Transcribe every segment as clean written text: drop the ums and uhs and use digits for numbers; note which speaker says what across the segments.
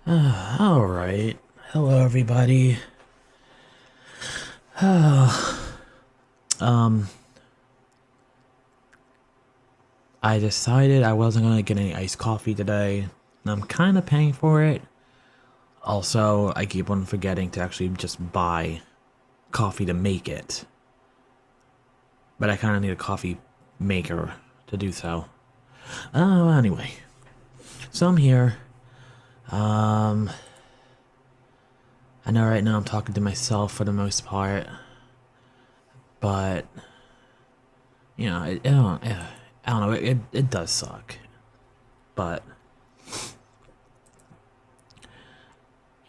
Speaker 1: Alright. Hello, everybody. Um, I decided I wasn't gonna get any iced coffee today. And I'm kind of paying for it. Also, I keep on forgetting to actually just buy coffee to make it. But I kind of need a coffee maker to do so. Oh, anyway. So I'm here. Um, I know right now I'm talking to myself for the most part. But, I don't know, it does suck. But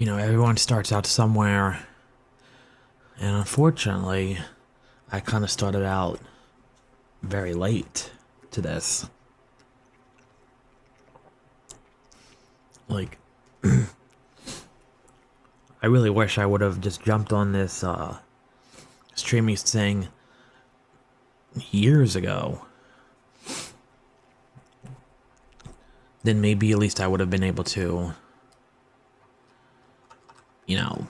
Speaker 1: everyone starts out somewhere, and unfortunately, I kind of started out very late to this. Like, I really wish I would have just jumped on this streaming thing years ago. Then maybe at least I would have been able to, you know,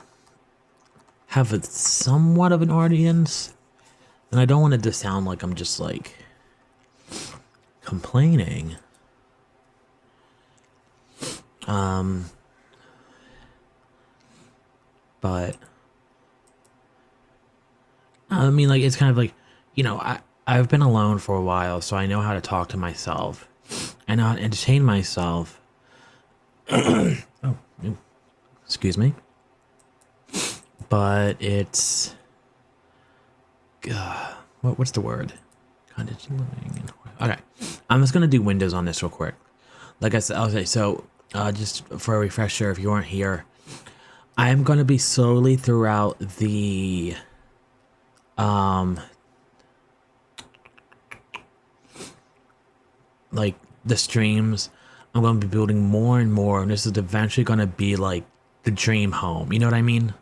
Speaker 1: have a somewhat of an audience. And I don't want it to sound like I'm just like complaining. But I mean, like, it's kind of like, I've been alone for a while, so I know how to talk to myself. I know how to entertain myself. Oh, excuse me. But it's, what's the word? Kind of living. Okay, I'm just gonna do Windows on this real quick. Like I said, I'll say so. Just for a refresher, if you weren't here, I am gonna be slowly throughout the like the streams, I'm going to be building more and more, and this is eventually going to be like the dream home. You know what I mean?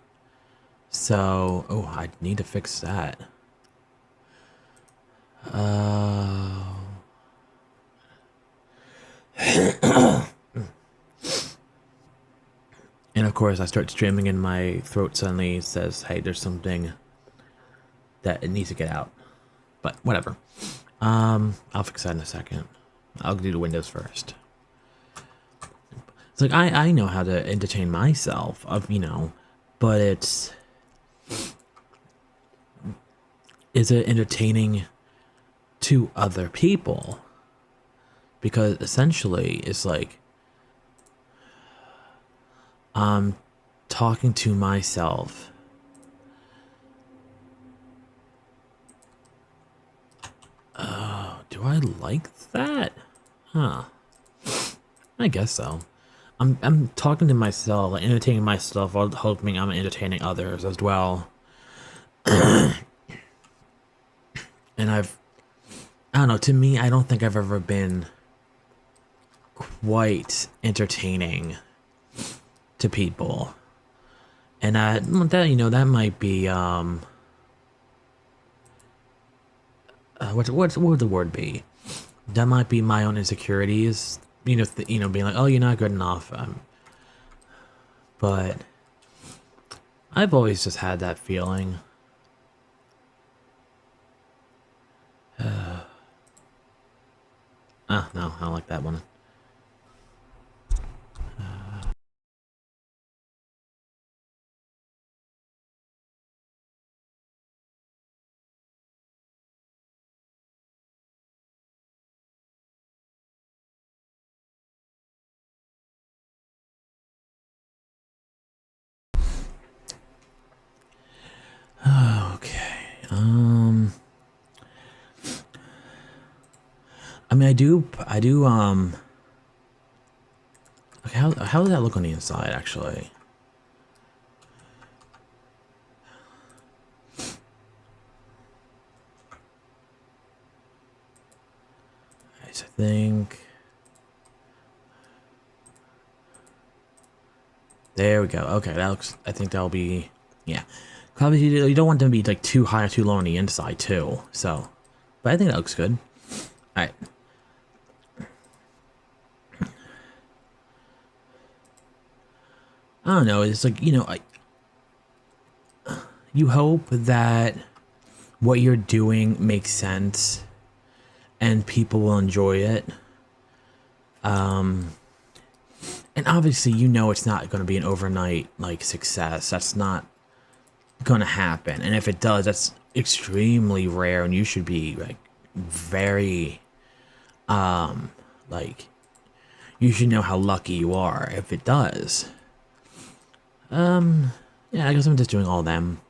Speaker 1: So, oh, I need to fix that. And of course, I start streaming, and my throat suddenly says, "Hey, there's something that it needs to get out." But whatever. I'll fix that in a second. I'll do the Windows first. It's like I know how to entertain myself, but is it entertaining to other people? Because essentially it's like I'm talking to myself. Do I like that? Huh. I guess so. I'm talking to myself, like entertaining myself while hoping I'm entertaining others as well. And I don't know, to me, I don't think I've ever been quite entertaining to people. And that might be what would the word be? That might be my own insecurities. Being like, oh, you're not good enough. But I've always just had that feeling. No, I don't like that one. Okay. I mean, I do. Okay, how does that look on the inside, actually? I think. There we go. Okay, that looks. I think that'll be. Yeah. Obviously, you don't want them to be like too high or too low on the inside too. So, but I think that looks good. All right. I don't know. It's like, you hope that what you're doing makes sense and people will enjoy it. And obviously, it's not going to be an overnight like success. That's not going to happen. And if it does, that's extremely rare, and you should be like very like you should know how lucky you are if it does. Yeah, I guess I'm just doing all them.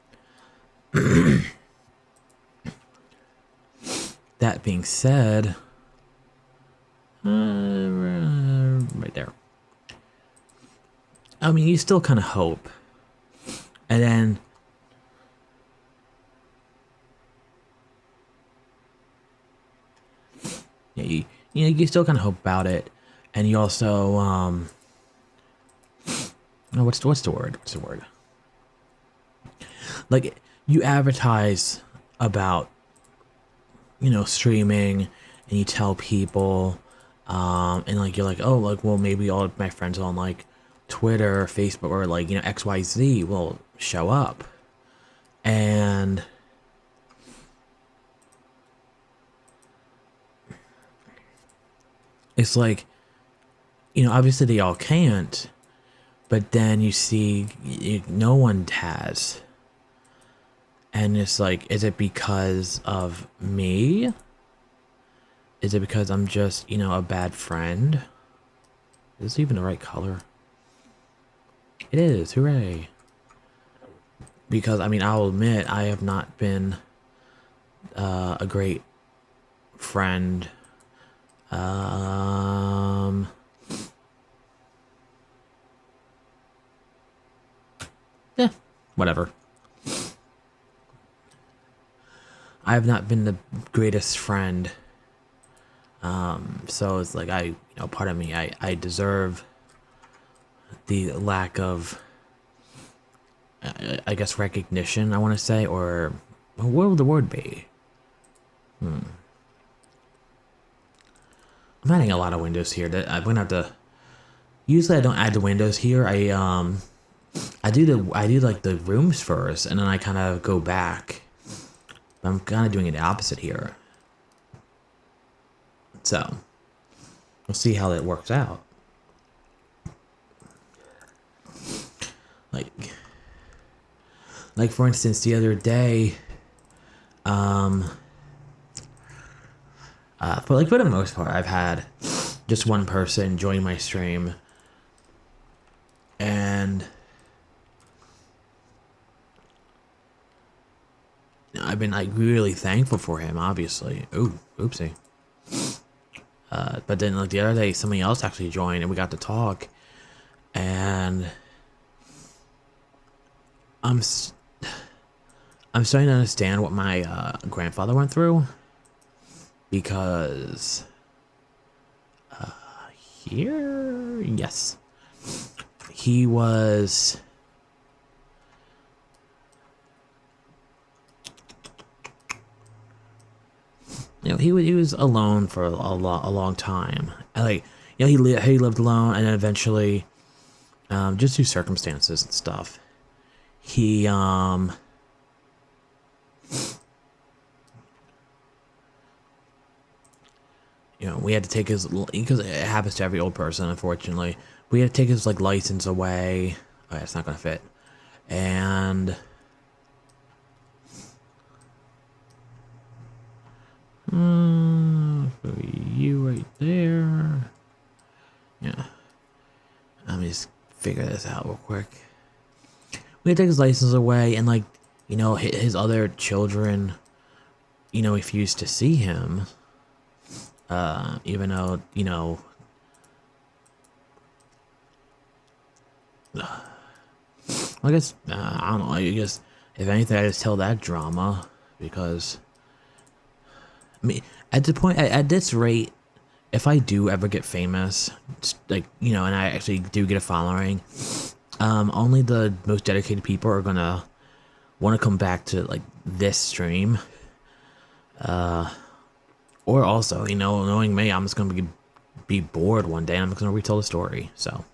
Speaker 1: That being said, right there. I mean, you still kind of hope. And then yeah, you still kind of hope about it. And you also oh, what's the word? What's the word? Like, you advertise about streaming, and you tell people, and like you're like, oh, like, well, maybe all of my friends on like Twitter or Facebook or like XYZ will show up. And it's like, obviously they all can't, but then you see no one has. And it's like, is it because of me? Is it because I'm just, a bad friend? Is this even the right color? It is, hooray. Because, I mean, I'll admit, I have not been a great friend. Yeah, whatever. I have not been the greatest friend. So it's like part of me, I deserve the lack of, I guess, recognition, I want to say, or what would the word be? I'm adding a lot of windows here. That I'm gonna have to. Usually, I don't add the windows here. I do like the rooms first, and then I kind of go back. But I'm kind of doing it the opposite here. So we'll see how that works out. Like for instance, the other day, for the most part, I've had just one person join my stream, and I've been like really thankful for him, obviously. Ooh, oopsie. But then like the other day, somebody else actually joined, and we got to talk, and I'm starting to understand what my grandfather went through, because yes, he was he was alone for a long time. Like, he lived alone, and then eventually, just through circumstances and stuff, he we had to take his, because it happens to every old person, unfortunately. We had to take his like license away. Oh, it's not gonna fit. And you right there. Yeah. Let me just figure this out real quick. We had to take his license away, and like, his other children, refused to see him. Even though, I guess, I don't know, I guess, if anything, I just tell that drama, because, I mean, at the point, at this rate, if I do ever get famous, like, and I actually do get a following, only the most dedicated people are gonna want to come back to, like, this stream, or also, knowing me, I'm just gonna be bored one day, and I'm just gonna retell the story, so,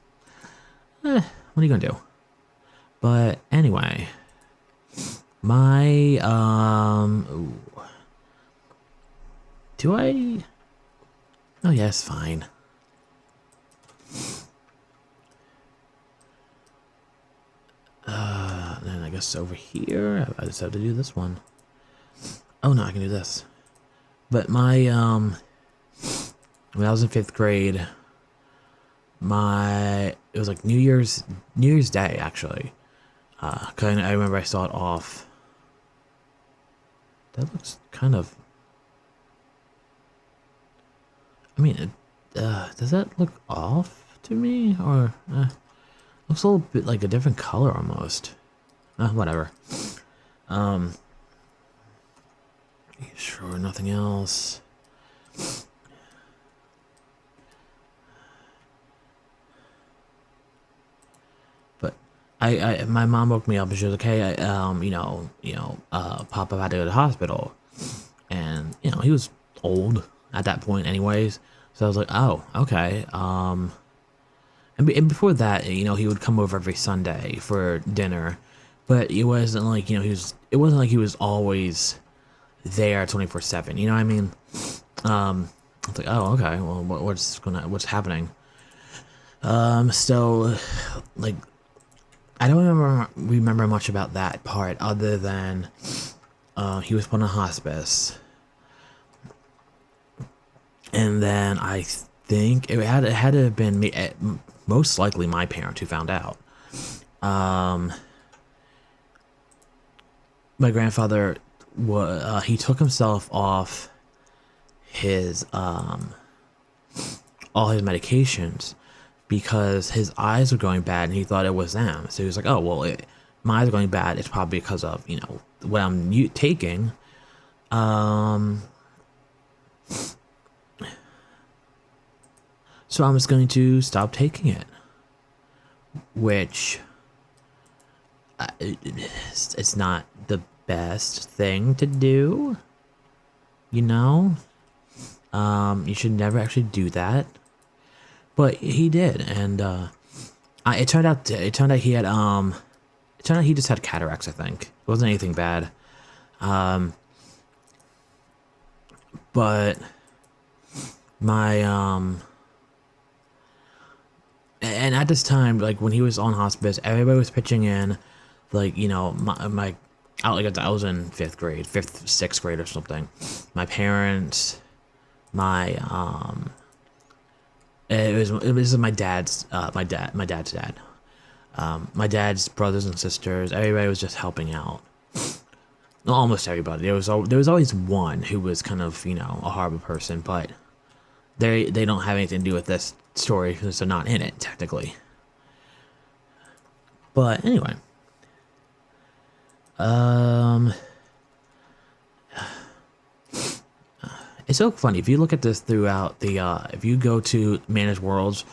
Speaker 1: what are you gonna do? But anyway, my ooh. Do I? Oh yes, fine. Then I guess over here, I just have to do this one. Oh no, I can do this. But my when I was in 5th grade, it was like New Year's Day actually. 'Cause I remember I saw it off. That looks kind of. I mean, does that look off to me, or looks a little bit like a different color almost? Whatever. Sure, nothing else. But my mom woke me up and she was like, "Hey, Papa had to go to the hospital," and he was old at that point, anyways. So I was like, "Oh, okay." And before that, he would come over every Sunday for dinner, but it wasn't like it wasn't like he was always there 24/7. You know what I mean? I was like, oh, okay. Well, what's happening? So, like, I don't remember much about that part other than he was put on hospice, and then I think it had to have been me, most likely my parents who found out. My grandfather he took himself off his all his medications because his eyes were going bad and he thought it was them. So he was like, oh well, my eyes are going bad, it's probably because of what I'm taking. So I'm just going to stop taking it, which it's not the best thing to do. You should never actually do that. But he did, and it turned out he just had cataracts. I think it wasn't anything bad. But my and at this time, like when he was on hospice, everybody was pitching in, like my I was in 5th grade, 6th grade or something. My parents, my it was my dad's dad. My dad's brothers and sisters, everybody was just helping out. Almost everybody. There was always one who was kind of a horrible person, but they don't have anything to do with this story because they're not in it technically. But anyway, it's so funny if you look at this throughout the if you go to Managed Worlds,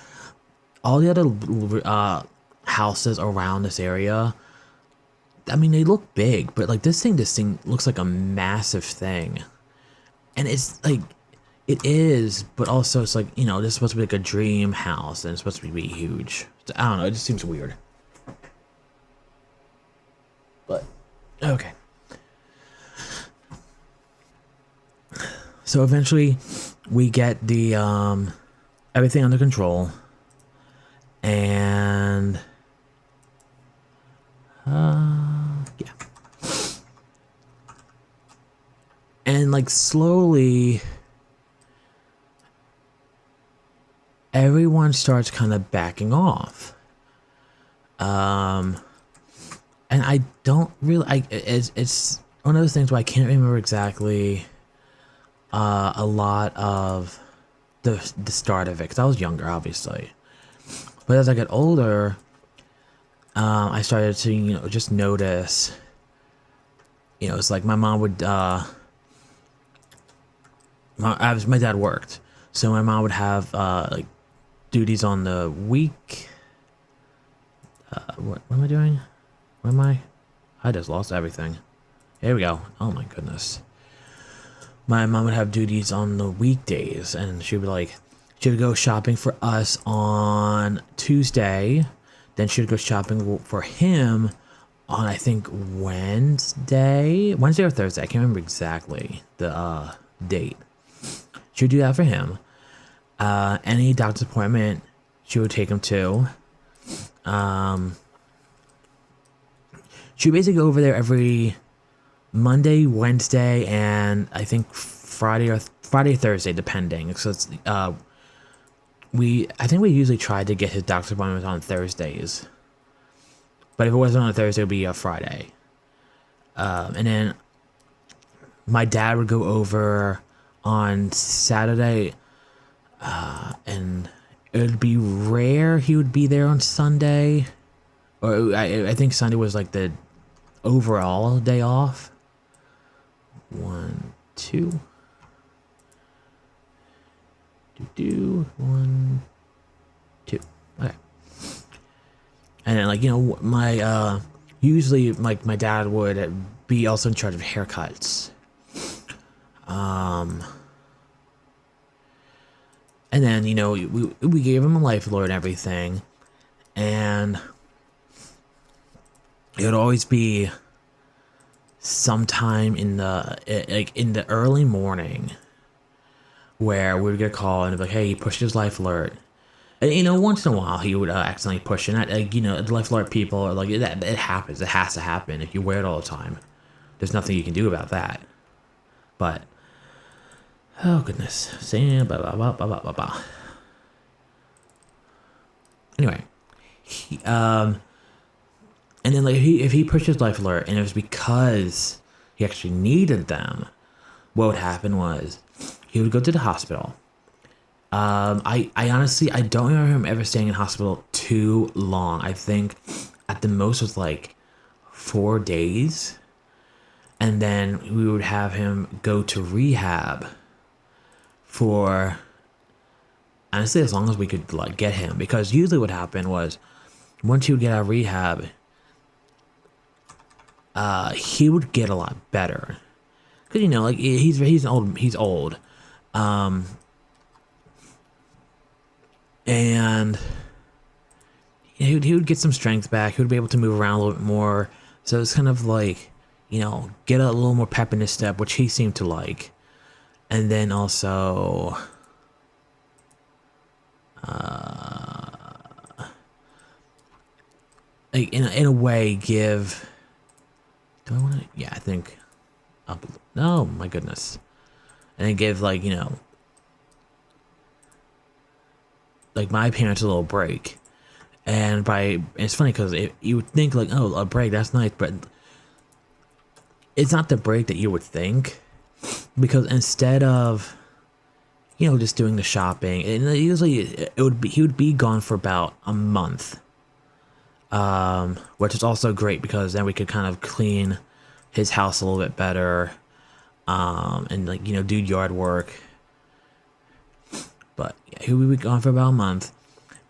Speaker 1: all the other houses around this area, I mean, they look big, but like this thing looks like a massive thing, and it's like it is, but also it's like this is supposed to be like a dream house and it's supposed to be huge. I don't know, it just seems weird. But okay. So eventually we get the everything under control, and yeah. And like slowly everyone starts kind of backing off. And I don't really it's one of those things where I can't remember exactly a lot of the start of it because I was younger, obviously. But as I got older, I started to just notice. It's like my mom would. My dad worked, so my mom would have like duties on the week. What am I doing? Where am I? I just lost everything. Here we go. Oh my goodness. My mom would have duties on the weekdays, and she would go shopping for us on Tuesday. Then she would go shopping for him on, I think, Wednesday or Thursday. I can't remember exactly the date. She would do that for him. Any doctor's appointment, she would take him to. She would basically go over there every Monday, Wednesday, and I think Friday or Thursday, depending. So it's I think we usually try to get his doctor's appointments on Thursdays. But if it wasn't on a Thursday, it would be a Friday. And then my dad would go over on Saturday, and it would be rare he would be there on Sunday. Or I think Sunday was like the overall day off. 1, 2. 1, 2. Okay. And then, like, my usually like my dad would be also in charge of haircuts. And then, we gave him a life alert and everything, and it would always be sometime in the early morning where we would get a call and it'd be like, hey, he pushed his life alert. And, once in a while he would accidentally push it. And the life alert people are like, it happens. It has to happen if you wear it all the time. There's nothing you can do about that. But, oh goodness. Anyway, and then, like, if he pushed his life alert and it was because he actually needed them, what would happen was he would go to the hospital. I honestly, I don't remember him ever staying in hospital too long. I think at the most was like 4 days. And then we would have him go to rehab for, honestly, as long as we could, like, get him. Because usually what happened was, once he would get out of rehab, he would get a lot better. Because, like, he's old. And he would get some strength back. He would be able to move around a little bit more. So it's kind of like, get a little more pep in his step, which he seemed to like. And then also, like, in a way, give. Do I want to? Yeah, I think. Oh my goodness. And then give, like, like, my parents a little break. And it's funny because you would think, like, oh, a break, that's nice, but it's not the break that you would think, because instead of, just doing the shopping, and usually he would be gone for about a month, which is also great because then we could kind of clean his house a little bit better, and, like, do yard work. But yeah, he would be gone for about a month,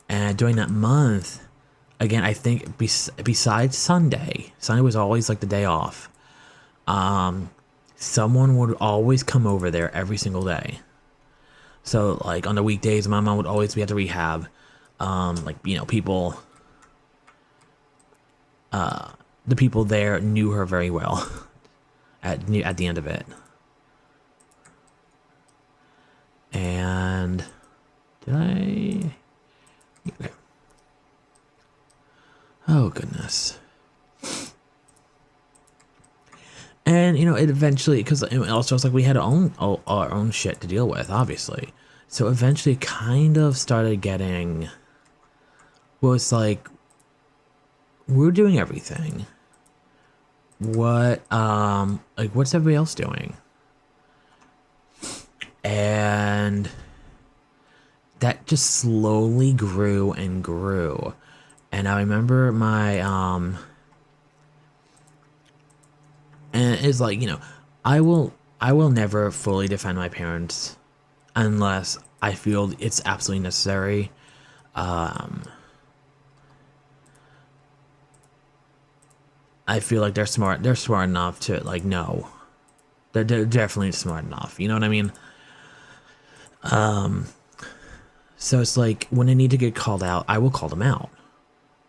Speaker 1: and during that month, again, I think besides Sunday was always like the day off. Someone would always come over there every single day. So, like, on the weekdays, my mom would always be at the rehab. Like, people, the people there knew her very well at the end of it. And did I? Okay. Oh goodness. And, it eventually, because also it's like we had our own shit to deal with, obviously. So eventually it kind of started getting, well, it's like, we're doing everything. What's everybody else doing? And that just slowly grew and grew. And I remember my, and it's like, I will never fully defend my parents unless I feel it's absolutely necessary. I feel like they're smart enough to, like, know. They're definitely smart enough, you know what I mean? So it's like, when they need to get called out, I will call them out.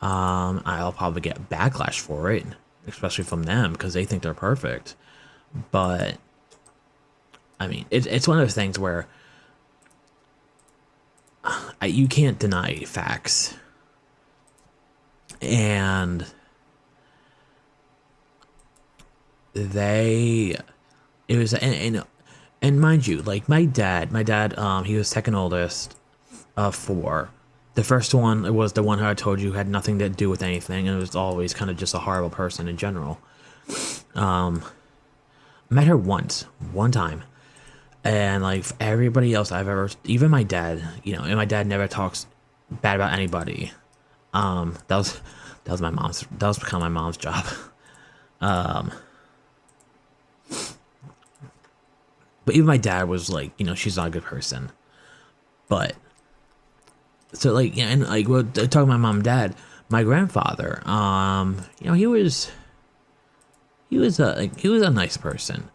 Speaker 1: I'll probably get backlash for it, especially from them because they think they're perfect. But I mean, it's one of those things where you can't deny facts, and they it was and mind you, like my dad, he was second oldest of four. The first one was the one who I told you had nothing to do with anything, and it was always kind of just a horrible person in general. Met her once, one time, and like everybody else I've ever, even my dad, and my dad never talks bad about anybody. That was my mom's. That was kind of my mom's job. But even my dad was like, she's not a good person. But so like, and like, well, talking about my mom and dad, my grandfather, he was a nice person.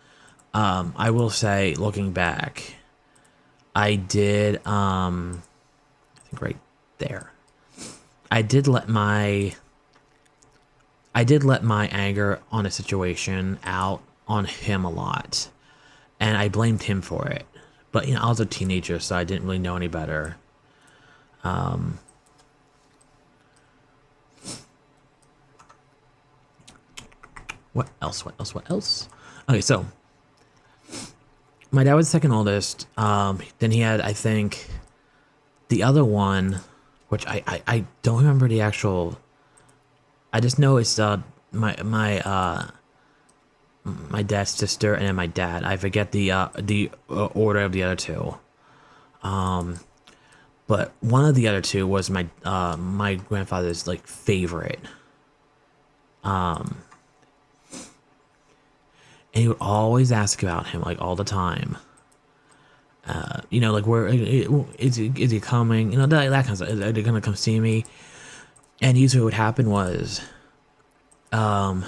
Speaker 1: I will say, looking back, I did, I think right there, I did let my anger on a situation out on him a lot, and I blamed him for it. But I was a teenager, so I didn't really know any better. What else? What else? What else? Okay, so my dad was second oldest. Then he had, I think, the other one, which I don't remember the actual. I just know it's my dad's sister and then my dad. I forget the order of the other two. But one of the other two was my my grandfather's like favorite. And he would always ask about him like all the time. Like where is he coming? That kind of stuff. Are they gonna come see me? And usually what would happen was, the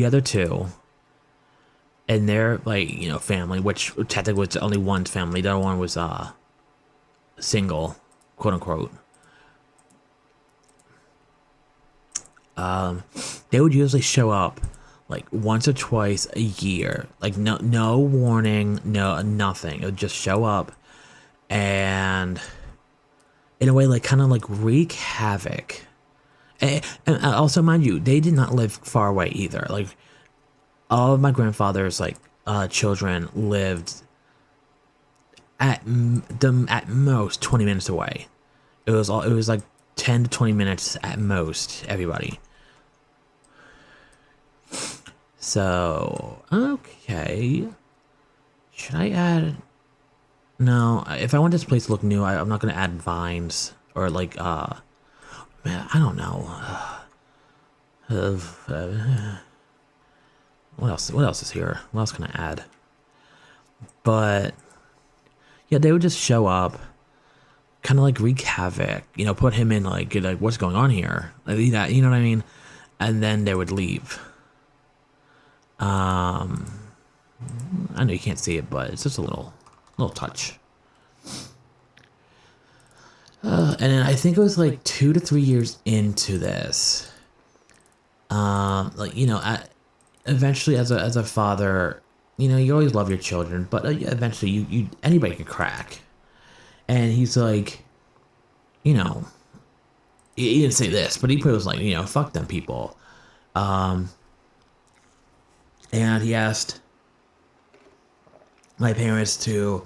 Speaker 1: other two and their like family, which technically was only one family. The other one was single, quote unquote. They would usually show up like once or twice a year, like no warning, no nothing. It would just show up, and in a way, like kind of like wreak havoc. And also, mind you, they did not live far away either. Like all of my grandfather's like children lived at most 20 minutes away. It was like 10 to 20 minutes at most, everybody. So, okay. Should I add? No, if I want this place to look new, I'm not going to add vines or like, man, I don't know. What else? What else is here? What else can I add? But yeah, they would just show up, kind of like wreak havoc. Put him in like what's going on here? Like that, you know what I mean? And then they would leave. I know you can't see it, but it's just a little touch. And then I think it was like 2 to 3 years into this. Eventually as a father, you always love your children, but eventually you anybody can crack. And he's like, he didn't say this, but he was like, fuck them people. And he asked my parents to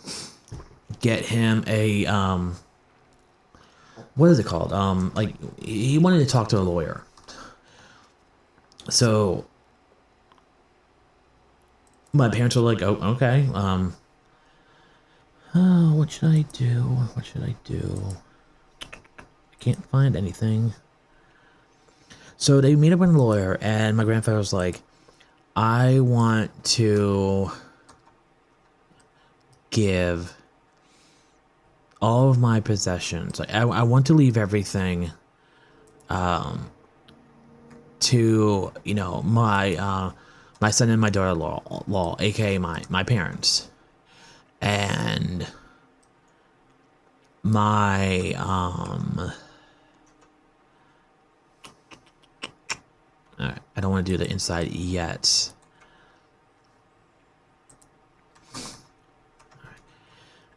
Speaker 1: get him a what is it called? Like he wanted to talk to a lawyer. So my parents were like, "Oh, okay. What should I do? What should I do? I can't find anything." So they meet up with a lawyer, and my grandfather was like, "I want to give all of my possessions. Like, I want to leave everything, to my son and my daughter-in-law, aka my parents, and my Alright, I don't want to do the inside yet.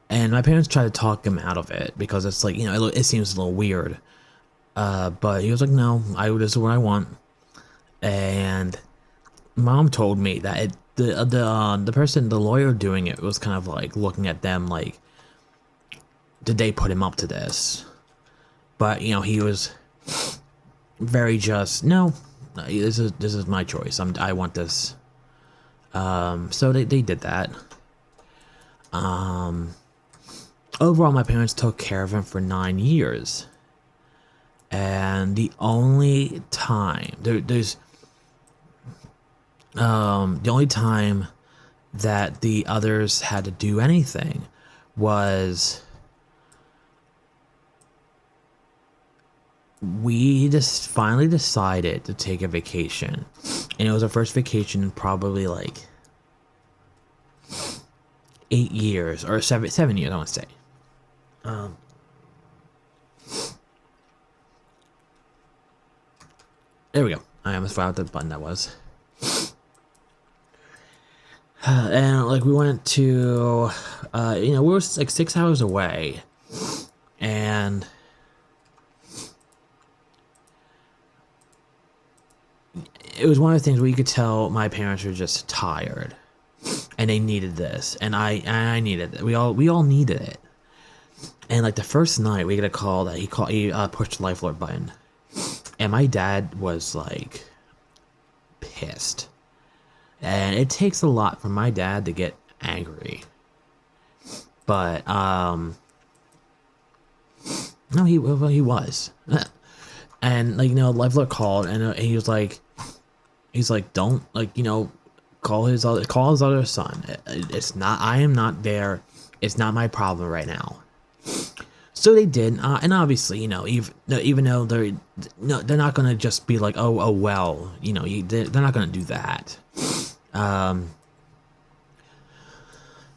Speaker 1: And my parents tried to talk him out of it because it's like, you know, it seems a little weird. But he was like, no, this is what I want. And mom told me that the person, the lawyer doing it was kind of like looking at them like, did they put him up to this? But, you know, he was very just, no, this is my choice. I want this. So they did that. Overall, my parents took care of him for 9 years. And the only time the only time that the others had to do anything was we just finally decided to take a vacation. And it was our first vacation in probably like 8 years or 7 years, I want to say. There we go. I almost forgot what the button that was. And like we went to, you know, we were like 6 hours away, and it was one of the things where you could tell my parents were just tired, and they needed this, and I needed it. We all needed it. And like the first night, we get a call that he pushed the life alert button. And my dad was like pissed. And it takes a lot for my dad to get angry. But no, he was. And like, you know, life alert called, and he was like, don't, like, you know, call his other son. It's not, I am not there. It's not my problem right now. So they did, and obviously, you know, even though they're not gonna just be like, oh well, you know, they're not gonna do that.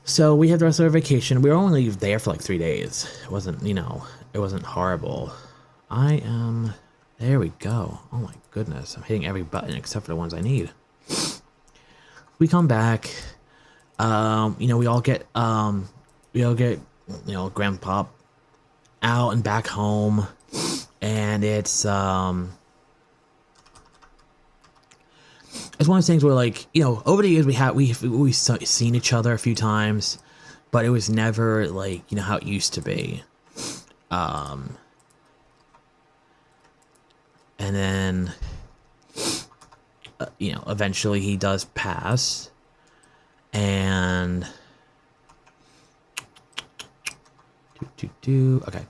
Speaker 1: So we had the rest of our vacation. We were only there for like 3 days. It wasn't, you know, it wasn't horrible. There we go. Oh my goodness, I'm hitting every button except for the ones I need. We come back. You know, we all get, you know, Grandpa out and back home, and it's one of those things where, like, you know, over the years we've seen each other a few times, but it was never like, you know, how it used to be. And then you know, eventually he does pass, and okay.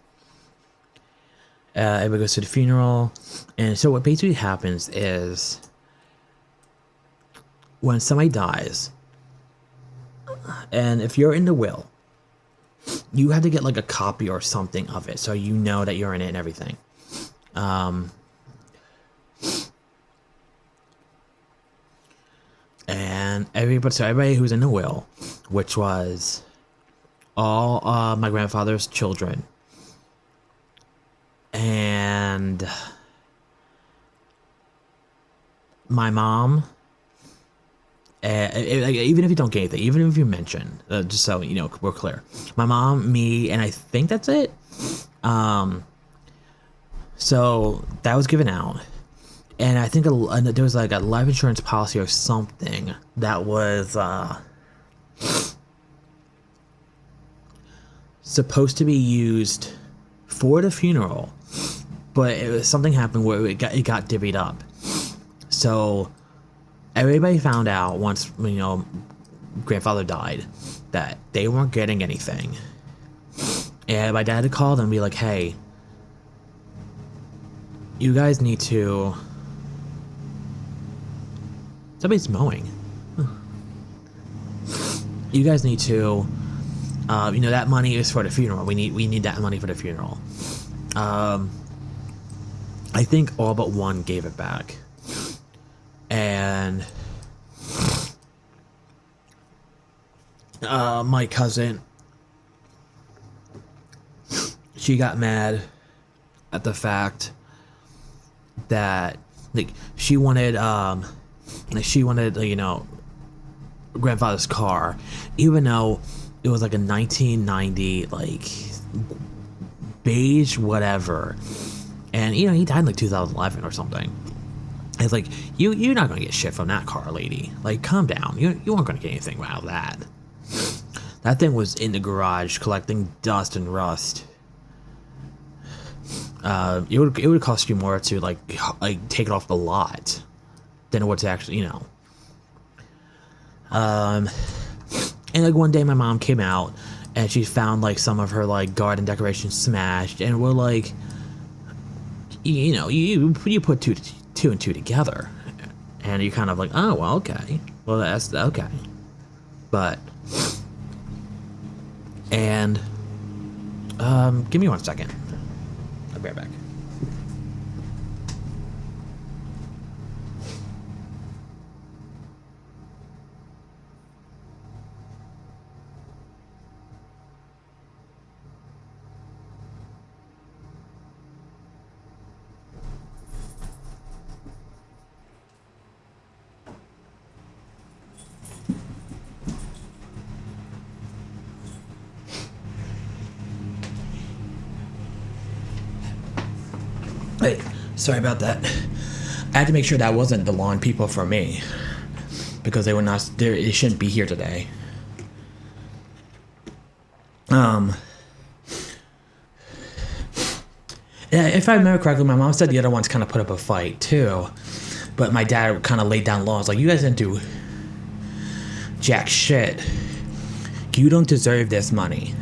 Speaker 1: Everybody goes to the funeral, and so what basically happens is when somebody dies, and if you're in the will, you have to get like a copy or something of it, so you know that you're in it and everything. And everybody who's in the will, which was all my grandfather's children, and my mom, even if you don't get anything, even if you mention, just so you know, we're clear, my mom, me, and I think that's it. So that was given out, and I think there was like a life insurance policy or something that was supposed to be used for the funeral, but something happened where it got divvied up. So everybody found out once, you know, grandfather died, that they weren't getting anything. And my dad had called them and be like, hey, you guys need to... Somebody's mowing. You guys need to... you know, that money is for the funeral. We need that money for the funeral. I think all but one gave it back. And my cousin, she got mad at the fact that like she wanted you know, grandfather's car, even though it was like a 1990 like beige whatever, and you know, he died in like 2011 or something. It's like, you're not gonna get shit from that car, lady. Like, calm down. You weren't gonna get anything out of that. That thing was in the garage collecting dust and rust. It would cost you more to like take it off the lot than it would to actually, you know. And like one day my mom came out and she found like some of her like garden decorations smashed, and we're like, you know, you put two and two together, and you're kind of like, oh well, okay, well that's okay, but and give me 1 second, I'll be right back. Hey, sorry about that. I had to make sure that wasn't the lawn people for me, because they would not. They shouldn't be here today. Yeah, if I remember correctly, my mom said the other ones kind of put up a fight too, but my dad kind of laid down law. I was like, you guys didn't do jack shit. You don't deserve this money.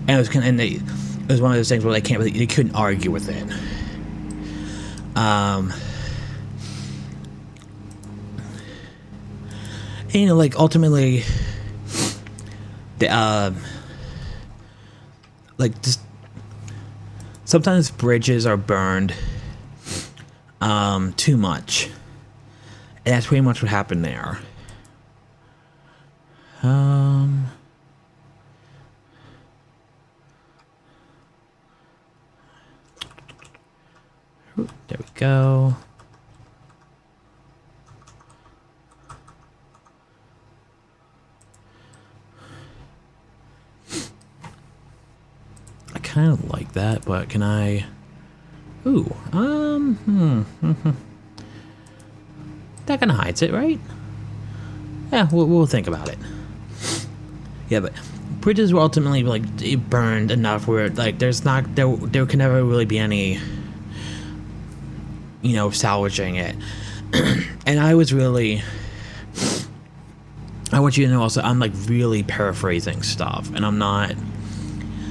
Speaker 1: And it was kind of, it was one of those things where they couldn't argue with it. And, you know, like ultimately, like just sometimes bridges are burned too much, and that's pretty much what happened there. There we go. I kind of like that, but can I? Ooh, that kind of hides it, right? Yeah, we'll think about it. Yeah, but bridges were ultimately like burned enough where like there can never really be any, you know, salvaging it. And I want you to know also, I'm like really paraphrasing stuff, and I'm not,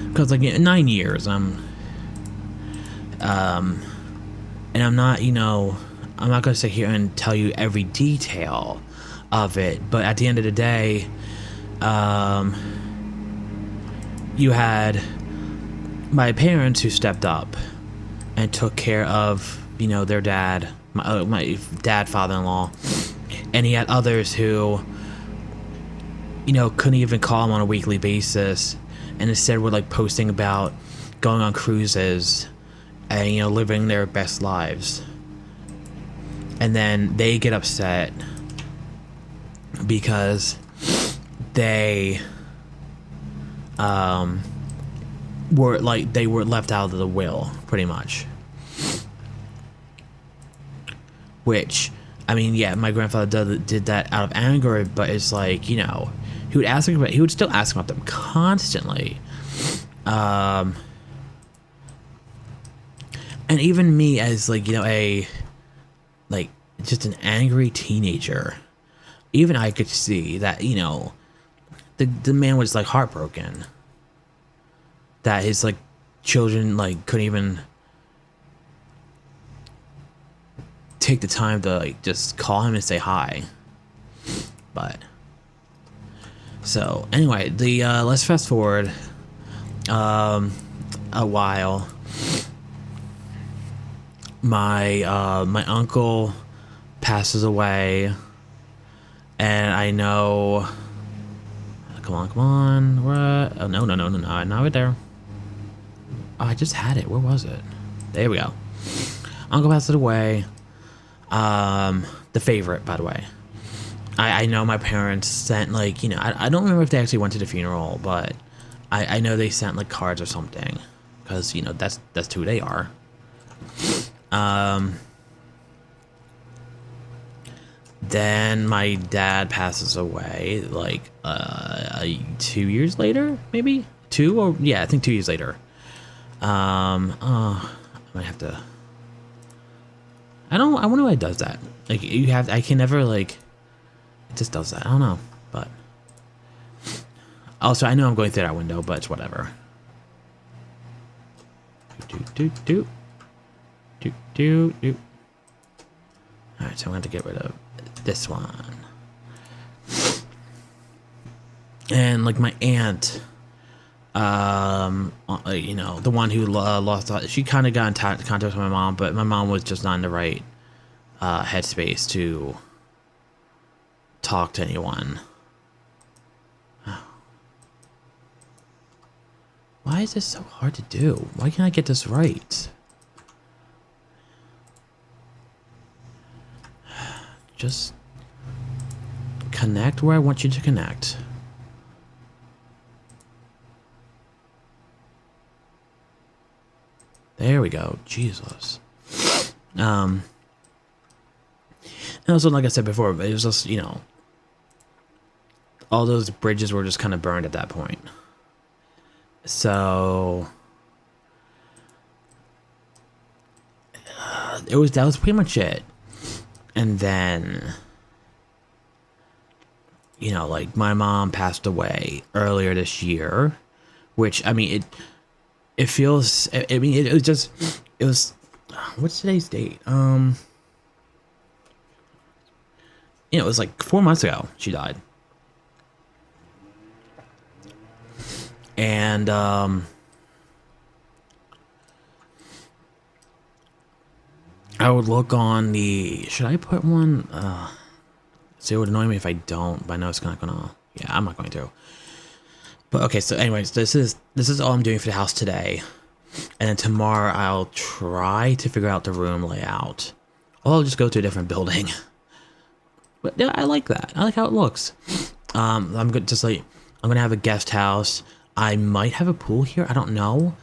Speaker 1: because like in 9 years and I'm not, you know, I'm not gonna sit here and tell you every detail of it, but at the end of the day, you had my parents who stepped up and took care of, you know, their dad, my dad, father-in-law, and he had others who, you know, couldn't even call him on a weekly basis, and instead were like posting about going on cruises and, you know, living their best lives. And then they get upset because they were left out of the will, pretty much. Which, I mean, yeah, my grandfather did that out of anger, but it's like, you know, he would still ask about them constantly. And even me as like, you know, just an angry teenager, even I could see that, you know, the man was like heartbroken that his like children like couldn't even take the time to like just call him and say hi. But so anyway, let's fast forward a while. My uncle passes away, and I know, come on, what? Oh, no, not right there. Oh, I just had it. Where was it? There we go. Uncle passes away. The Favorite, by the way. I know my parents sent, like, you know, I don't remember if they actually went to the funeral, but I know they sent, like, cards or something. Because, you know, that's who they are. Then my dad passes away, like, 2 years later, maybe? I think 2 years later. I might have to... I wonder why it does that. Like, I can never, like... It just does that. I don't know, but... Also, I know I'm going through that window, but it's whatever. Alright, so I'm going to get rid of this one. And, like, my aunt... you know, the one who lost... She kind of got in contact with my mom, but my mom was just not in the right headspace to talk to anyone. Why is this so hard to do? Why can't I get this right? Just connect where I want you to connect. There we go. Jesus. And also, like I said before, it was just, you know, all those bridges were just kind of burned at that point. So that was pretty much it. And then, you know, like, my mom passed away earlier this year, which, I mean, it feels, I mean, it was, what's today's date? You know, it was like 4 months ago she died. And, I would look on the, should I put one? So it would annoy me if I don't, but I know it's not gonna, yeah, I'm not going to. But okay, so anyways, this is all I'm doing for the house today. And then tomorrow I'll try to figure out the room layout. Or I'll just go to a different building. But yeah, I like that. I like how it looks. I'm gonna have a guest house. I might have a pool here. I don't know.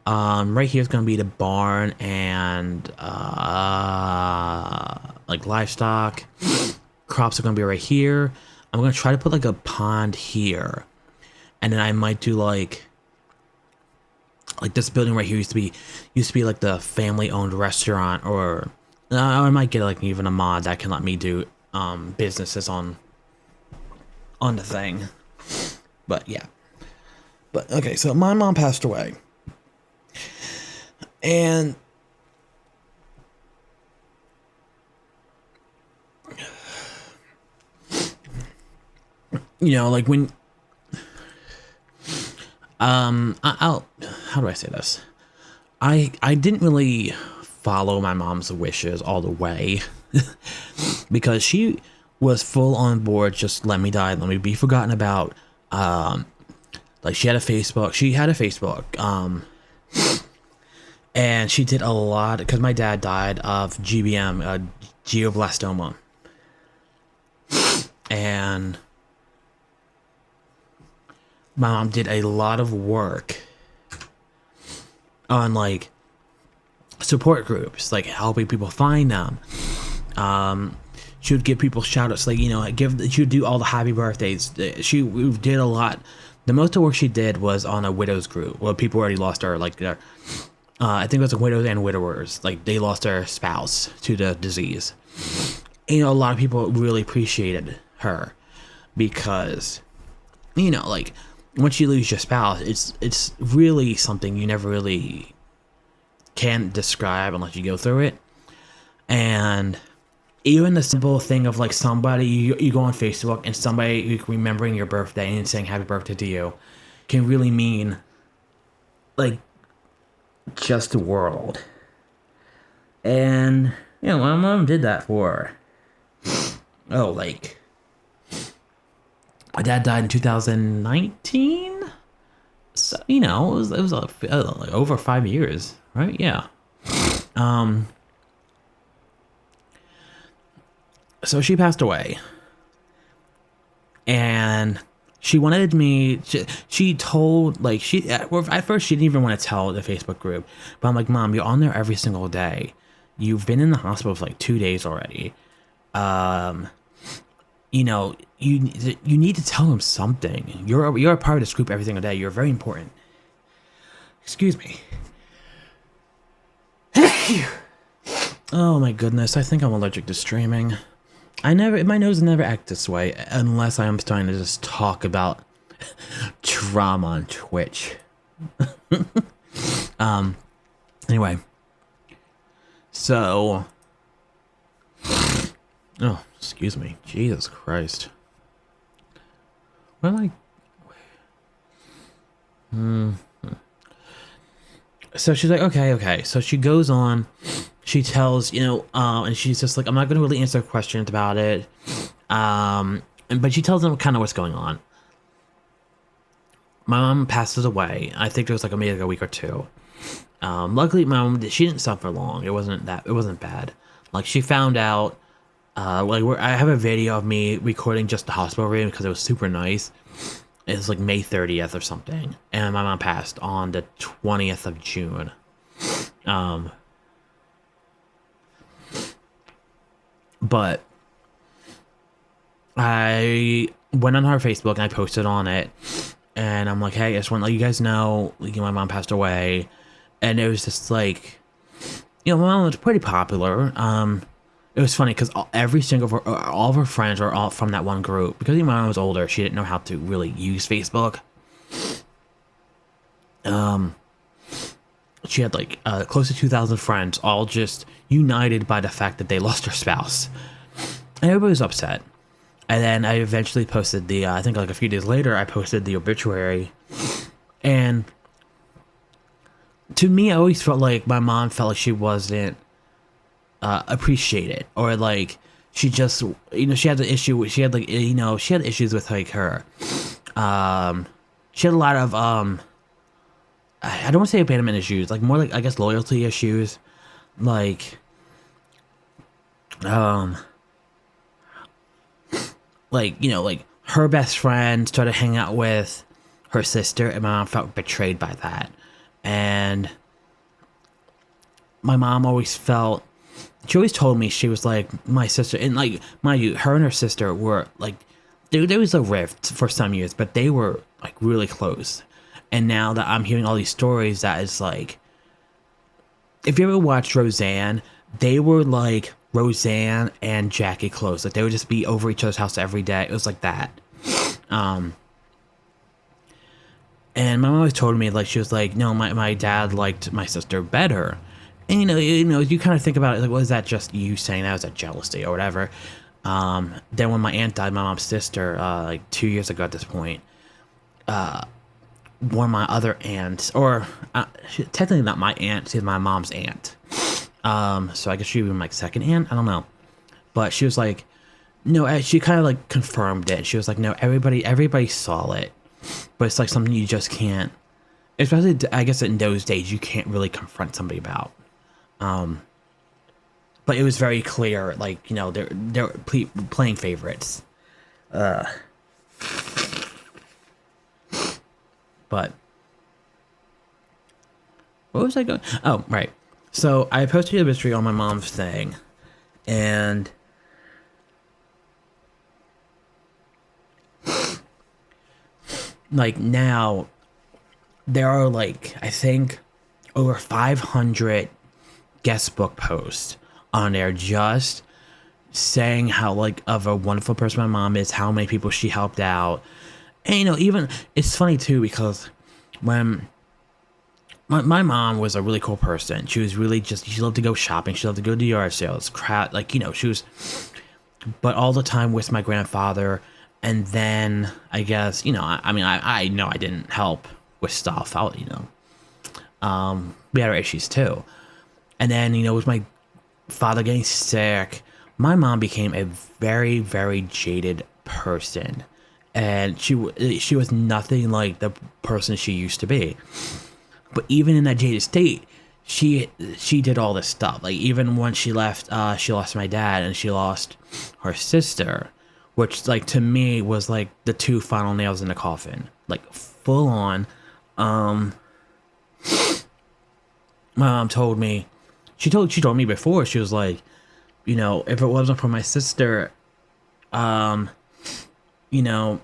Speaker 1: Right here is gonna be the barn and like livestock. Crops are gonna be right here. I'm gonna try to put like a pond here, and then I might do like this building right here used to be like the family-owned restaurant, or I might get like even a mod that can let me do businesses on the thing. But yeah. But okay, so my mom passed away. And you know, like when I'll how do I say this? I didn't really follow my mom's wishes all the way because she was full on board, just let me die, let me be forgotten about. Like she had a Facebook, and she did a lot because my dad died of GBM, glioblastoma, and my mom did a lot of work on like support groups, like helping people find them. She would give people shout outs, like, you know, she would do all the happy birthdays. She did a lot. The most of the work she did was on a widows group. Well, people already lost their, like, their, I think it was like widows and widowers. Like, they lost their spouse to the disease. And, you know, a lot of people really appreciated her because, you know, like, once you lose your spouse, it's really something you never really can describe unless you go through it. And even the simple thing of like somebody, you go on Facebook and somebody remembering your birthday and saying happy birthday to you can really mean like just the world. And, you know, my mom did that for, like, my dad died in 2019. So, you know, it was like over 5 years, right? Yeah. So she passed away, and she wanted me. She told like she at first she didn't even want to tell the Facebook group, but I'm like, Mom, you're on there every single day. You've been in the hospital for like 2 days already. You know, you need to tell him something. You're a part of this group every single day. You're very important. Excuse me. Oh my goodness, I think I'm allergic to streaming. My nose never acts this way unless I'm starting to just talk about trauma on Twitch. Anyway. So, oh, excuse me. Jesus Christ. What am I? So she's like, okay. So she goes on. She tells, and she's just like, I'm not going to really answer questions about it. But she tells them kind of what's going on. My mom passes away. I think it was like maybe a week or two. Luckily, my mom, she didn't suffer long. It wasn't bad. Like, she found out, I have a video of me recording just the hospital room because it was super nice. It was like May 30th or something. And my mom passed on the 20th of June. But I went on her Facebook and I posted on it. And I'm like, hey, I just want to let you guys know, my mom passed away. And it was just like, my mom was pretty popular. It was funny because all of her friends were all from that one group. Because my mom was older, she didn't know how to really use Facebook. She had like close to 2,000 friends, all just united by the fact that they lost their spouse. And everybody was upset. And then I eventually posted I think like a few days later, I posted the obituary. And to me, I always felt like my mom felt like she wasn't appreciated, or like she just, she had the issue. She had like, she had issues with like her. She had a lot of I don't want to say abandonment issues, like more like I guess loyalty issues, like like her best friend started hanging out with her sister, and my mom felt betrayed by that. And my mom always felt, she always told me, she was like, my sister, and like, mind you, her and her sister were like, there was a rift for some years, but they were like really close. And now that I'm hearing all these stories, that is like, if you ever watched Roseanne, they were like Roseanne and Jackie close. Like they would just be over each other's house every day. It was like that. And my mom always told me, like, she was like, no, my dad liked my sister better. And, you kind of think about it, like, was that just you saying that? Was that jealousy or whatever? Then when my aunt died, my mom's sister, like 2 years ago at this point, one of my other aunts, or technically not my aunt, she's my mom's aunt. So I guess she would be my second aunt, I don't know. But she was like, no, she kind of like confirmed it. She was like, no, everybody saw it. But it's like something you just can't, especially I guess in those days, you can't really confront somebody about. But it was very clear, like, they're playing favorites. But what was I going? Oh, right. So I posted a mystery on my mom's thing, and like now there are like, I think over 500 guest book posts on there just saying how like of a wonderful person my mom is, how many people she helped out. And even it's funny too, because when my mom was a really cool person, she was really just, she loved to go shopping, she loved to go to yard sales, like she was, but all the time with my grandfather. And then I guess, I know I didn't help with stuff. We had our issues too. And then, with my father getting sick, my mom became a very, very jaded person. And she was nothing like the person she used to be. But even in that jaded state, she did all this stuff. Like, even when she left, she lost my dad and she lost her sister, which, like, to me was like the two final nails in the coffin, like full on. My mom told me, she told me before, she was like, you know, if it wasn't for my sister, you know,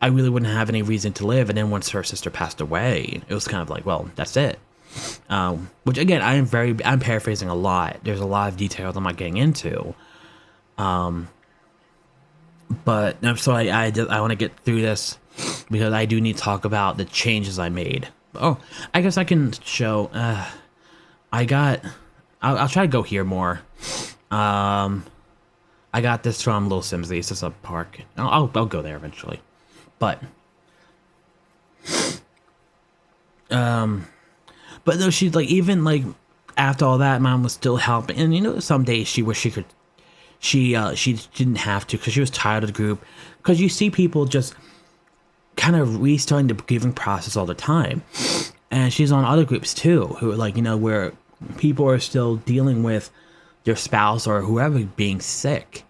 Speaker 1: I really wouldn't have any reason to live. And then once her sister passed away, it was kind of like, well, that's it. Which, again, I'm paraphrasing a lot. There's a lot of details I'm not getting into. But so I want to get through this because I do need to talk about the changes I made. Oh, I guess I can show. I'll try to go here more. I got this from Little Simsley. It's just a park. I'll go there eventually. But though she's like, even like after all that, mom was still helping. And you know, some days she wished she could. She didn't have to because she was tired of the group. Because you see people just kind of restarting the grieving process all the time, and she's on other groups too, who are like, you know, where people are still dealing with their spouse or whoever being sick.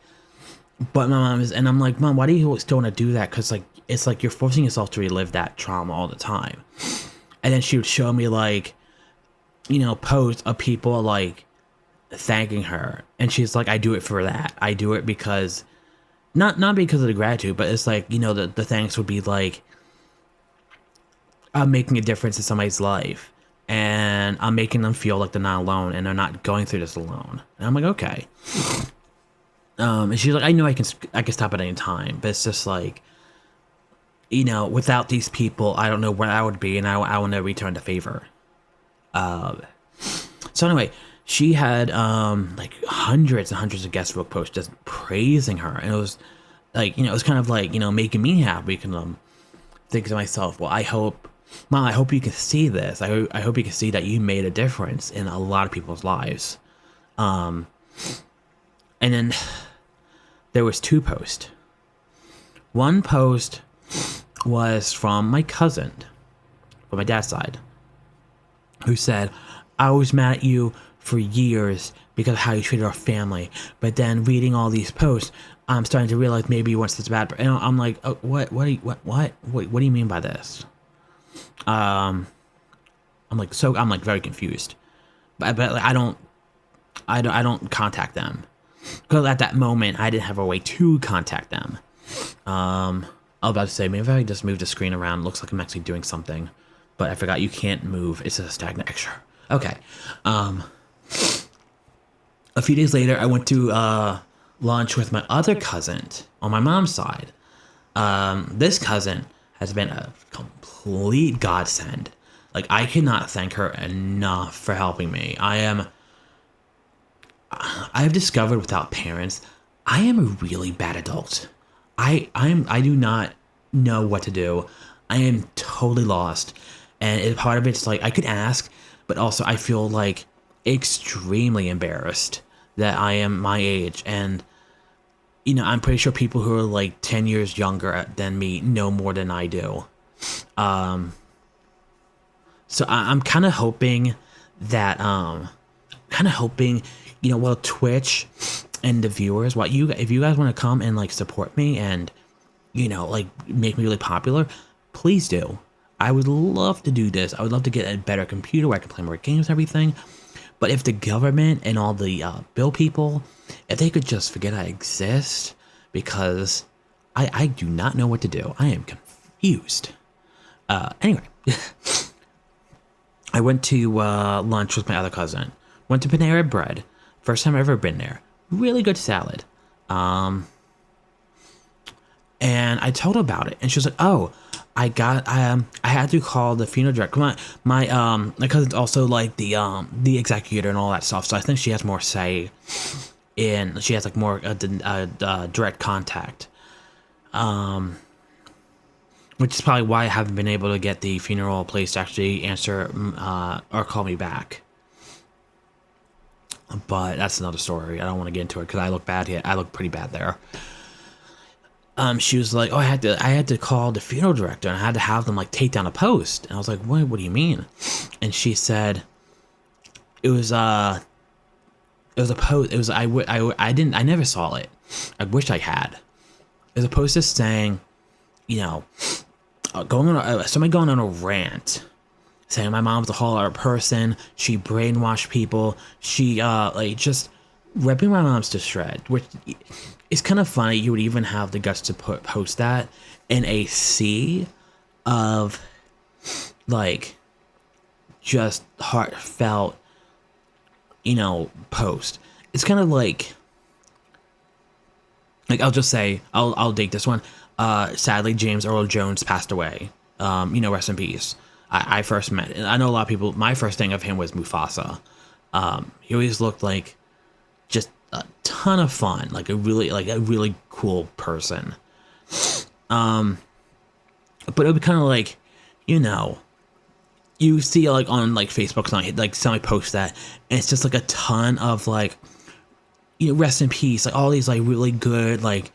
Speaker 1: But my mom is, and I'm like, Mom, why do you still want to do that? Because like, it's like you're forcing yourself to relive that trauma all the time. And then she would show me, like, you know, posts of people like thanking her, and she's like, I do it for that. I do it because not because of the gratitude, but it's like, you know, the thanks would be like, I'm making a difference in somebody's life, and I'm making them feel like they're not alone and they're not going through this alone. And I'm like, okay. And she's like, I know I can stop at any time, but it's just like, you know, without these people, I don't know where I would be, and I want to return the favor. So anyway, she had like hundreds and hundreds of guest book posts just praising her, and it was like, you know, it was kind of like, you know, making me happy. Because think to myself, well, Mom, I hope you can see this. I hope you can see that you made a difference in a lot of people's lives. And then there was two posts. One post was from my cousin, on my dad's side, who said, I was mad at you for years because of how you treated our family. But then reading all these posts, I'm starting to realize maybe you weren't such a bad person. And I'm like, oh, what do you mean by this? I'm like very confused. But like, I don't contact them. Because at that moment, I didn't have a way to contact them. I was about to say, maybe if I just move the screen around, it looks like I'm actually doing something. But I forgot you can't move. It's a stagnant picture. Okay. A few days later, I went to lunch with my other cousin on my mom's side. This cousin has been a complete godsend. Like, I cannot thank her enough for helping me. I have discovered without parents, I am a really bad adult. I do not know what to do. I am totally lost. And part of it's like, I could ask, but also I feel like extremely embarrassed that I am my age. And, you know, I'm pretty sure people who are like 10 years younger than me know more than I do. So I'm kind of hoping that, you know, well, Twitch and the viewers, if you guys want to come and like support me and, you know, like make me really popular, please do. I would love to do this. I would love to get a better computer where I can play more games and everything. But if the government and all the bill people, if they could just forget I exist, because I do not know what to do. I am confused. Anyway, I went to lunch with my other cousin. Went to Panera Bread. First time I've ever been there. Really good salad. And I told her about it, and she was like, "Oh, I had to call the funeral director. My cousin's also like the executor and all that stuff, so I think she has more say in. She has like more direct contact. Which is probably why I haven't been able to get the funeral place to actually answer or call me back. But that's another story. I don't want to get into it because I look bad here. I look pretty bad there. She was like, "Oh, I had to call the funeral director and I had to have them like take down a post." And I was like, "What do you mean?" And she said, it was a post. It was I never saw it. I wish I had. It was a post just saying, you know, somebody going on a rant, saying my mom's a horrible person. She brainwashed people. She like just ripping my mom's to shreds. Which is kind of funny. You would even have the guts to post that in a sea of like just heartfelt, post. It's kind of like I'll just say I'll date this one. Sadly, James Earl Jones passed away. Rest in peace. I first met, and I know a lot of people. My first thing of him was Mufasa. He always looked like just a ton of fun, like a really cool person. But it would be kind of like, you see like on like Facebook, somebody posts that, and it's just like a ton of like, rest in peace, like all these like really good like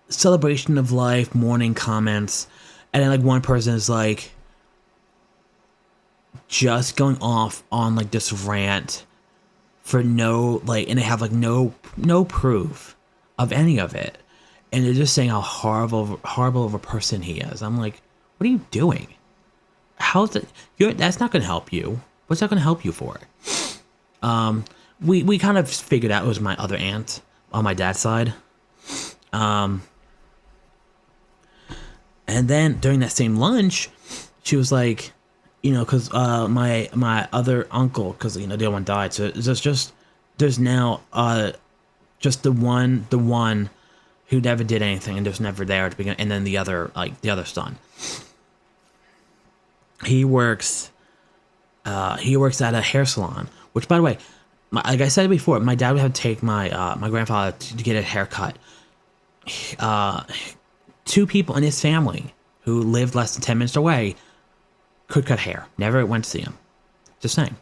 Speaker 1: celebration of life mourning comments, and then like one person is like just going off on like this rant for no like, and they have like no proof of any of it, and they're just saying how horrible of a person he is. I'm like, what are you doing? How's that? That's not going to help you. What's that going to help you for? We kind of figured out it was my other aunt on my dad's side. And then during that same lunch, she was like, because my other uncle, because the other one died, so there's now just the one who never did anything and was never there at the beginning, and then the other son. He works at a hair salon, which, by the way, like I said before, my dad would have to take my grandfather to get a haircut. Two people in his family who lived less than 10 minutes away could cut hair. Never went to see him. Just saying.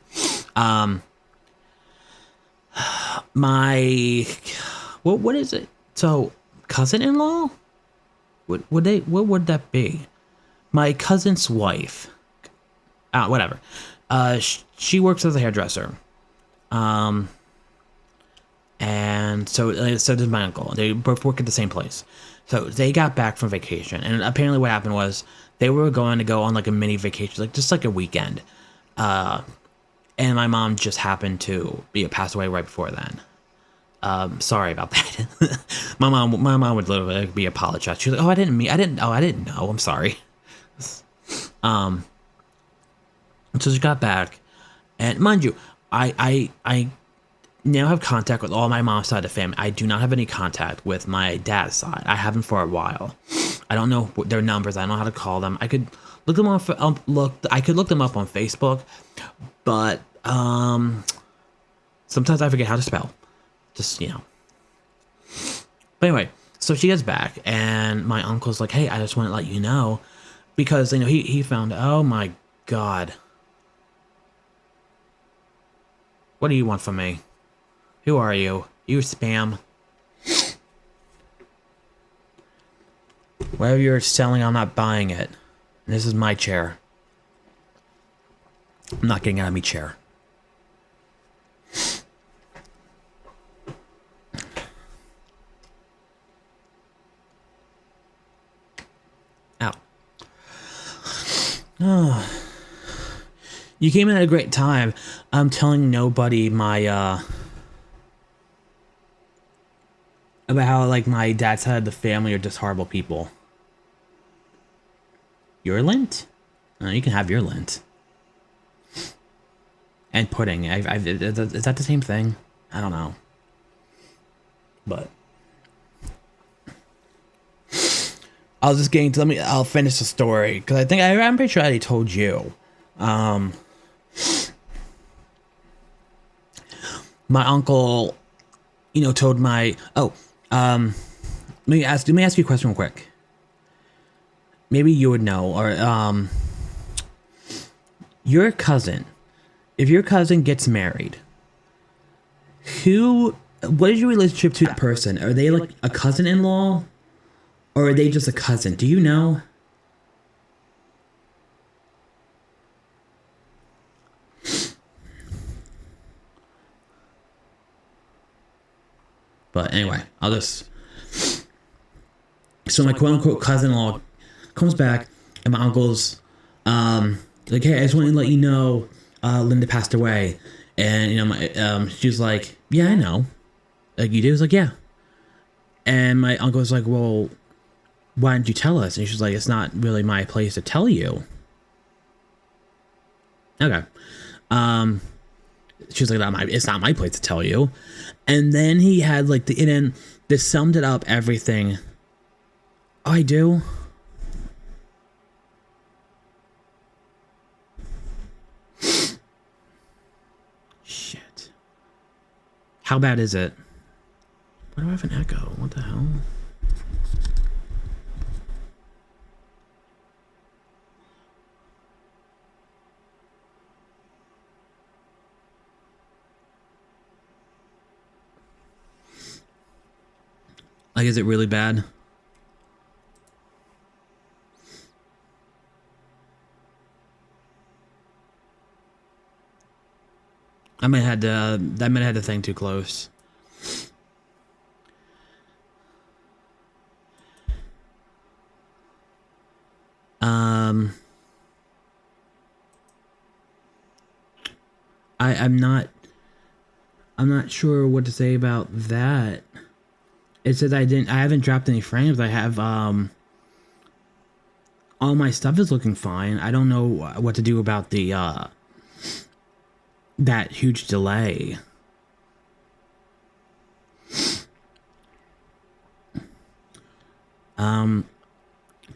Speaker 1: What is it? So, cousin-in-law? What would that be? My cousin's wife. Whatever. She works as a hairdresser. And so does my uncle. They both work at the same place. So they got back from vacation, and apparently what happened was they were going to go on like a mini vacation, like just like a weekend. And my mom just happened to pass away right before then. Sorry about that. my mom would literally be apologized. She was like, "Oh, I didn't know. I'm sorry." So she got back, and mind you, I now have contact with all my mom's side of the family. I do not have any contact with my dad's side. I haven't for a while. I don't know their numbers. I don't know how to call them. I could look them up. I could look them up on Facebook, but sometimes I forget how to spell. Just But anyway, so she gets back, and my uncle's like, "Hey, I just want to let you know," because he found. Oh my God. What do you want from me? Who are you? You spam. Whatever you're selling, I'm not buying it. And this is my chair. I'm not getting out of my chair. Ow. Oh. You came in at a great time. I'm telling nobody my, about how, like, my dad's side of the family are just horrible people. Your lint? You can have your lint. And pudding. Is that the same thing? I don't know. But I'll just get into, I'll finish the story, because I'm pretty sure I already told you. My uncle, told my, let me ask you a question real quick. Maybe you would know, or, your cousin, if your cousin gets married, what is your relationship to that person? Are they like a cousin-in-law, or are they just a cousin? Do you know?
Speaker 2: But anyway, I'll just. So my quote unquote cousin-in-law comes back, and my uncle's like, hey, I just want to let you know, Linda passed away, and she was like, yeah, I know, like you did. I was like, yeah, and my uncle was like, well, why didn't you tell us? And she's like, it's not really my place to tell you. Okay. She was like, it's not my place to tell you. And then he had like and then this summed it up everything. Oh, I do. Shit. How bad is it? Why do I have an echo? What the hell? Like, is it really bad? I might have had the thing too close. I'm not sure what to say about that. It says I haven't dropped any frames. I have all my stuff is looking fine. I don't know what to do about the that huge delay.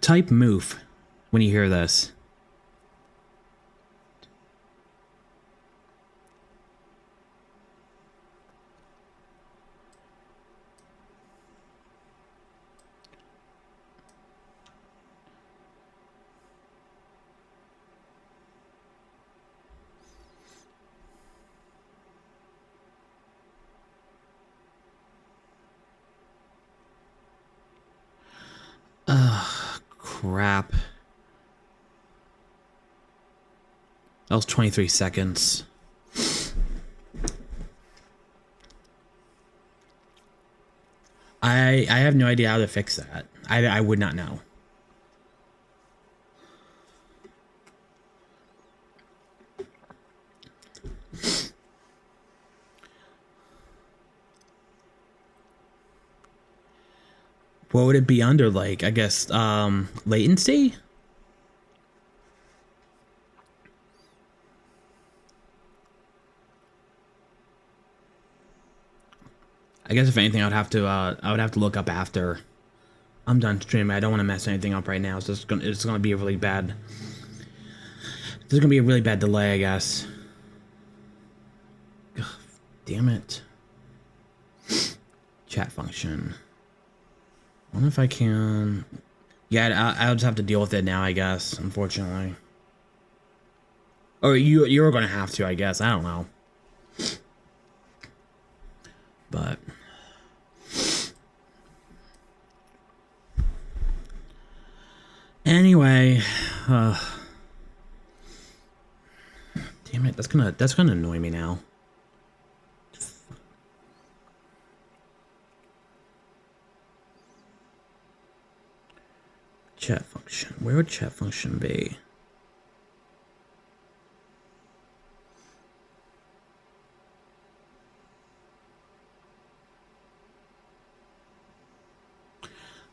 Speaker 2: Type moof when you hear this. Crap. That was 23 seconds. I have no idea how to fix that. I would not know. What would it be under, like, I guess, latency? I guess if anything, I would have to look up after I'm done streaming. I don't want to mess anything up right now. It's gonna be a really bad. There's gonna be a really bad delay, I guess. Ugh, damn it. Chat function. I wonder if I can. Yeah, I'll just have to deal with it now, I guess. Unfortunately. Or you're gonna have to, I guess. I don't know. But anyway, damn it, that's gonna annoy me now. Chat function. Where would chat function be?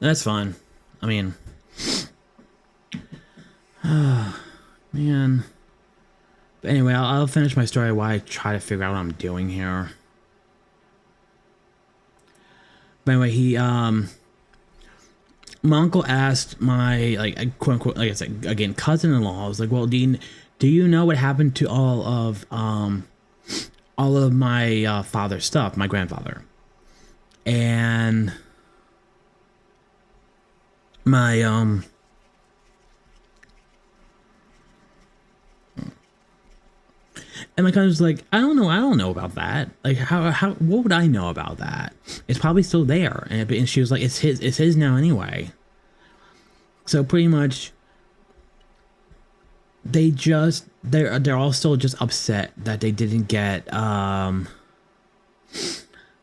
Speaker 2: That's fine. I mean, man. But anyway, I'll finish my story while I try to figure out what I'm doing here. But anyway, my uncle asked my, like, quote unquote, like I said, again, cousin-in-law. I was like, well, do you know what happened to all of my father's stuff, my grandfather? And my and my cousin was like, I don't know about that. Like, what would I know about that? It's probably still there. And she was like, it's his now anyway. So pretty much, they're all still just upset that they didn't get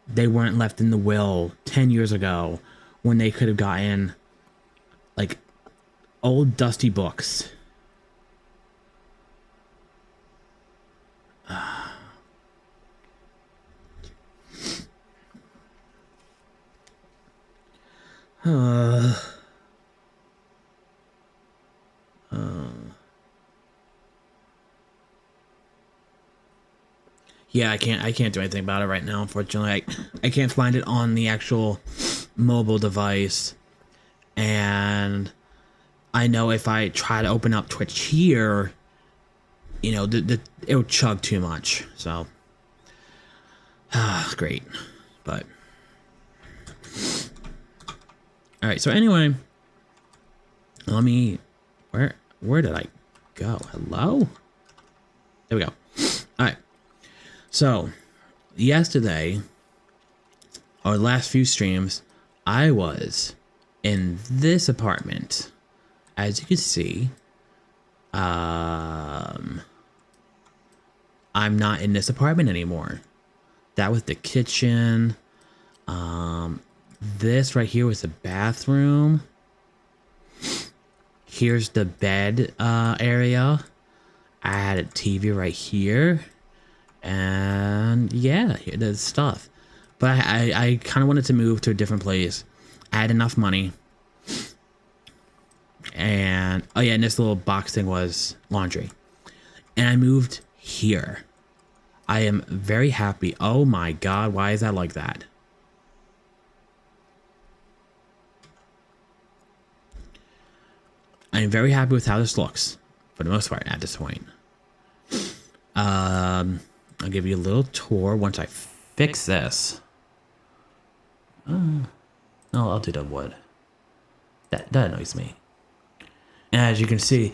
Speaker 2: they weren't left in the will 10 years ago when they could have gotten like old dusty books. Yeah, I can't do anything about it right now, unfortunately. I can't find it on the actual mobile device. And I know if I try to open up Twitch here, you know, it'll chug too much. So, great. But, all right. So anyway, let me, where did I go? Hello? There we go. All right. So, yesterday, or the last few streams, I was in this apartment. As you can see, I'm not in this apartment anymore. That was the kitchen. This right here was the bathroom. Here's the bed area. I had a TV right here. And yeah, there's stuff. But I kind of wanted to move to a different place. I had enough money. And oh yeah, and this little box thing was laundry. And I moved here. I am very happy. Oh my god, why is that like that? I am very happy with how this looks, for the most part at this point. I'll give you a little tour once I fix this. No, I'll do the wood. That annoys me. And as you can see,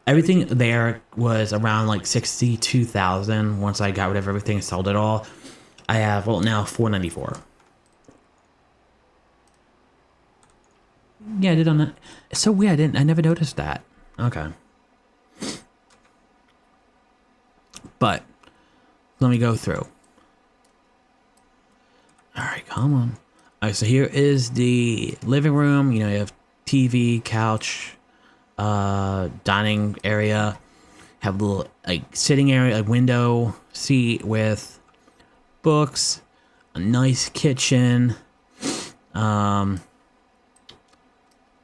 Speaker 2: everything there was around like 62,000. Once I got rid of everything and sold it all, I have, well, now 494. Yeah, I did on that. It's so weird. I never noticed that. Okay. But let me go through. All right, come on. All right, so here is the living room. You know, you have TV, couch, dining area. Have a little like sitting area, a window seat with books, a nice kitchen,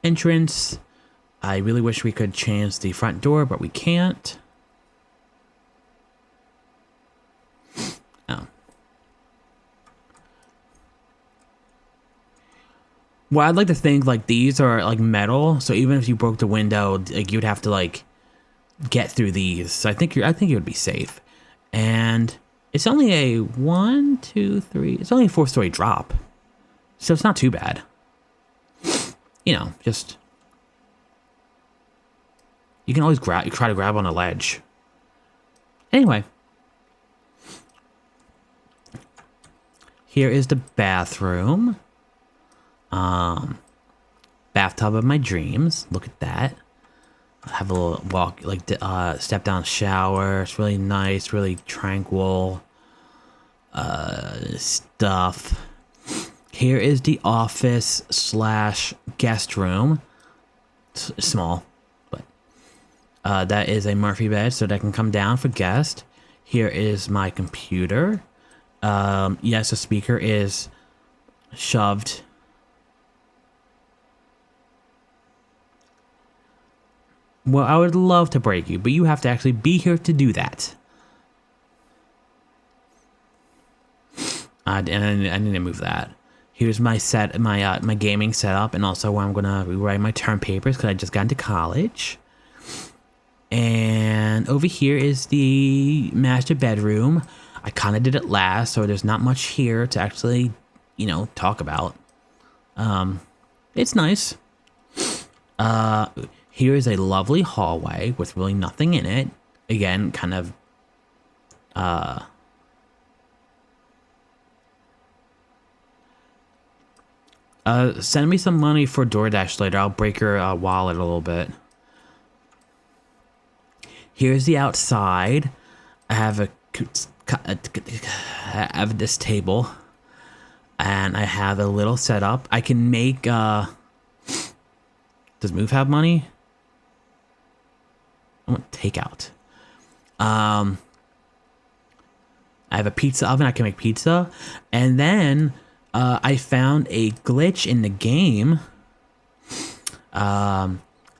Speaker 2: entrance. I really wish we could change the front door, but we can't. Oh. Well, I'd like to think like these are like metal, so even if you broke the window, like you'd have to like get through these. So I think you would be safe. And it's only a 1, 2, 3. It's only a 4-story drop, so it's not too bad. You know, just you can always try to grab on a ledge. Anyway, here is the bathroom. Bathtub of my dreams. Look at that. I have a little walk, like step down shower. It's really nice, really tranquil. Stuff. Here is the office / guest room. It's small, but that is a Murphy bed, so that can come down for guest. Here is my computer. Yes, the speaker is shoved. Well, I would love to break you, but you have to actually be here to do that. And I need to move that. Here's my my gaming setup, and also where I'm gonna rewrite my term papers because I just got into college. And over here is the master bedroom. I kind of did it last, so there's not much here to actually, you know, talk about. It's nice. Here is a lovely hallway with really nothing in it. Again, kind of, send me some money for DoorDash later. I'll break your wallet a little bit. Here's the outside. I have
Speaker 1: I have this table, and I have a little setup. I can make. Does Move have money? I want takeout. I have a pizza oven. I can make pizza, and then I found a glitch in the game.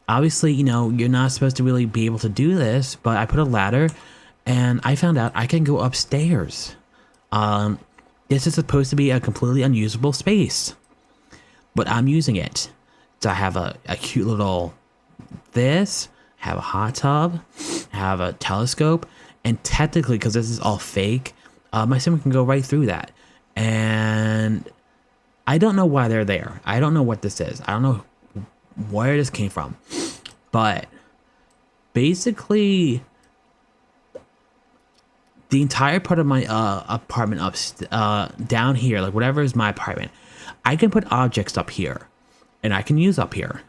Speaker 1: Obviously, you know, you're not supposed to really be able to do this, but I put a ladder, and I found out I can go upstairs. This is supposed to be a completely unusable space, but I'm using it. So I have a cute little this, have a hot tub, have a telescope, and technically, because this is all fake, my sim can go right through that. And I don't know why they're there. I don't know what this is. I don't know where this came from, but basically the entire part of my apartment down here, like whatever is my apartment, I can put objects up here and I can use up here.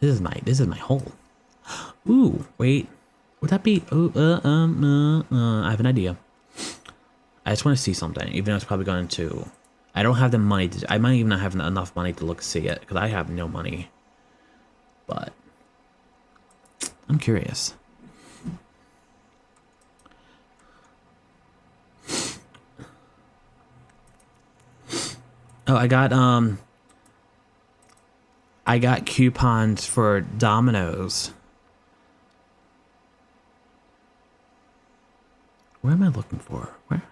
Speaker 1: This is my hole. Ooh, wait, would that be I have an idea. I just want to see something, even though it's probably going to. I don't have the money to. I might even not have enough money to look see it because I have no money. But I'm curious. Oh, I got coupons for Domino's. Where am I looking for? Where?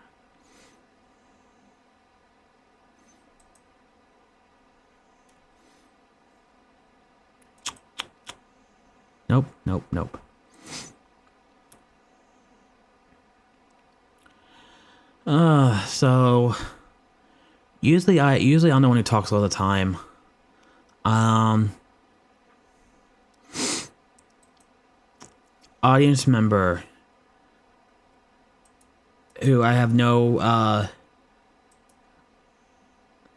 Speaker 1: Nope, nope, nope. So usually I'm the one who talks all the time. Audience member who I have no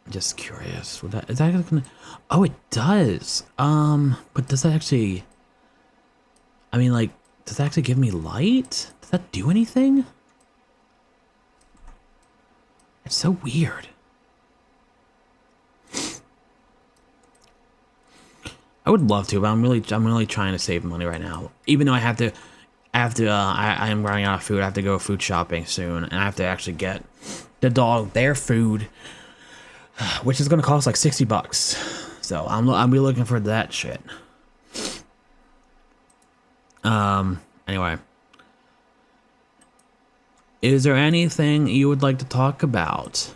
Speaker 1: just curious. Is that gonna? Oh, it does. But does that actually? I mean, like, does that actually give me light? Does that do anything? It's so weird. I would love to, but I'm really trying to save money right now. Even though I am running out of food. I have to go food shopping soon, and I have to actually get the dog their food, which is gonna cost like $60. So I'm be looking for that shit. Anyway, is there anything you would like to talk about?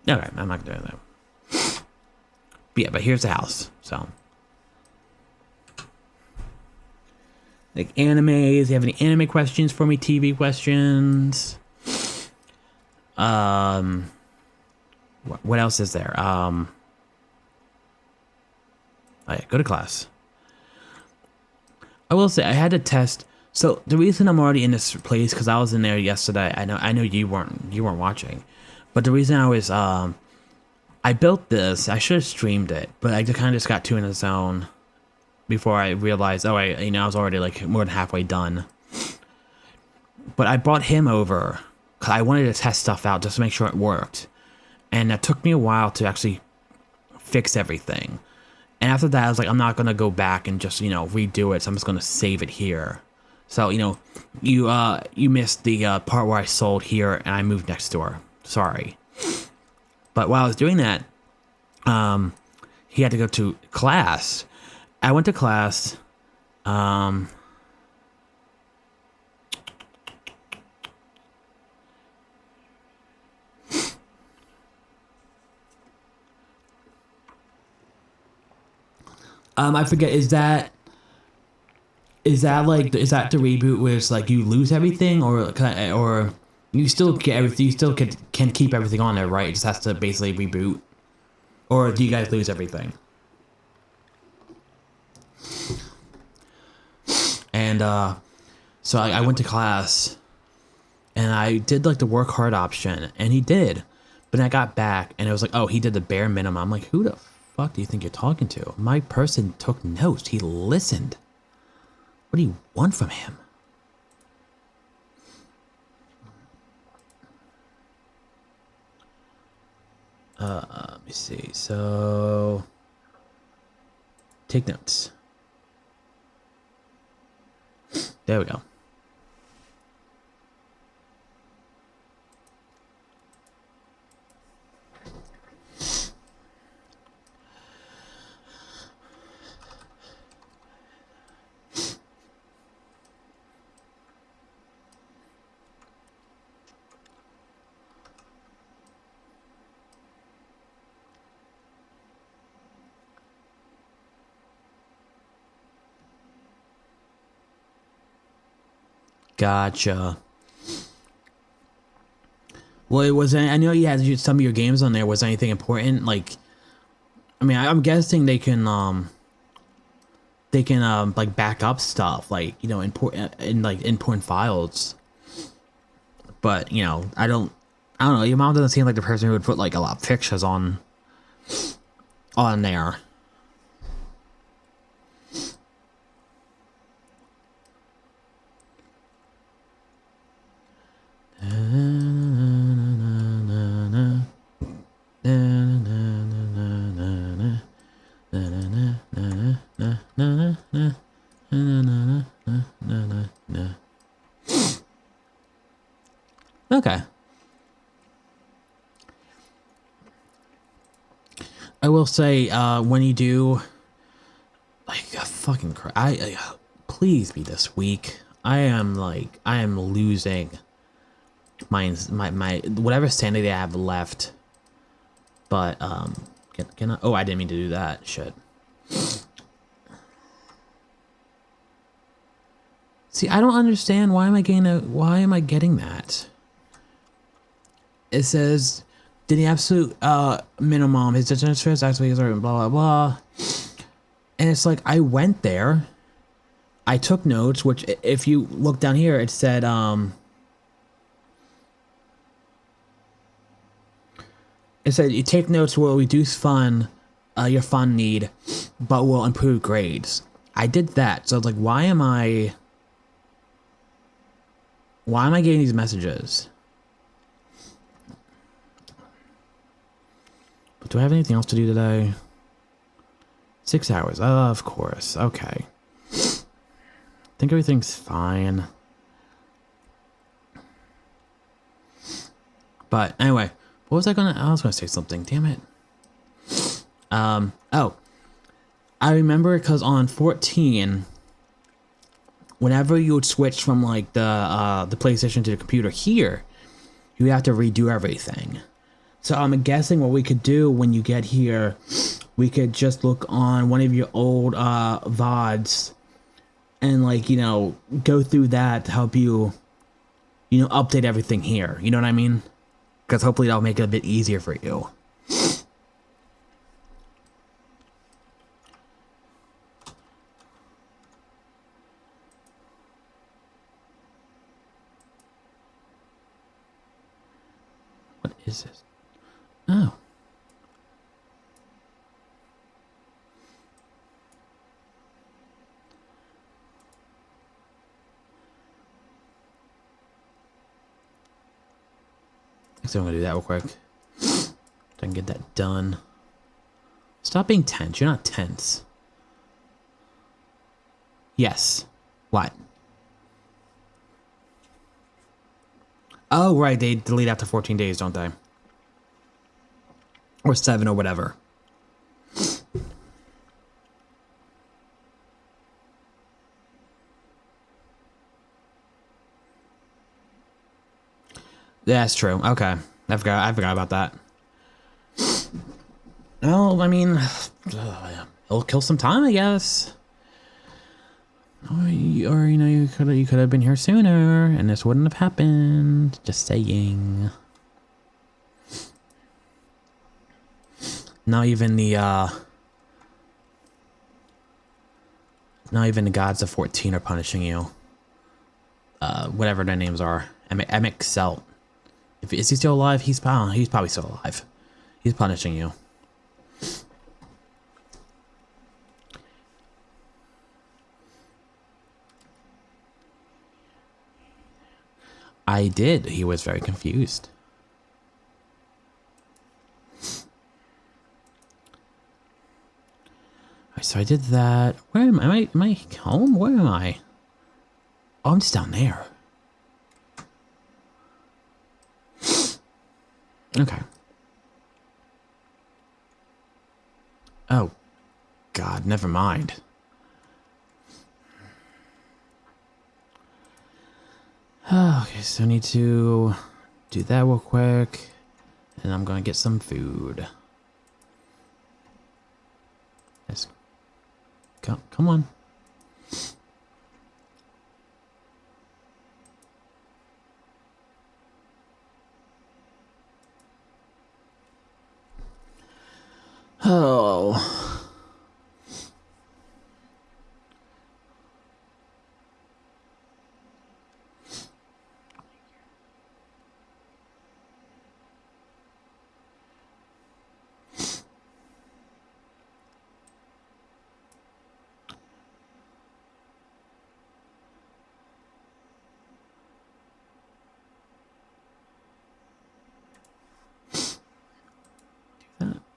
Speaker 1: Okay, I'm not doing that. But yeah, but here's the house. So, like animes. Do you have any anime questions for me? TV questions? What else is there? Oh yeah, go to class. I will say I had to test. So the reason I'm already in this place because I was in there yesterday. I know you weren't watching, but the reason I was I built this. I should have streamed it, but I kind of just got too in the zone before I realized. Oh, I was already like more than halfway done. But I brought him over because I wanted to test stuff out just to make sure it worked, and it took me a while to actually fix everything. And after that, I was like, I'm not gonna go back and just redo it. So I'm just gonna save it here. So you missed the part where I sold here and I moved next door. Sorry. But while I was doing that, he had to go to class. I went to class. I forget. Is that the reboot where it's like you lose everything, or you still get everything? You still can keep everything on there, right? It just has to basically reboot, or do you guys lose everything? And so I went to class, And I did like the work hard option, and he did. But I got back, and it was like, oh, he did the bare minimum. I'm like, who the fuck do you think you're talking to? My person took notes. He listened. What do you want from him? Let me see. So, take notes. There we go. Gotcha. Well, it was. I know you had some of your games on there. Was anything important? Like, I mean, I'm guessing they can like back up stuff, like, you know, important files. But, you know, I don't know. Your mom doesn't seem like the person who would put like a lot of pictures on there. Okay. I will say, when you do, like, fucking please be this week. I am losing my whatever sanity I have left. But, can I, oh, I didn't mean to do that. Shit. See, I don't understand. Why am I getting that? It says, did the absolute minimum, his detention stress actually is blah blah blah. And it's like, I went there, I took notes, which if you look down here, it said you take notes will reduce your fun need, but will improve grades. I did that, so it's like, why am I getting these messages? But do I have anything else to do today? 6 hours. Oh, of course. Okay. I think everything's fine. But anyway, what was I was gonna say something. Damn it. Oh. I remember because on 14, whenever you would switch from like the PlayStation to the computer here, you have to redo everything. So I'm guessing what we could do when you get here, we could just look on one of your old VODs and, like, you know, go through that to help you, you know, update everything here. You know what I mean? Because hopefully that'll make it a bit easier for you. What is this? Oh. So I'm gonna do that real quick. So I can get that done. Stop being tense. You're not tense. Yes. What? Oh, right. They delete after 14 days, don't they? Or 7 or whatever. That's true. Okay. I forgot about that. Well, I mean, it'll kill some time, I guess. Or you know, you could have been here sooner, and this wouldn't have happened. Just saying. Not even the gods of 14 are punishing you. Whatever their names are. Emic Celt. Is he still alive? He's probably still alive. He's punishing you. I did. He was very confused. Alright, so I did that. Where am I? Am I home? Where am I? Oh, I'm just down there. Okay. Oh, God, never mind. Okay, so I need to do that real quick, and I'm gonna get some food. Let's come on. Oh.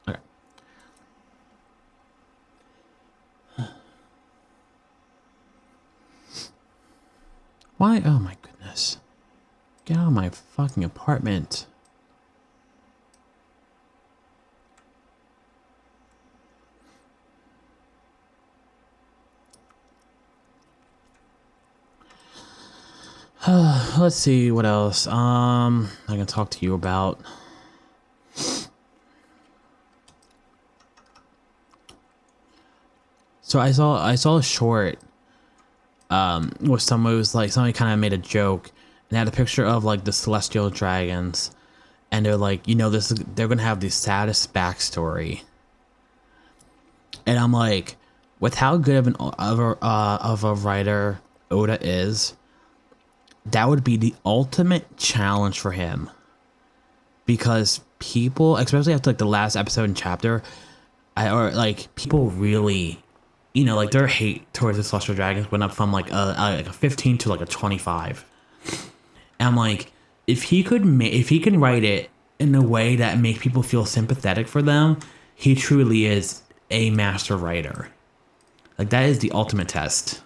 Speaker 1: Okay. Why? Oh my goodness. Get out of my fucking apartment. Let's see what else. I can talk to you about. So I saw a short where somebody was like, somebody kind of made a joke and had a picture of like the celestial dragons, and they're like, you know, they're gonna have the saddest backstory. And I'm like, with how good of a writer Oda is, that would be the ultimate challenge for him, because people, especially after like the last episode and chapter, people really, you know, like their hate towards the celestial dragons went up from like a 15 to like a 25. And I'm like, if he can write it in a way that makes people feel sympathetic for them, he truly is a master writer. Like, that is the ultimate test.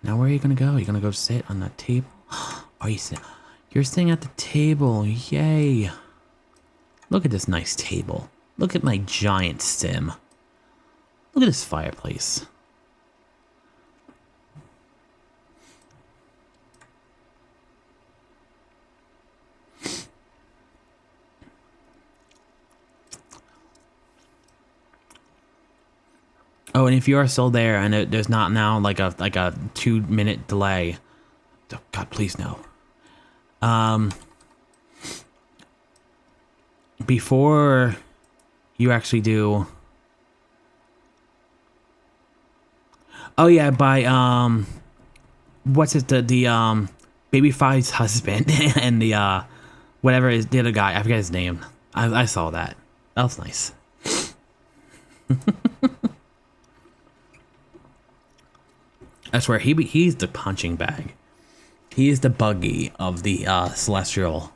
Speaker 1: Now where are you gonna go? Are you gonna go sit on that table? Are you sitting? You're sitting at the table. Yay. Look at this nice table. Look at my giant sim. Look at this fireplace. Oh, and if you are still there and there's not now like a 2-minute delay, oh God, please no. Before you actually do. Oh yeah, by what's it, the Baby Five's husband and the whatever is the other guy, I forget his name. I saw that. That was nice. I swear he's the punching bag. He is the buggy of the celestial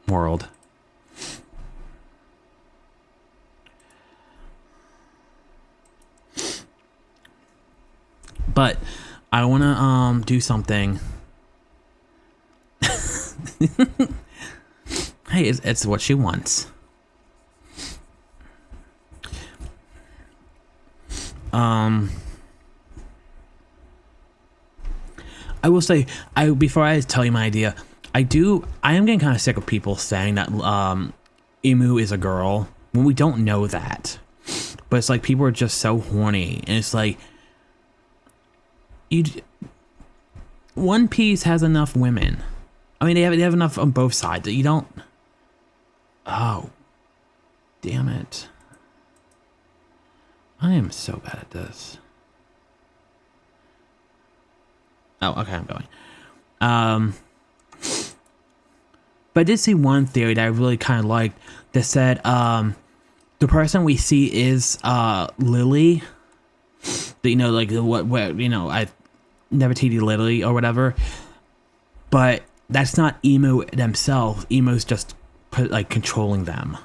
Speaker 1: world. But I wanna do something. Hey, it's what she wants. I will say, before I tell you my idea, I am getting kind of sick of people saying that Emu is a girl when we don't know that. But it's like people are just so horny, and it's like One Piece has enough women. I mean, they have enough on both sides that you don't. Oh, damn it! I am so bad at this.
Speaker 2: Oh, okay, I'm going. Um, but I did see one theory that I really kind of liked that said the person we see is Lily. You know, like what you know, I never TD Lily or whatever. But that's not Emo themselves. Emo's just like controlling them.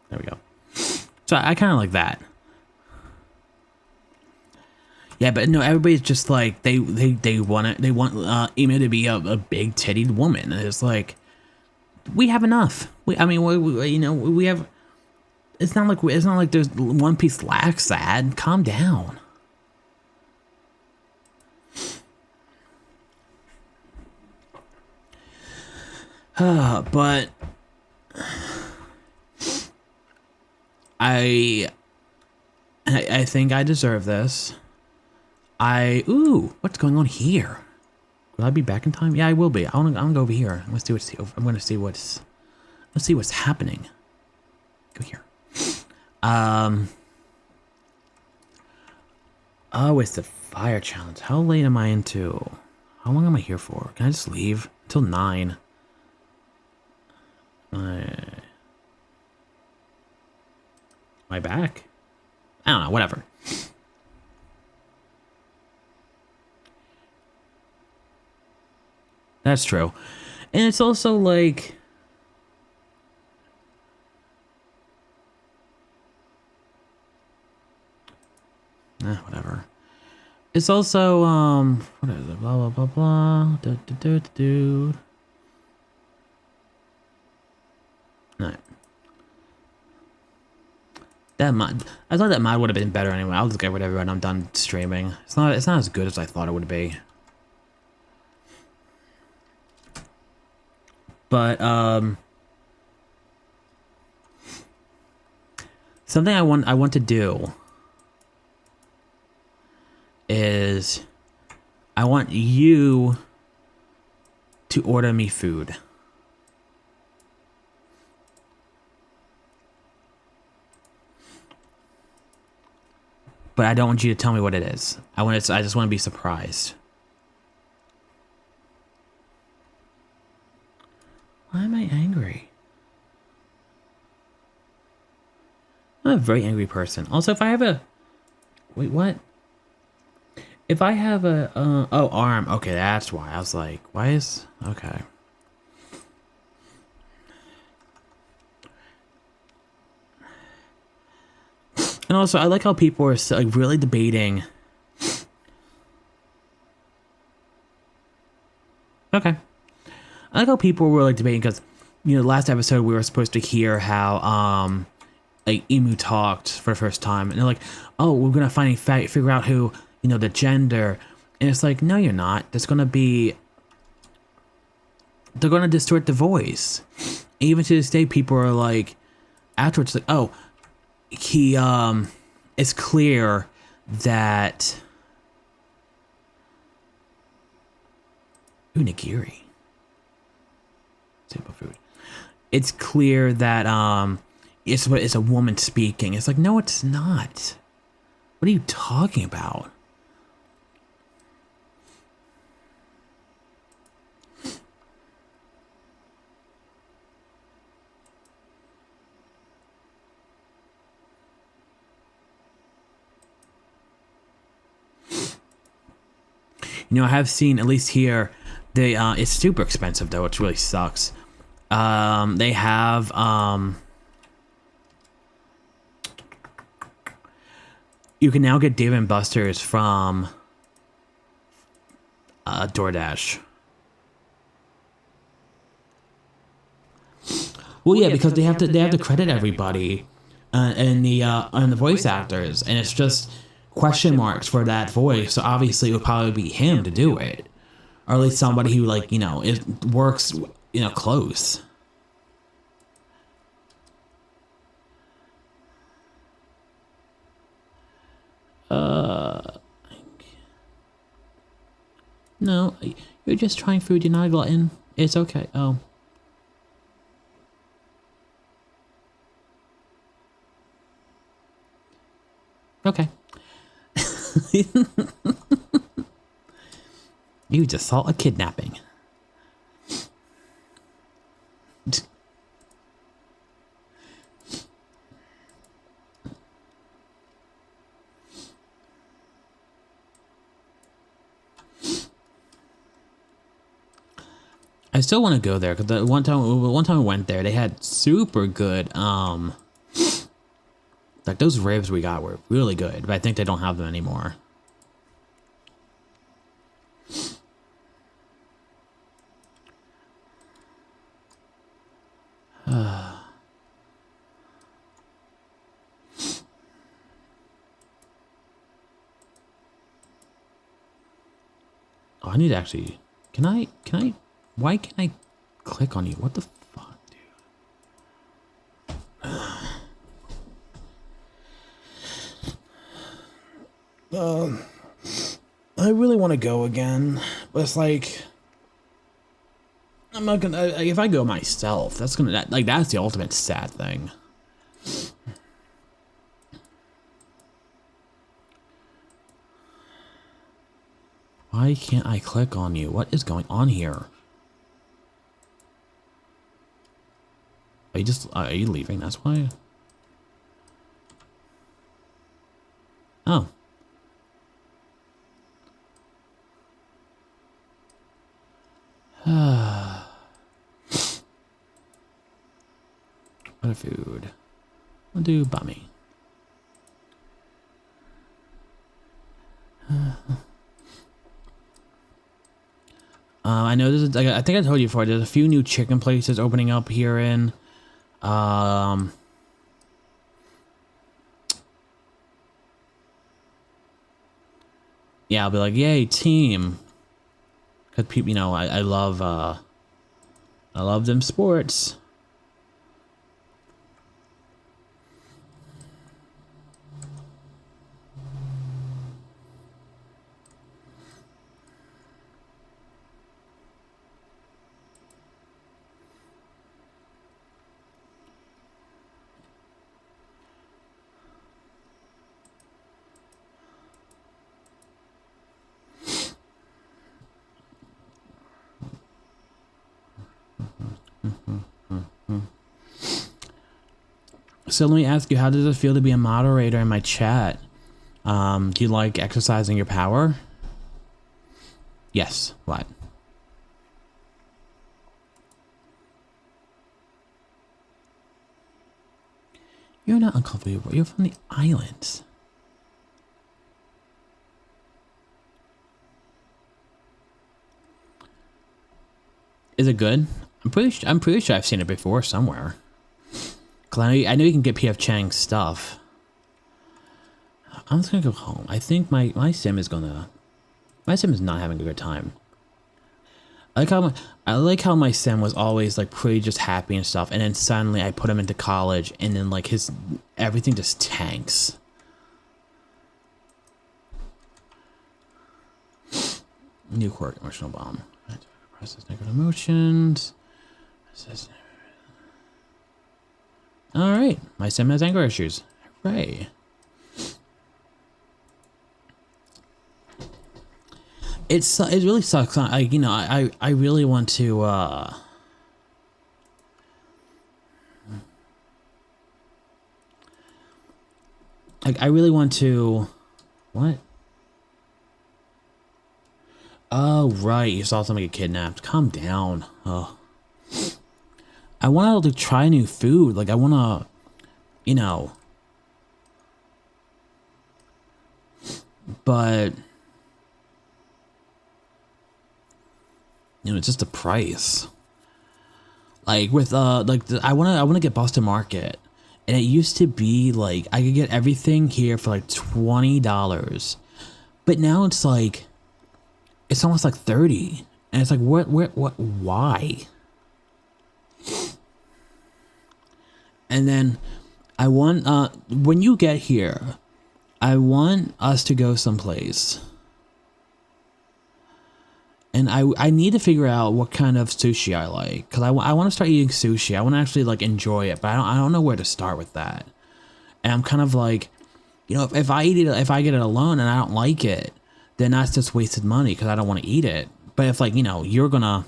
Speaker 2: There we go. So I kind of like that. Yeah, but no, everybody's just like they want Emo to be a big tittied woman, and it's like we have enough. I mean, you know, we have. It's not like there's One Piece lacks that. Calm down. But I think I deserve this. Ooh, what's going on here? Will I be back in time? Yeah, I will be. I'm gonna go over here. Let's see what's happening. Go here. Oh, it's the fire challenge. How late am I into? How long am I here for? Can I just leave? Until 9. Am I back? I don't know, whatever. That's true. And it's also like... whatever. It's also, what is it? Blah, blah, blah, blah. No. That mod, I thought that mod would have been better anyway. I'll just get rid of it when I'm done streaming. It's not as good as I thought it would be. But, something I want to do is I want you to order me food. But I don't want you to tell me what it is. I just want to be surprised. Why am I angry? I'm a very angry person. Also, if I have a... Wait, what? If I have a... oh, arm. Okay, that's why. I was like, why is... Okay. And also, I like how people are like really debating... Okay. I like how people were like debating because, you know, last episode we were supposed to hear how, like Emu talked for the first time, and they're like, "Oh, we're gonna figure out who, you know, the gender," and it's like, no, you're not. There's gonna be, they're gonna distort the voice. Even to this day, people are like, afterwards, like, oh, he, it's clear that, ooh, nigiri. Simple food. It's clear that it's a woman speaking. It's like, no, it's not. What are you talking about? You know, I have seen, at least here, they it's super expensive though, which really sucks. They have you can now get Dave and Buster's from DoorDash. Well, yeah, because they have to credit everybody and the voice actors, and it's just question marks for that voice. So obviously, it would probably be him to do it, or at least somebody who, like, you know, it works, you know, close. No, You're just trying food, you're not a glutton. It's okay. Oh. Okay. You just saw a kidnapping. I still want to go there because the one time I went there, they had super good like those ribs we got were really good, but I think they don't have them anymore. Oh, I need to actually. Can I? Why can't I click on you? What the fuck, dude? I really want to go again, but it's like I'm not gonna. If I go myself, that's gonna that's the ultimate sad thing. Why can't I click on you? What is going on here? Are you leaving? That's why? Oh. What a food. I'll do bummy. I know this is, like, I think I told you before, there's a few new chicken places opening up here in, yeah, I'll be like, yay, team. Cause people, you know, I love them sports. So let me ask you, how does it feel to be a moderator in my chat? Do you like exercising your power? Yes. What? You're not uncomfortable. You're from the islands. Is it good? I'm pretty sure I've seen it before somewhere. Cause I know you can get PF Chang's stuff. I'm just gonna go home. I think my sim is not having a good time. I like how my sim was always like pretty just happy and stuff, and then suddenly I put him into college, and then like everything just tanks. New quirk, emotional bomb. Process negative emotions. All right, my sim has anger issues. Hooray. It really sucks. I really want to I really want to what? Oh right, you saw somebody get kidnapped. Calm down. Oh. I want to try new food. Like I want to, you know, but you know, it's just the price. Like with I want to get Boston Market, and it used to be like I could get everything here for like $20, but now it's like it's almost like 30, and it's like what why? And then I want when you get here, I want us to go someplace. And I need to figure out what kind of sushi I like, because I want to start eating sushi. I want to actually like enjoy it, but I don't know where to start with that. And I'm kind of like, if I eat it, if I get it alone and I don't like it, then that's just wasted money because I don't want to eat it. But if like, I'm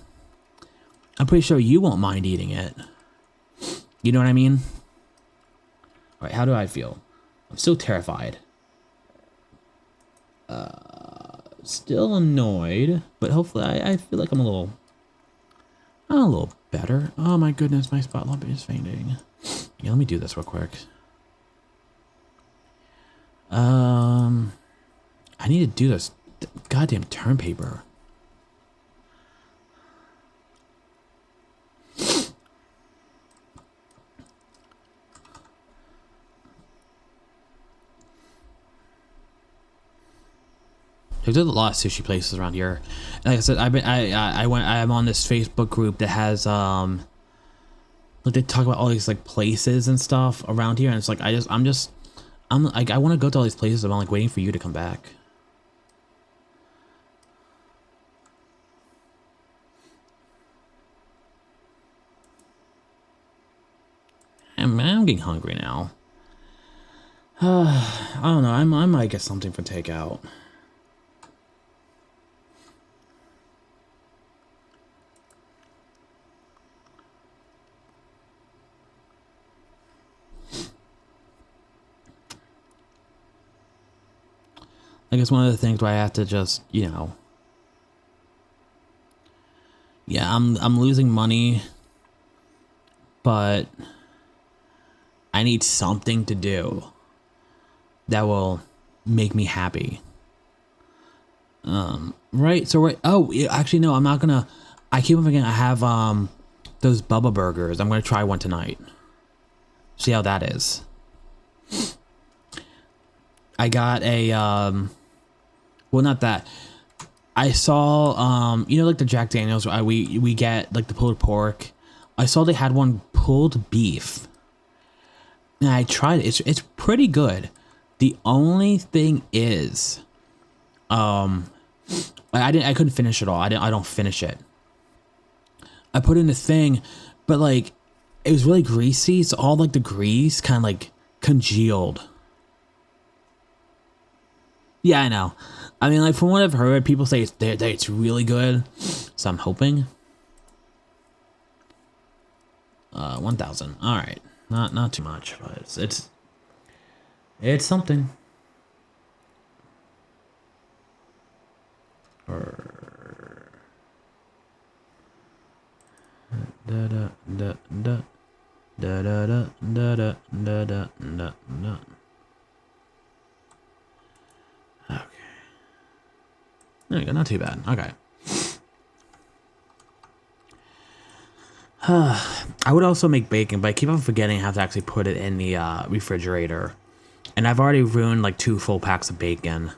Speaker 2: pretty sure you won't mind eating it. You know what I mean? All right, how do I feel? I'm still terrified. Still annoyed, but hopefully I feel like I'm a little better. Oh my goodness, my spot lump is fainting. Yeah, let me do this real quick. I need to do this goddamn term paper. There's a lot of sushi places around here. Like I said, I'm on this Facebook group that has like they talk about all these like places and stuff around here, and it's like I'm like I want to go to all these places. I'm like waiting for you to come back. I'm getting hungry now. I don't know. I might get something for takeout. I guess one of the things where I have to just, yeah, I'm losing money, but I need something to do that will make me happy. Right? So right. Oh, actually, no. I'm not gonna. I keep on forgetting. I have those Bubba burgers. I'm gonna try one tonight. See how that is. I got a well, not that. I saw like the Jack Daniels. We get like the pulled pork. I saw they had one pulled beef. And I tried it. It's pretty good. The only thing is, I couldn't finish it all. I don't finish it. I put in the thing, but like, it was really greasy. So all like the grease kind of like congealed. Yeah, I know. I mean, like from what I've heard, people say it's really good. So I'm hoping. 1,000. All right, not too much, but it's something. Da da da da da da da da da da da da da. Okay. There you go. Not too bad. Okay. I would also make bacon, but I keep on forgetting how to actually put it in the refrigerator. And I've already ruined like 2 full packs of bacon.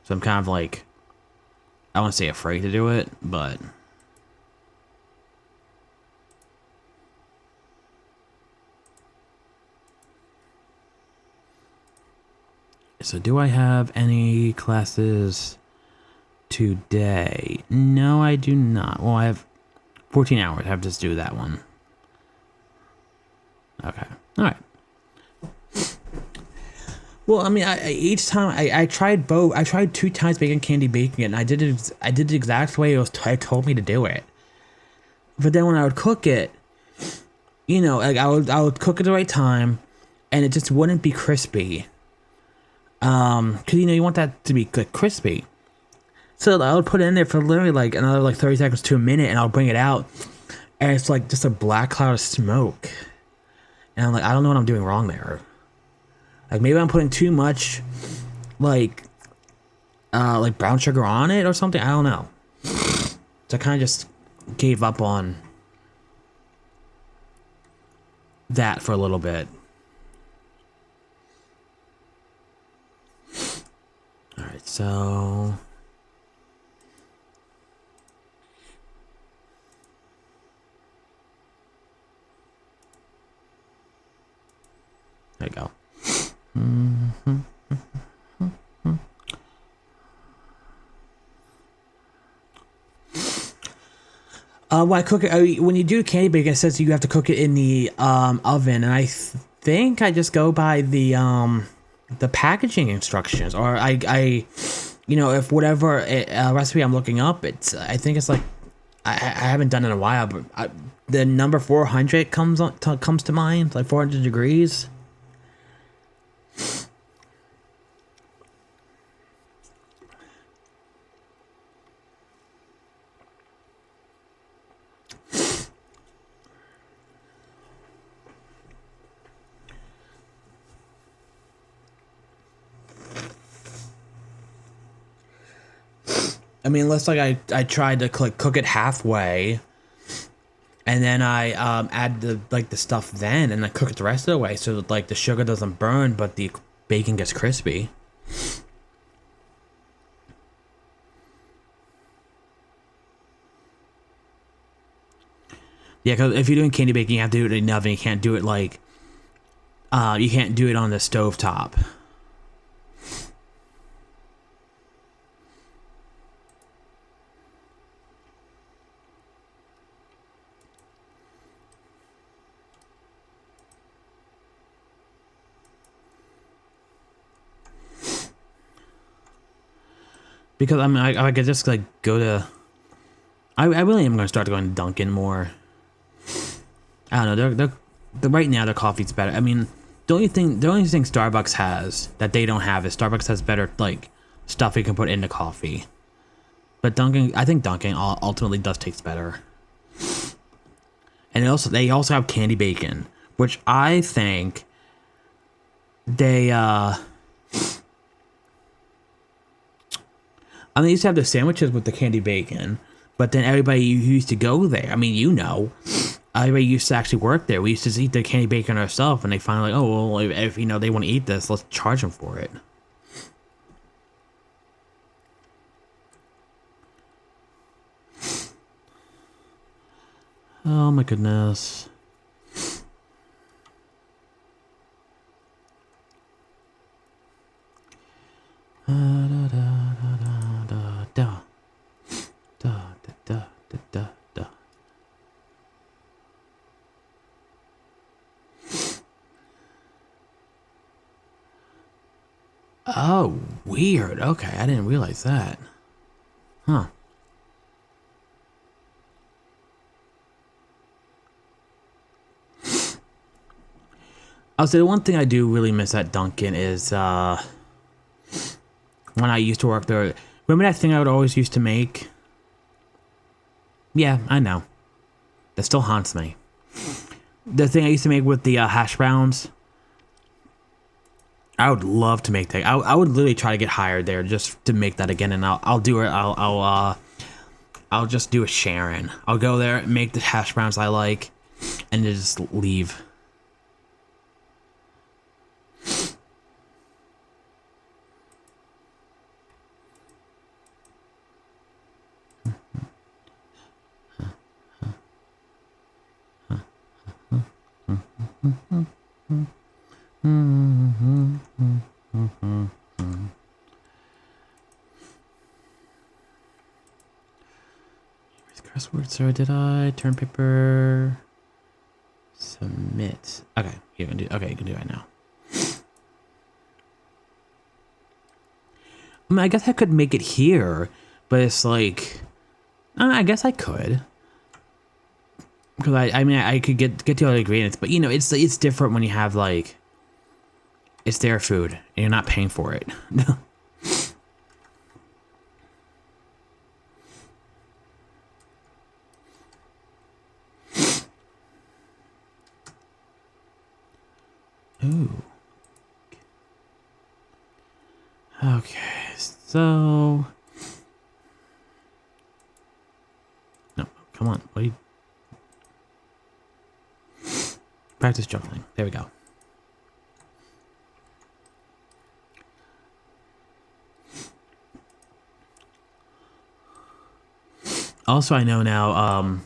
Speaker 2: So I'm kind of like, I won't say afraid to do it, but... So do I have any classes today? No, I do not. Well, I have 14 hours. I have to just do that one. Okay. All right. Well, I mean, each time I tried both. I tried 2 times bacon candy baking it, and I did the exact way it told me to do it. But then when I would cook it, like I would cook at the right time, and it just wouldn't be crispy. Because you want that to be like crispy. So I would put it in there for literally like another like 30 seconds to a minute, and I'll bring it out, and it's like just a black cloud of smoke. And I'm like, I don't know what I'm doing wrong there. Like maybe I'm putting too much, like brown sugar on it or something. I don't know. So I kind of just gave up on that for a little bit. All right, so. There you go. Well, I cook it when you do candy bacon. It says you have to cook it in the oven, and I think I just go by the packaging instructions, or if whatever recipe I'm looking up, I think it's like I haven't done it in a while, but the number 400 comes to mind, like 400 degrees. I mean, unless like I tried to cook it halfway, and then I add the stuff then, and I cook it the rest of the way, so that like the sugar doesn't burn, but the bacon gets crispy. Yeah, because if you're doing candy baking, you have to do it in an oven. You can't do it like you can't do it on the stove top. Because I mean, I could just like go to. I really am gonna start going to Dunkin' more. I don't know. They're right now their coffee's better. I mean, the only thing Starbucks has that they don't have is Starbucks has better like stuff you can put into coffee. But I think Dunkin' ultimately does taste better. And they also have candy bacon, which I think they I mean, they used to have the sandwiches with the candy bacon, but then everybody who used to go there, I mean, everybody used to actually work there. We used to eat the candy bacon ourselves, and they finally like, oh, well, if they want to eat this, let's charge them for it. Oh my goodness. Oh, weird. Okay, I didn't realize that. Huh. I'll say the one thing I do really miss at Dunkin' is when I used to work there. Remember that thing I would always used to make? Yeah, I know. That still haunts me. The thing I used to make with the hash browns. I would love to make that. I would literally try to get hired there just to make that again, and I'll do it. I'll just do a Sharon. I'll go there, make the hash browns I like, and then just leave. Crossword, so did I? Turn paper. Submit. Okay, you can do it right now. I mean, I guess I could make it here, but it's like, I guess I could. Because I mean, I could get the other ingredients, but it's different when you have like, it's their food and you're not paying for it. Ooh. Okay, so no, come on, what are you? Practice juggling. There we go. Also, I know now,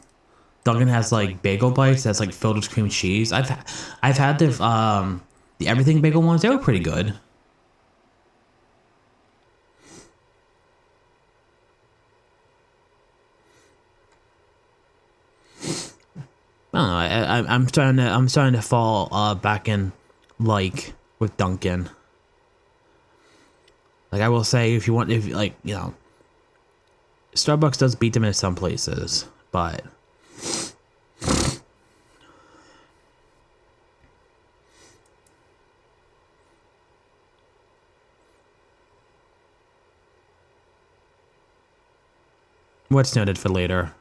Speaker 2: Dunkin' has like bagel bites that's like filled with cream cheese. I've had the everything bagel ones. They were pretty good.
Speaker 1: I don't know. I'm starting to fall back in like with Dunkin'. Like I will say, if you want, if like you know, Starbucks does beat them in some places, but what's noted for later.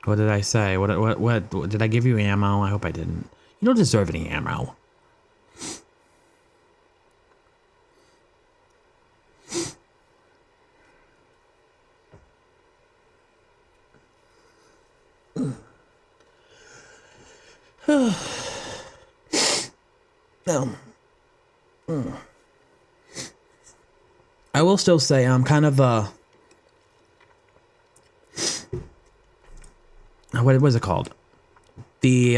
Speaker 1: What did I say? What did I give you ammo? I hope I didn't. You don't deserve any ammo. No. I will still say I'm kind of what was it called? The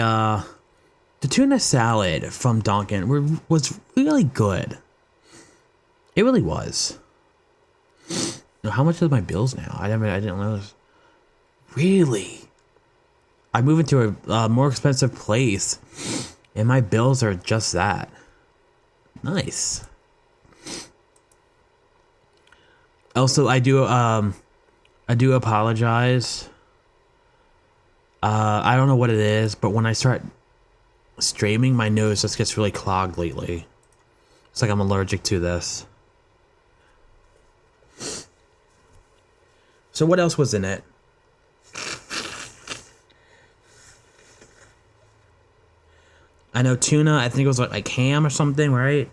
Speaker 1: tuna salad from Dunkin' was really good. It really was. Now, how much are my bills now? I didn't notice. Really? I moved into a more expensive place, and my bills are just that. Nice. Also, I do apologize. I don't know what it is, but when I start streaming, my nose just gets really clogged lately. It's like I'm allergic to this. So what else was in it? I know tuna, I think it was like ham or something, right?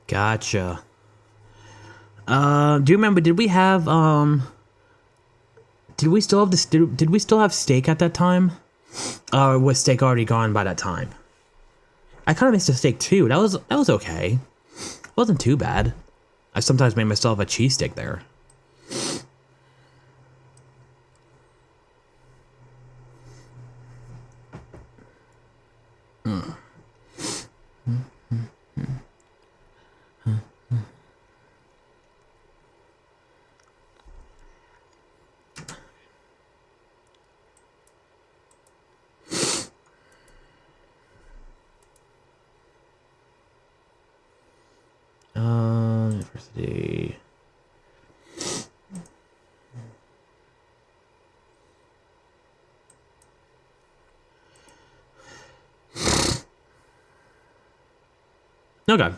Speaker 1: Gotcha. Do you remember, did we still have this, did we still have steak at that time? Or was steak already gone by that time? I kind of missed a steak too. That was okay. It wasn't too bad. I sometimes made myself a cheesesteak there. University. Okay.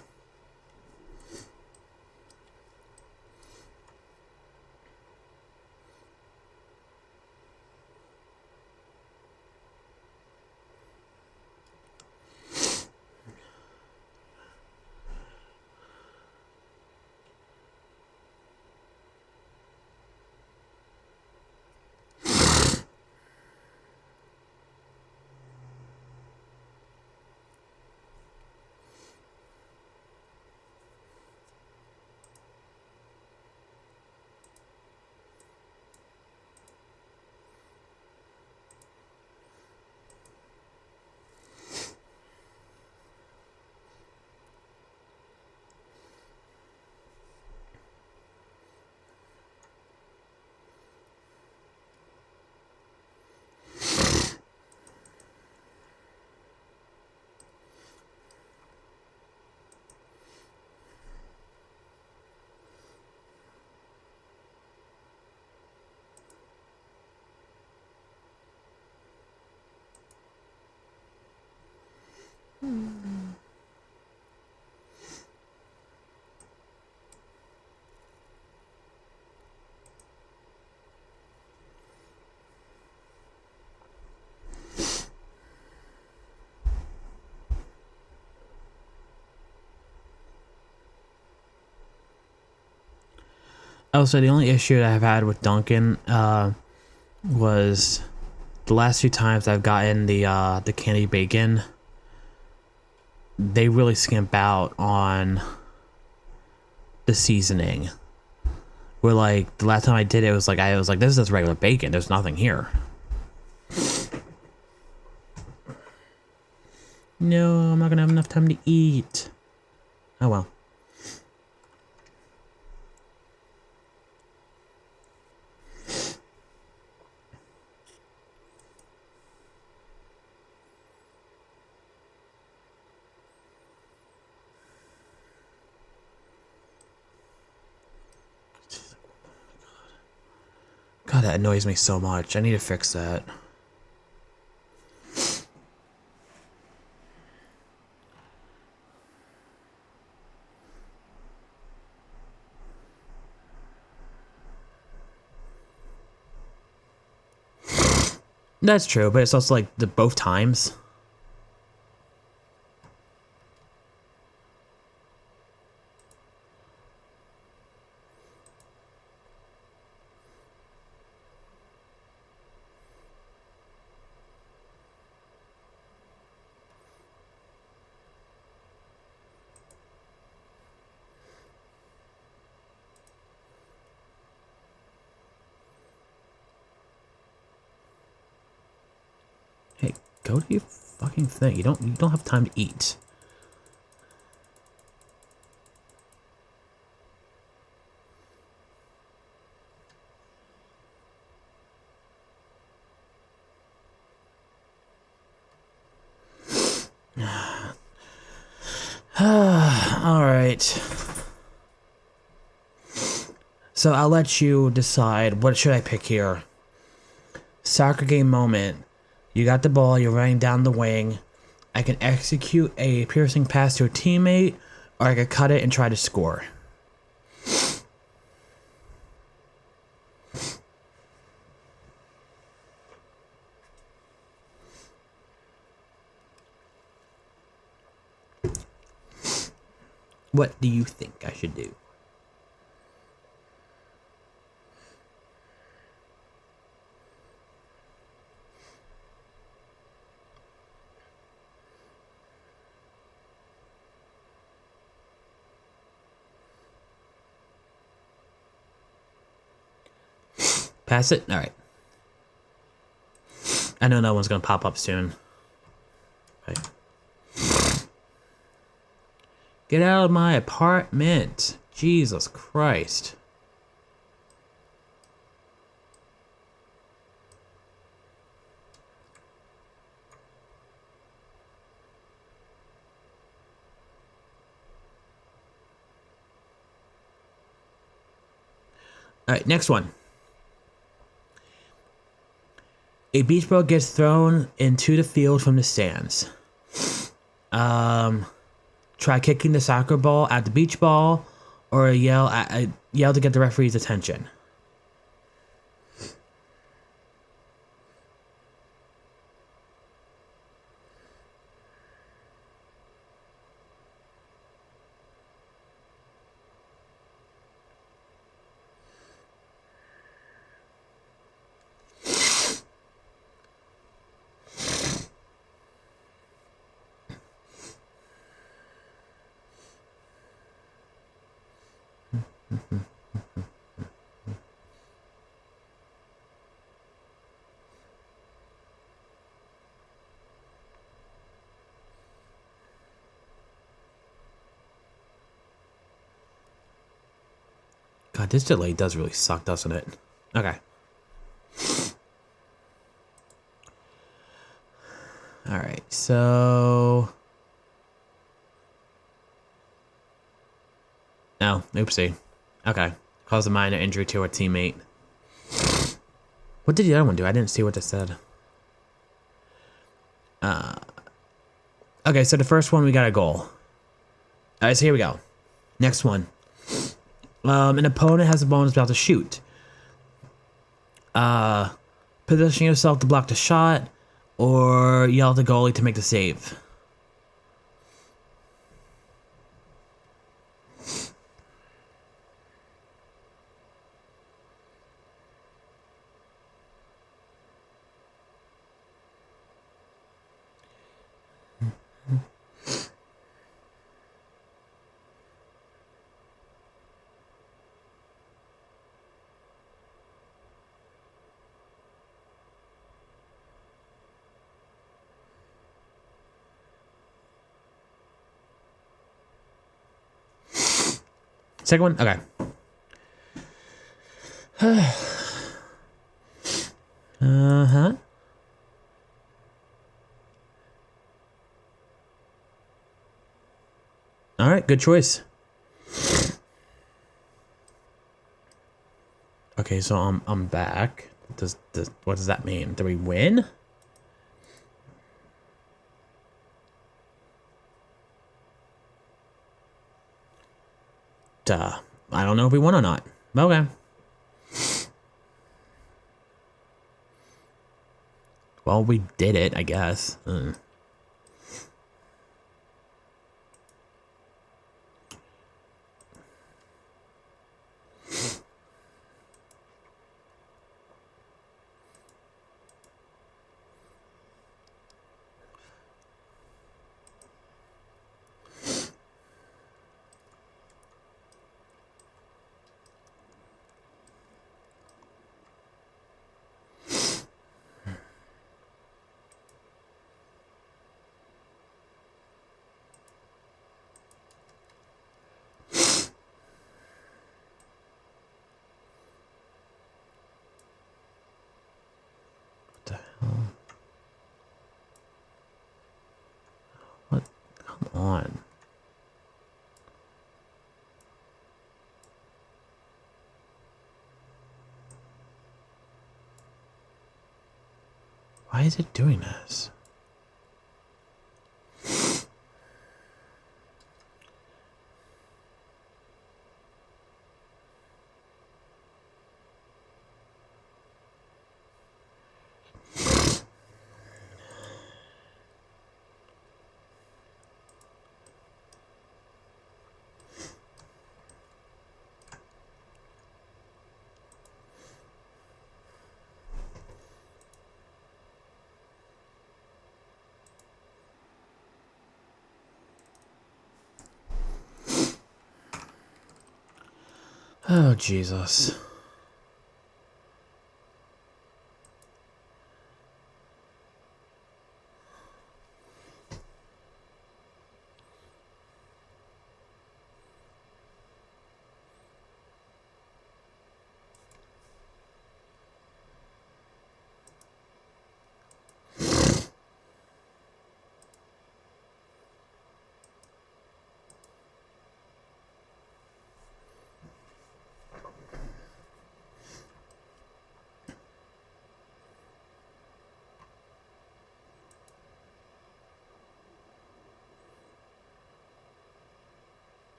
Speaker 1: Also, the only issue that I've had with Duncan was the last few times I've gotten the candy bacon, they really skimp out on the seasoning. Where like the last time I did it, was like I was like, this is just regular bacon. There's nothing here. No, I'm not gonna have enough time to eat. Oh well. God, that annoys me so much. I need to fix that. That's true, but it's also like the both times. Hey, go to your fucking thing. You don't have time to eat. All right. So I'll let you decide. What should I pick here? Soccer game moment. You got the ball. You're running down the wing. I can execute a piercing pass to a teammate, or I could cut it and try to score. What do you think I should do? Pass it? Alright. I know no one's gonna pop up soon. Okay. Get out of my apartment! Jesus Christ. Alright, next one. A beach ball gets thrown into the field from the stands. Try kicking the soccer ball at the beach ball, or yell to get the referee's attention. God, this delay does really suck, doesn't it? Okay. Alright, so... Oh, oopsie. Okay. Caused a minor injury to a teammate. What did the other one do? I didn't see what they said. Okay, so the first one, we got a goal. Alright, so here we go. Next one. An opponent has a bonus about to shoot. Position yourself to block the shot, or yell at the goalie to make the save. Second one? Okay. Uh-huh. All right, good choice. Okay, so I'm back. What does that mean? Did we win? Duh. I don't know if we won or not. Okay. Well, we did it, I guess. What the hell? What? Come on. Why is it doing this? Oh, Jesus.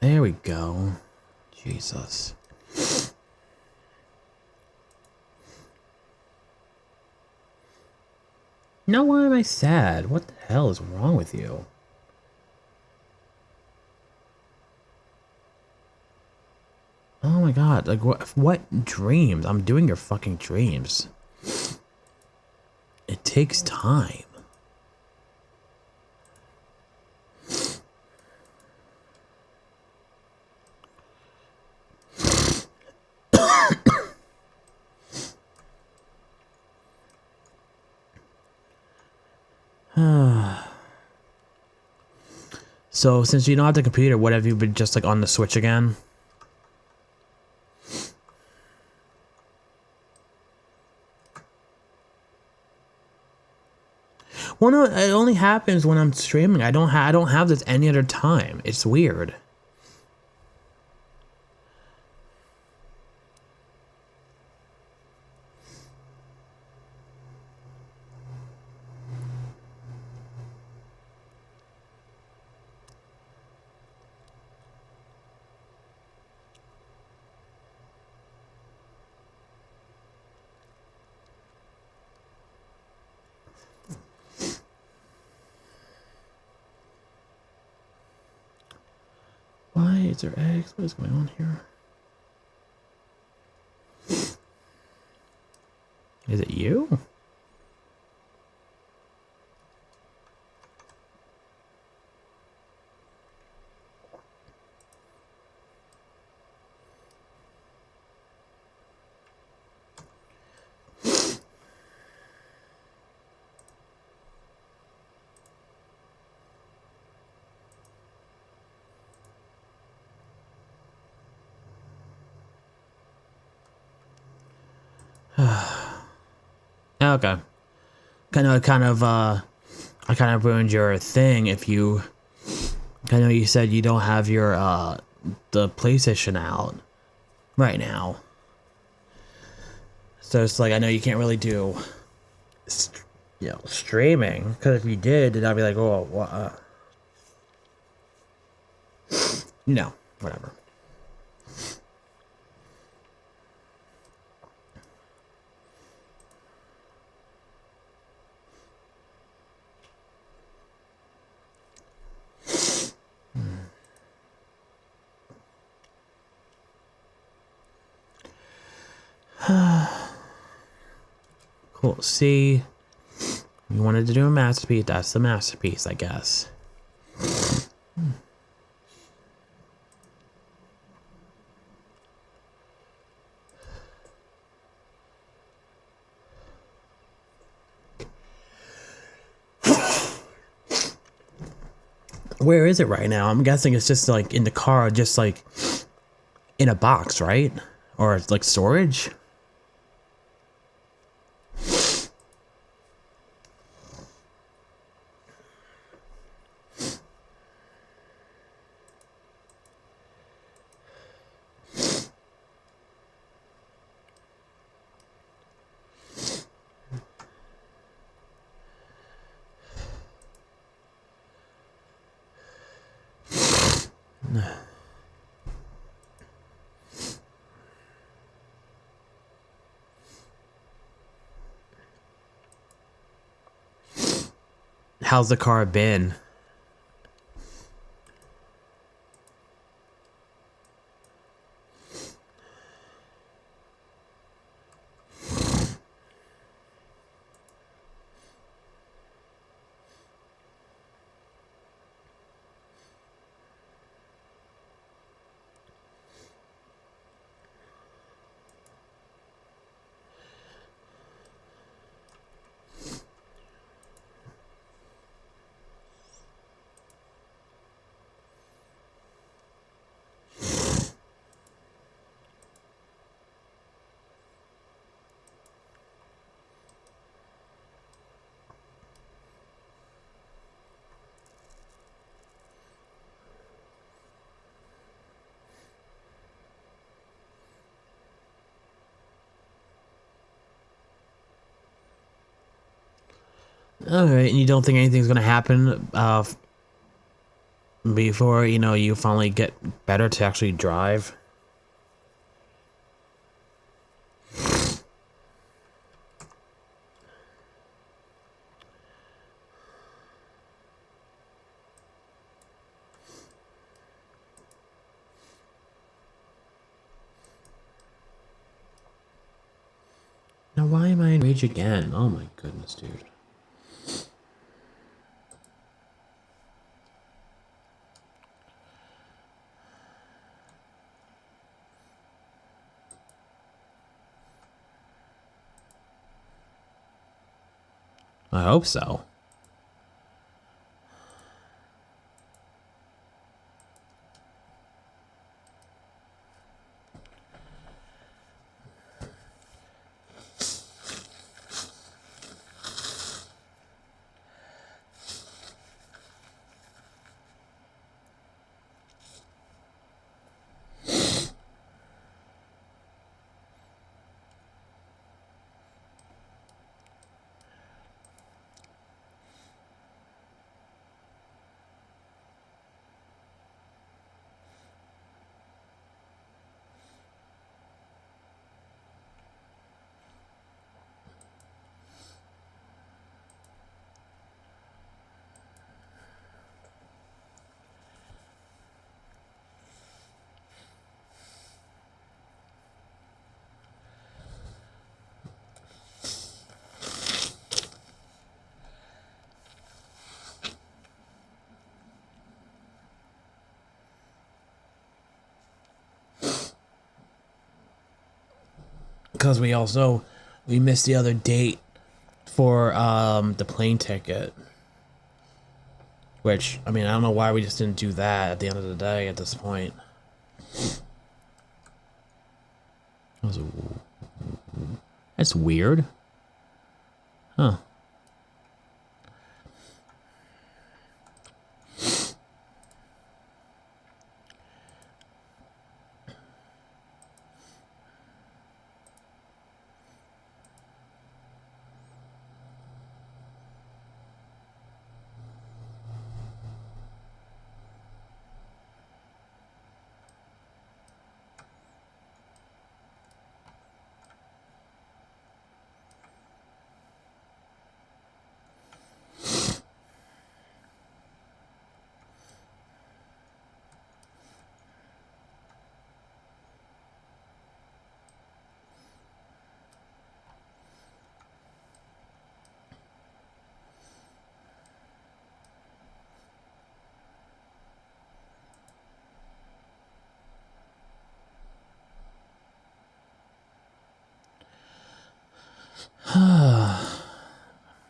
Speaker 1: There we go. Jesus. No, why am I sad? What the hell is wrong with you? Oh my god, like what dreams? I'm doing your fucking dreams. It takes time. So since you don't have the computer, what have you been just like on the Switch again? Well, no, it only happens when I'm streaming. I don't have this any other time. It's weird. is there eggs? What is going on here? Is it you? Okay. I kind of ruined your thing if you... I know you said you don't have your, the PlayStation out right now. So it's like, I know you can't really do, streaming. Because if you did, then I'd be like, oh, what, no, whatever. Cool. See, you wanted to do a masterpiece. That's the masterpiece, I guess. Where is it right now? I'm guessing it's just like in the car, just like in a box, right? Or it's like storage? How's the car been? Alright, and you don't think anything's gonna happen, before, you finally get better to actually drive? Now, why am I in rage again? Oh my goodness, dude. I hope so. because we missed the other date for the plane ticket. Which, I mean, I don't know why we just didn't do that at the end of the day at this point. That's weird. Huh.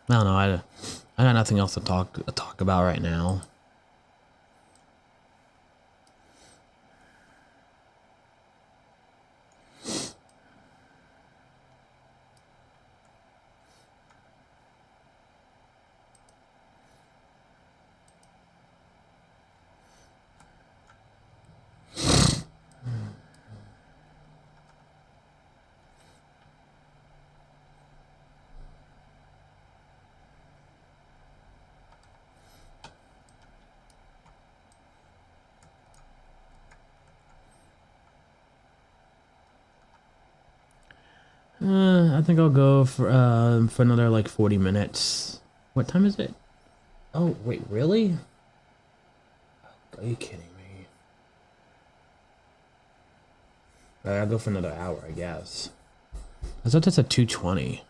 Speaker 1: I don't know. I got nothing else to talk about right now. I think I'll go for another like 40 minutes. What time is it? Oh, wait, really? Are you kidding me? I'll go for another hour, I guess. I thought that's at 2:20.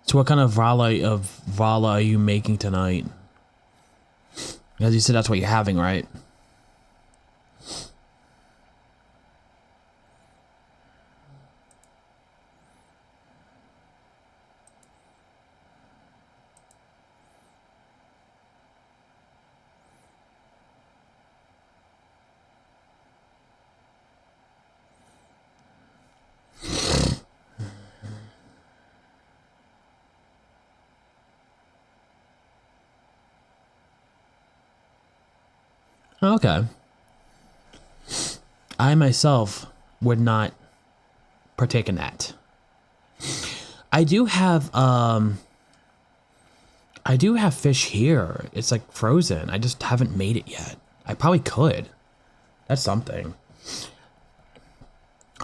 Speaker 1: So what kind of vala are you making tonight? As you said, that's what you're having, right? Okay. I myself would not partake in that. I do have fish here. It's like frozen. I just haven't made it yet. I probably could. That's something.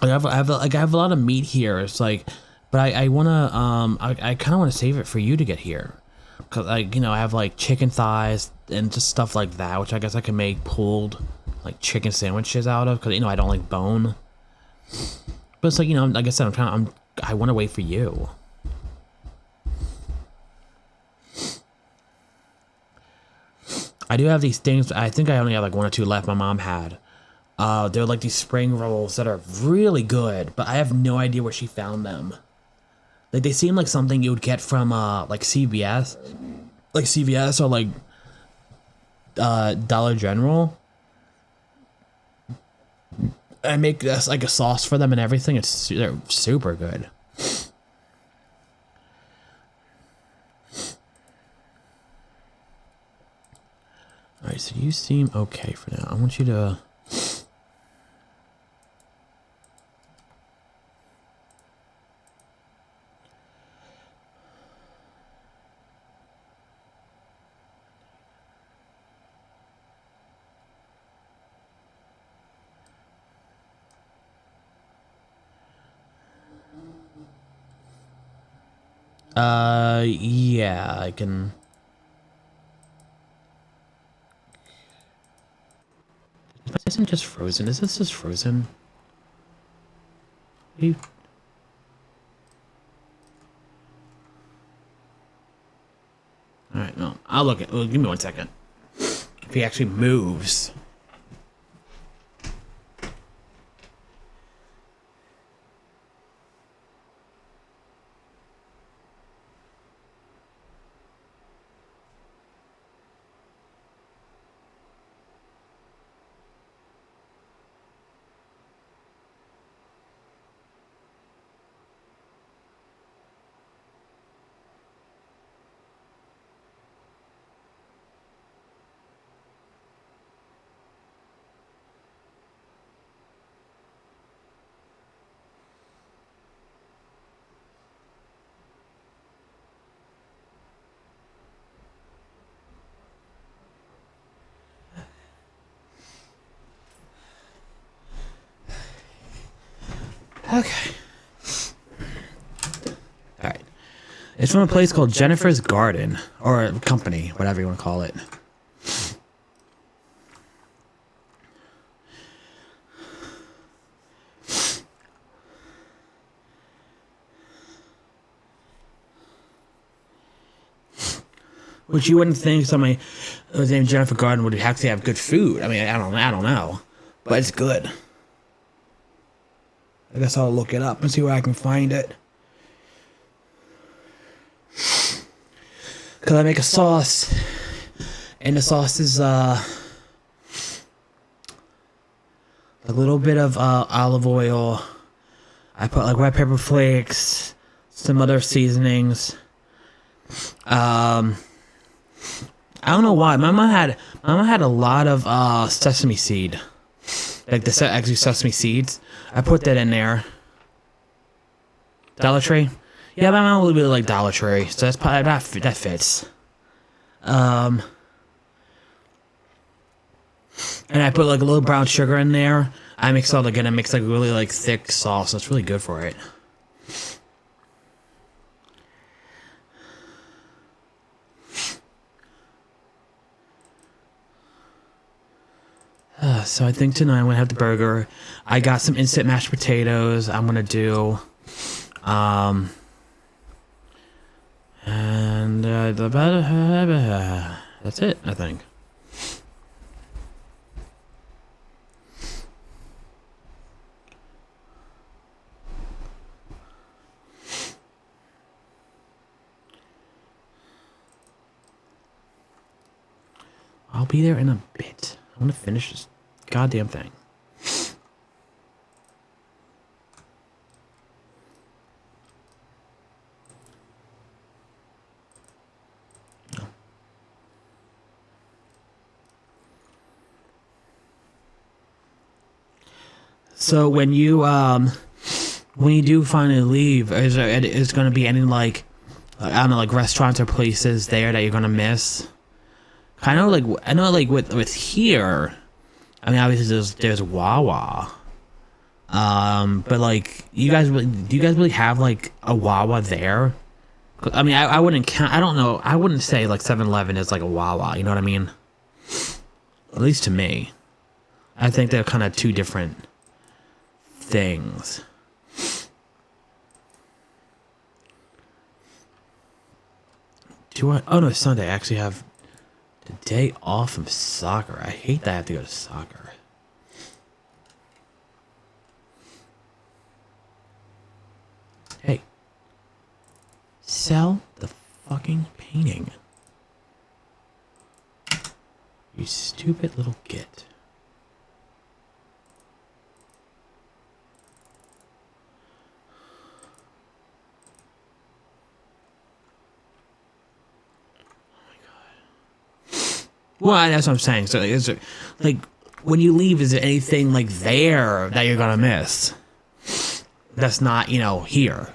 Speaker 1: I have a lot of meat here. It's like, but I wanna I kind of want to save it for you to get here, cause I have like chicken thighs and just stuff like that, which I guess I can make pulled like chicken sandwiches out of, cause I don't like bone. But it's like like I said, I want to wait for you. I do have these things. I think I only have like one or two left. My mom had. They're like these spring rolls that are really good, but I have no idea where she found them. Like they seem like something you would get from like CVS, or like Dollar General. I make this like a sauce for them and everything. They're super good. All right, so you seem okay for now. I want you to. Yeah, I can. This isn't just frozen. Is this just frozen? You... All right, no, I'll look at. Well, give me 1 second. If he actually moves.
Speaker 2: Okay. All right. It's from a place called Jennifer's Garden, or company, whatever you want to call it. Which you wouldn't think somebody who's named Jennifer Garden would actually have good food. I mean, I don't know, but it's good. I guess I'll look it up and see where I can find it. Cause I make a sauce, and the sauce is a little bit of olive oil. I put like red pepper flakes, some other seasonings. I don't know why. Mama had a lot of sesame seed, like the actually sesame seeds. I put that in there. Dollar Tree. Yeah, my mom really like Dollar Tree, so that's probably that fits. And I put like a little brown sugar in there. I mix all together, mix like really like thick sauce. So it's really good for it. So I think tonight I'm gonna have the burger. I got some instant mashed potatoes. I'm gonna do, and that's it. I think. I'll be there in a bit. I want to finish this goddamn thing. No. So when you do finally leave, is going to be any like I don't know, like restaurants or places there that you're gonna miss? I know like with here, I mean obviously there's Wawa, but like do you guys really have like a Wawa there? I mean I wouldn't count. I don't know. I wouldn't say like 7-Eleven is like a Wawa. You know what I mean? At least to me, I think they're kind of two different things. Oh no, Sunday. I actually have the day off from soccer. I hate that I have to go to soccer. Hey. Sell the fucking painting. You stupid little git. Well, that's what I'm saying. So, is there, like, when you leave, is there anything like there that you're gonna miss? That's not, here.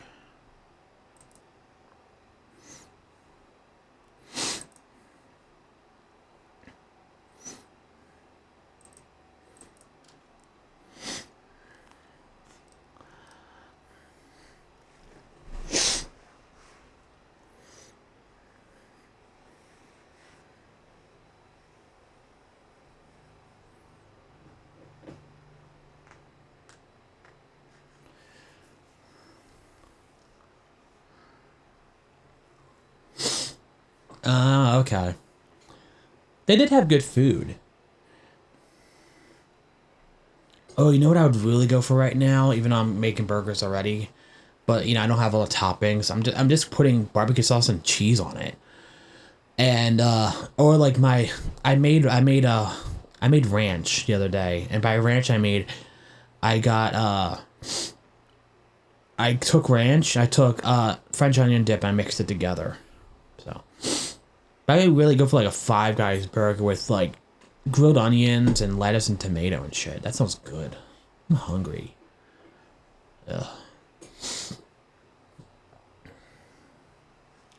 Speaker 2: Okay. They did have good food. Oh, you know what I would really go for right now, even though I'm making burgers already, but I don't have all the toppings. I'm just putting barbecue sauce and cheese on it, and or like I made ranch the other day, and by ranch I took ranch, I took French onion dip, and I mixed it together. So I could really go for like a Five Guys burger with like grilled onions and lettuce and tomato and shit. That sounds good. I'm hungry. Ugh.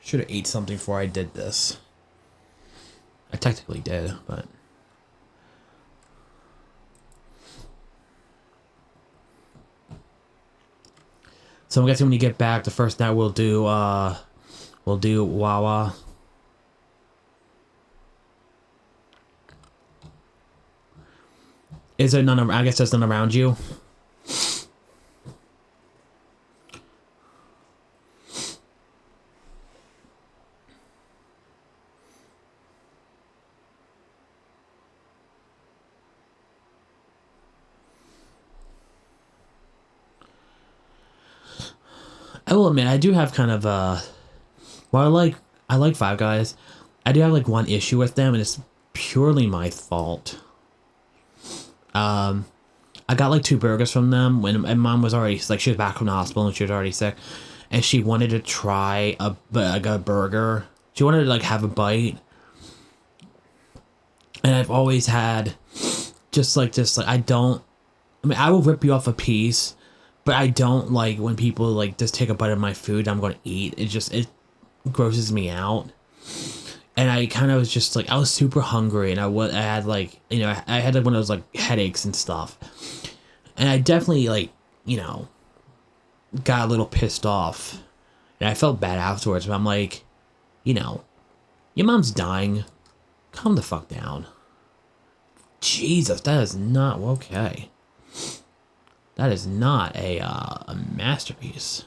Speaker 2: Should have ate something before I did this. I technically did, but So I'm guessing when you get back, the first night we'll do Wawa. Is there none? I guess there's none around you. I will admit, I do have kind of well, I like Five Guys. I do have like one issue with them, and it's purely my fault. I got like 2 burgers from them when my mom was already like she was back from the hospital and she was already sick, and she wanted to try a burger. She wanted to like have a bite, and I've always had just like this like I don't. I mean, I will rip you off a piece, but I don't like when people like just take a bite of my food I'm going to eat. It grosses me out. And I kind of was just like I was super hungry, and I had like I had like one of those like headaches and stuff, and I definitely like got a little pissed off, and I felt bad afterwards. But I'm like, you know, your mom's dying, calm the fuck down. Jesus, that is not okay. That is not a masterpiece.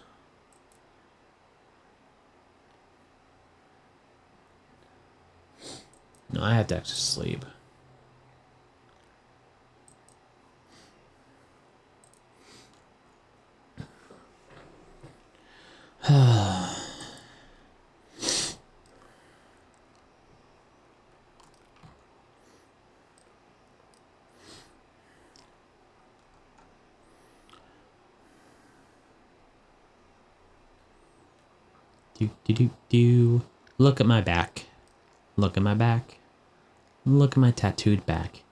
Speaker 2: No, I have to actually sleep. Do. Look at my back. Look at my back. Look at my tattooed back.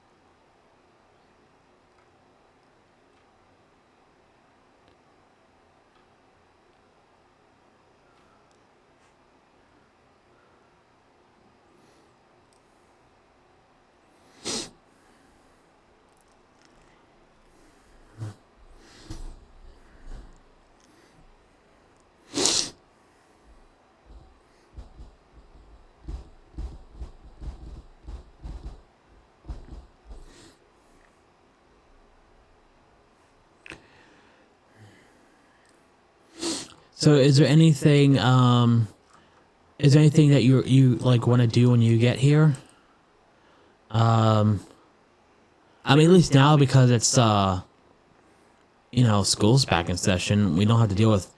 Speaker 2: So is there anything that you like want to do when you get here? I mean, at least now because it's school's back in session, we don't have to deal with.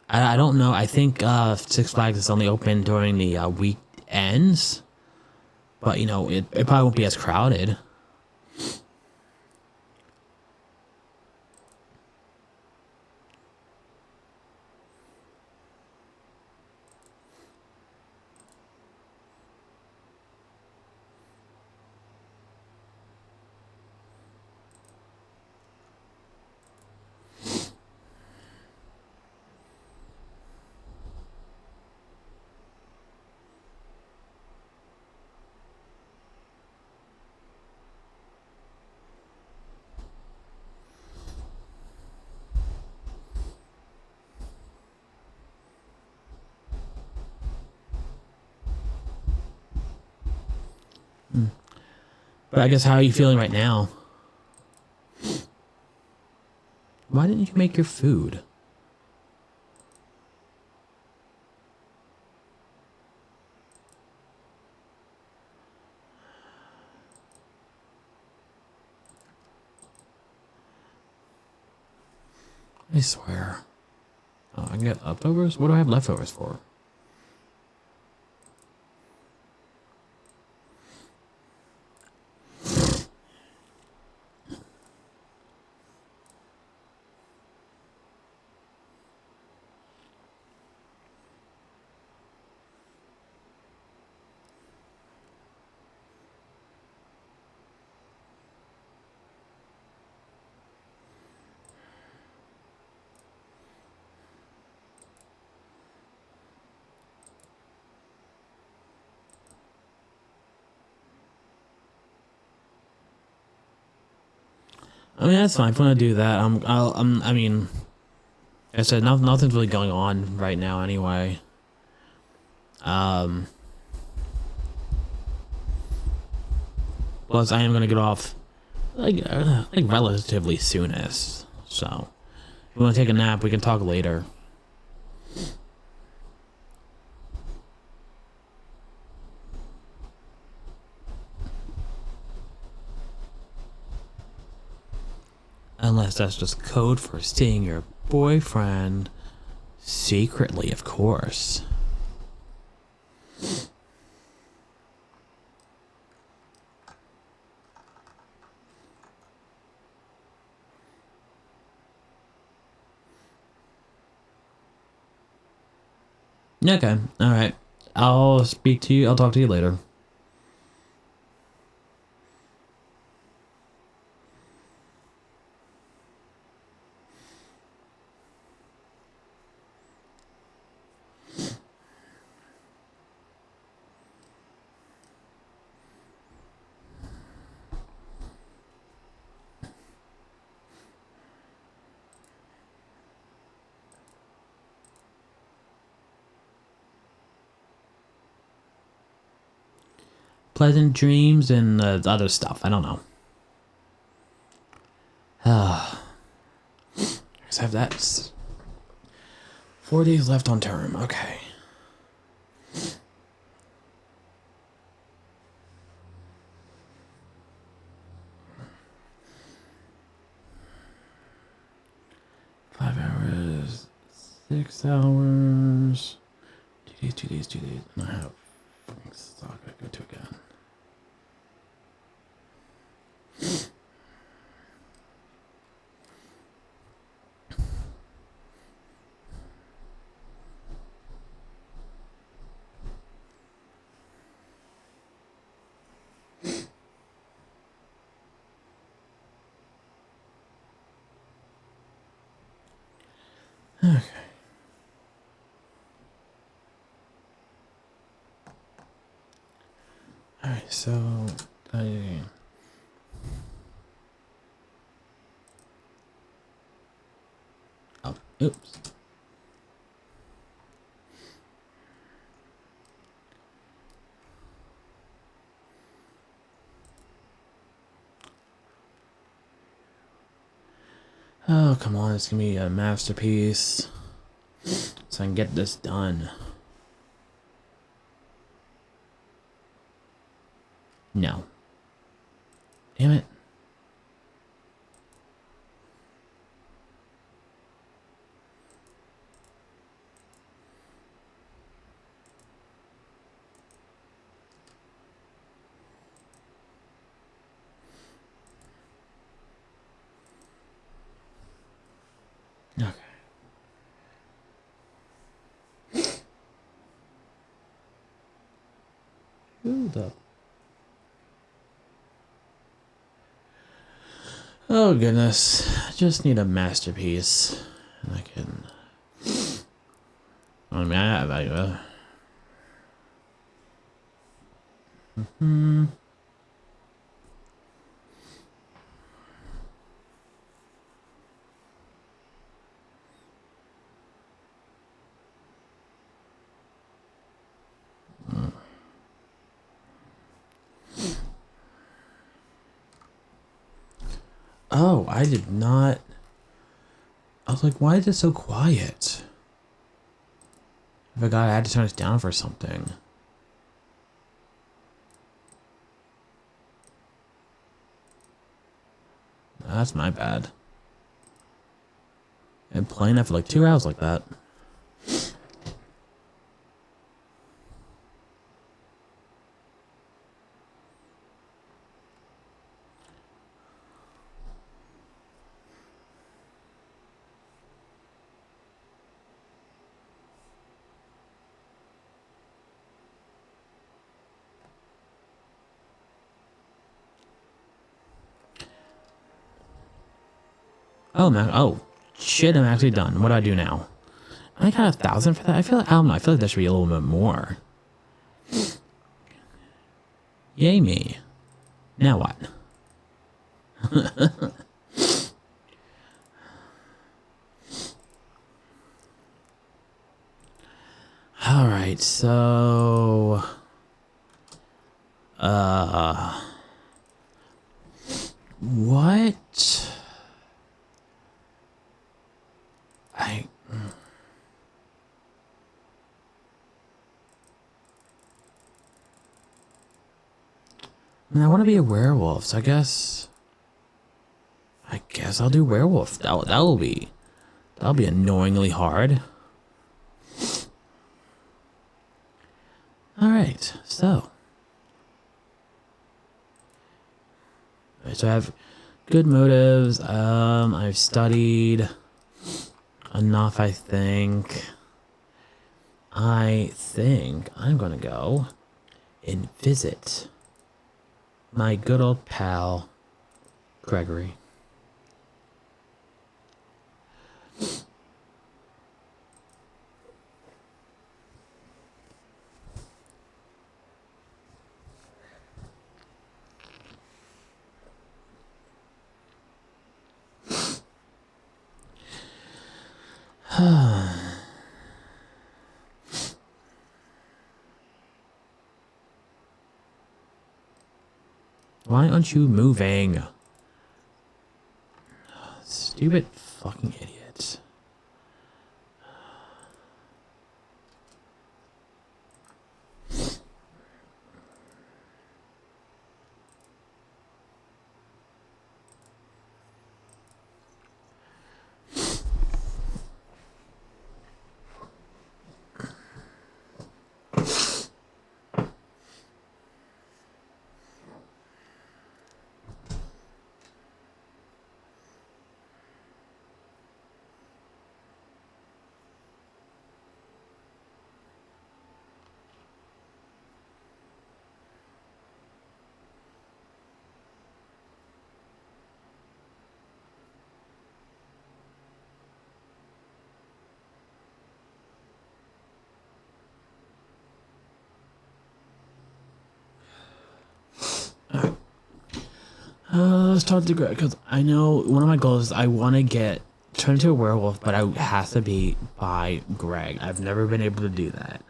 Speaker 2: I don't know. I think Six Flags is only open during the weekends, but it probably won't be as crowded. But I guess how are you feeling right now? Why didn't you make your food? I swear. Oh, I can get leftovers? What do I have leftovers for? I mean, that's fine. If you want to do that, I mean,
Speaker 1: I said nothing's really going on right now anyway. Plus, I am gonna get off like relatively soonest. So, if you want to take a nap, we can talk later. Unless that's just code for seeing your boyfriend secretly, of course. Okay, alright. I'll talk to you later. Pleasant dreams and other stuff. I don't know. I guess I have that. 4 days left on term. Okay. Five hours, 6 hours. 2 days, 2 days. And I have fucking stock I go to again. Okay. Alright, so oh, oops. Oh, come on, it's gonna be a masterpiece. So I can get this done. No. Damn it. Okay. Who the? Oh goodness. I just need a masterpiece. And I can. I mean, Oh, I did not. I was like, why is it so quiet? I forgot I had to turn it down for something. That's my bad. And playing that for like 2 hours like that. Oh man, oh shit, I'm actually done. What do I do now? I got 1,000 for that. I feel like, I don't know, I feel like that should be a little bit more. Yay me. Now what? All right, so what? I I mean, I want to be a werewolf, so I guess I'll do werewolf. That'll be annoyingly hard. All right, so I have good motives. I've studied enough, I think. I think I'm gonna go and visit my good old pal, Gregory. Why aren't you moving? Stupid fucking idiots. Let's talk to Greg, because I know one of my goals is I want to turn into a werewolf, but it has to be by Greg. I've never been able to do that.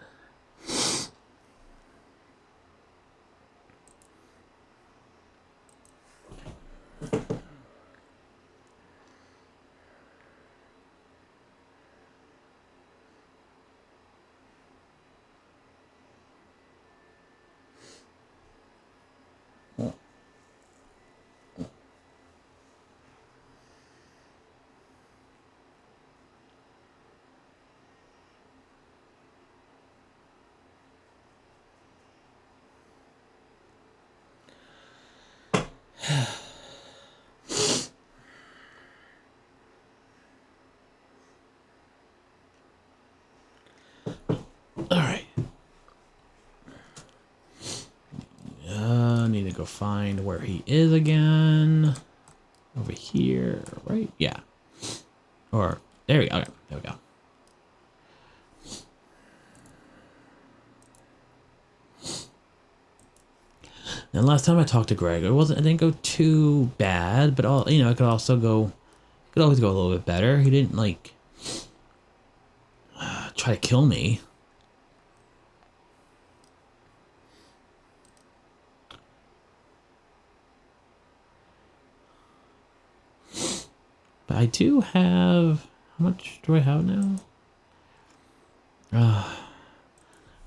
Speaker 1: All right. I need to go find where he is again. Over here, right? Yeah. Or there we go. Okay, there we go. And last time I talked to Greg, it didn't go too bad, but it could also go, it could always go a little bit better. He didn't like try to kill me. But I do have, how much do I have now? I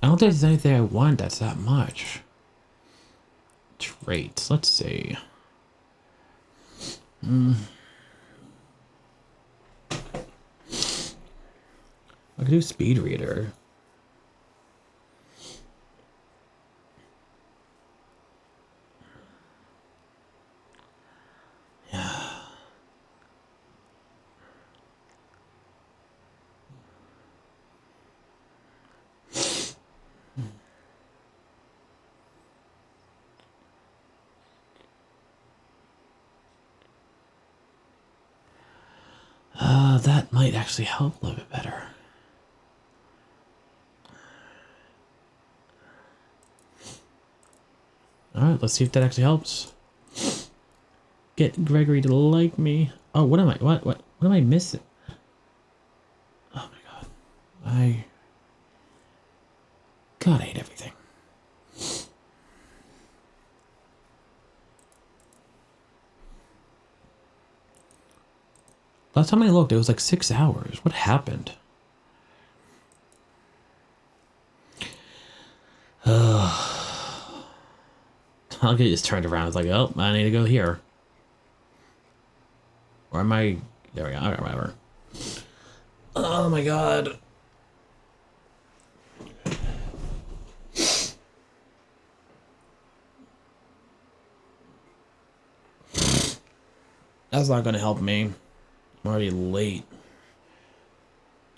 Speaker 1: don't think there's anything I want that's that much. Traits, let's see. I could do speed reader. That might actually help a little bit better. Alright, let's see if that actually helps. Get Gregory to like me. Oh, what am I missing? Oh my god.
Speaker 2: God, I hate everything. Last time I looked, it was like 6 hours. What happened? I'll get just turned around. It's like, oh, I need to go here. Or am I? There we go. Alright, whatever. Oh my god. That's not gonna help me. I'm already late.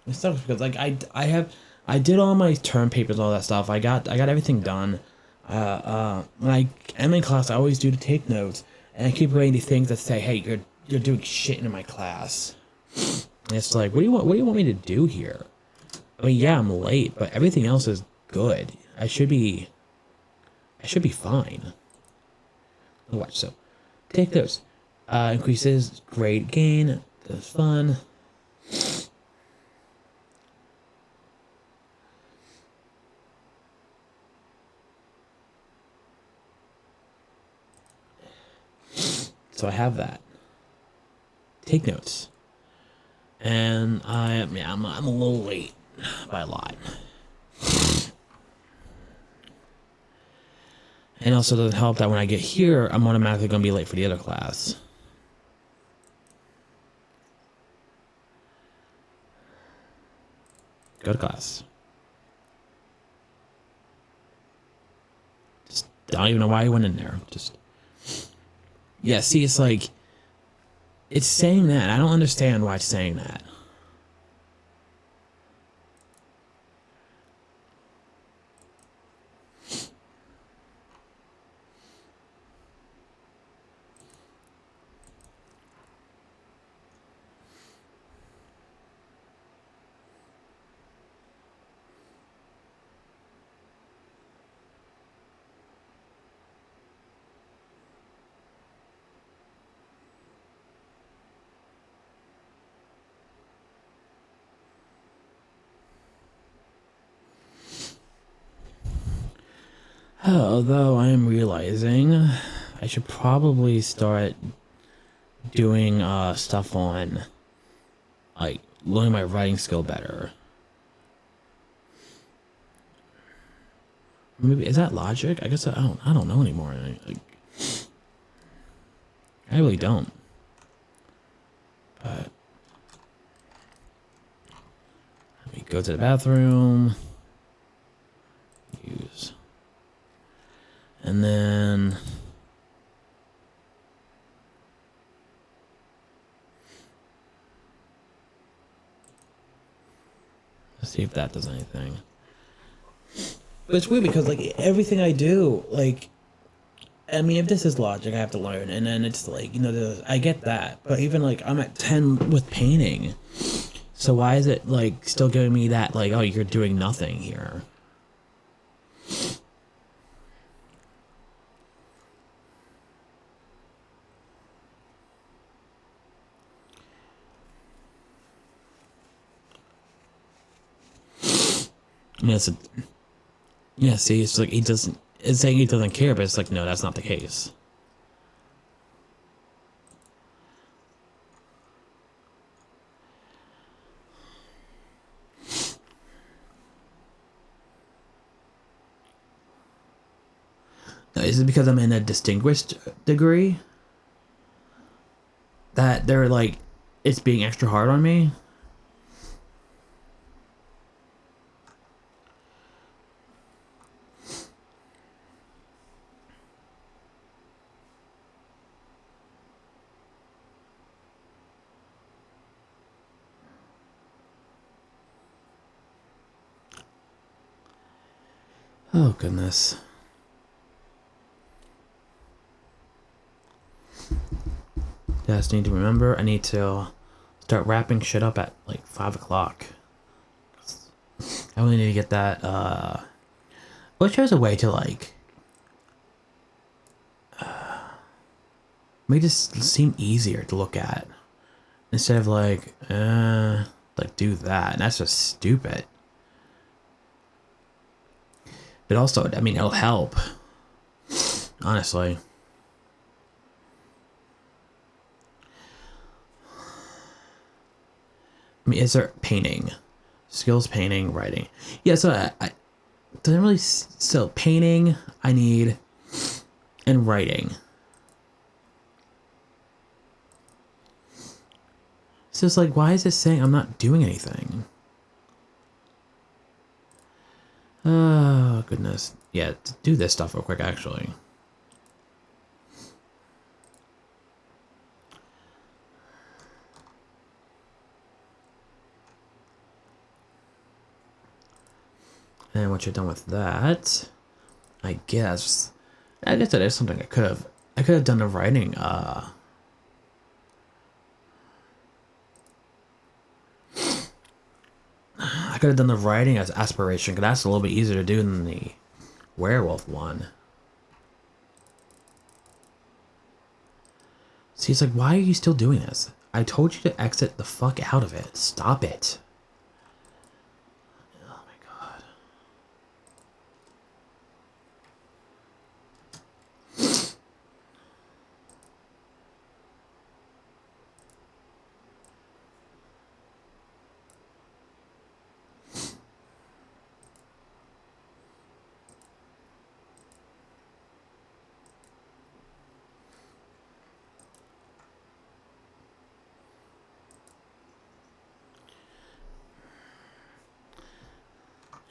Speaker 2: It sucks because like I did all my term papers and all that stuff. I got everything done. When I am in class, I always do to take notes, and I keep writing these things that say, "Hey, you're doing shit in my class." And it's like, what do you want me to do here? I mean, yeah, I'm late, but everything else is good. I should be fine. Watch, so take notes. Increases grade gain. That's fun. So I have that. Take notes. And I'm a little late by a lot. And also doesn't help that when I get here, I'm automatically going to be late for the other class. Go to class. Just I don't even know why I went in there. Just yeah. See, it's like it's saying that. I don't understand why it's saying that. Although I am realizing I should probably start doing stuff on like learning my writing skill better. Maybe is that logic? I guess I don't know anymore. I really don't. But let me go to the bathroom. Use. And then let's see if that does anything. But it's weird because like everything I do, like I mean if this is logic I have to learn, and then it's like, you know, I get that. But even like I'm at 10 with painting. So why is it like still giving me that like, oh, you're doing nothing here? Yeah, yeah, see, it's like it's saying he doesn't care, but it's like, no, that's not the case. Is it because I'm in a distinguished degree that they're like, it's being extra hard on me? Oh, goodness. I just need to remember, I need to start wrapping shit up at like 5 o'clock. I really need to get that, I wish there was a way to like, make this seem easier to look at. Instead of like do that. And that's just stupid. But also, I mean, it'll help. Honestly. I mean, is there painting? Skills, painting, writing. Yeah, so I doesn't really... So, painting, I need... And writing. So it's like, why is it saying I'm not doing anything? Oh, goodness. Yeah, do this stuff real quick, actually. And once you're done with that, I guess that is something I could have done the writing. I could have done the writing as aspiration, because that's a little bit easier to do than the werewolf one. See, it's like, why are you still doing this? I told you to exit the fuck out of it. Stop it. Oh my god.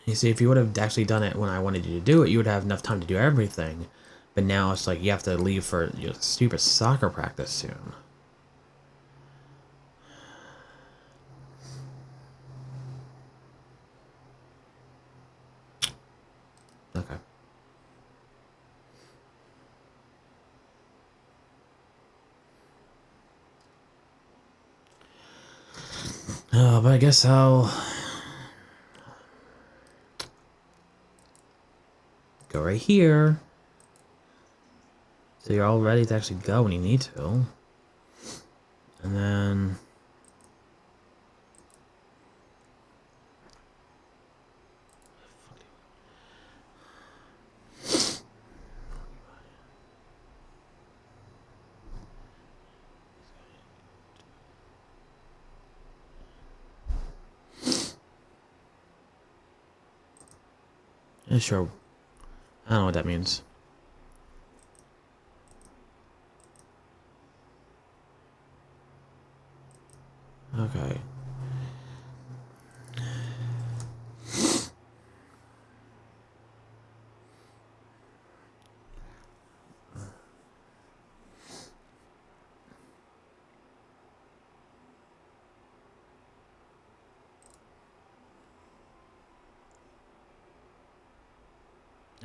Speaker 2: You see, if you would have actually done it when I wanted you to do it, you would have enough time to do everything. But now it's like you have to leave for your stupid soccer practice soon. Okay. Oh, but I guess I'll go right here. So you're all ready to actually go when you need to. And then... Yeah, sure. I don't know what that means. Okay.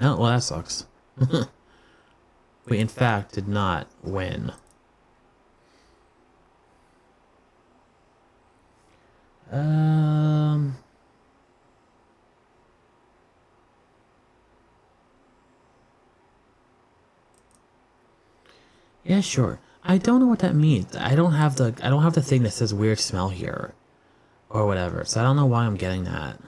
Speaker 2: Oh, well, that sucks. We, in fact, did not win. Um... Yeah, sure. I don't know what that means. I don't have the thing that says weird smell here. Or whatever. So I don't know why I'm getting that.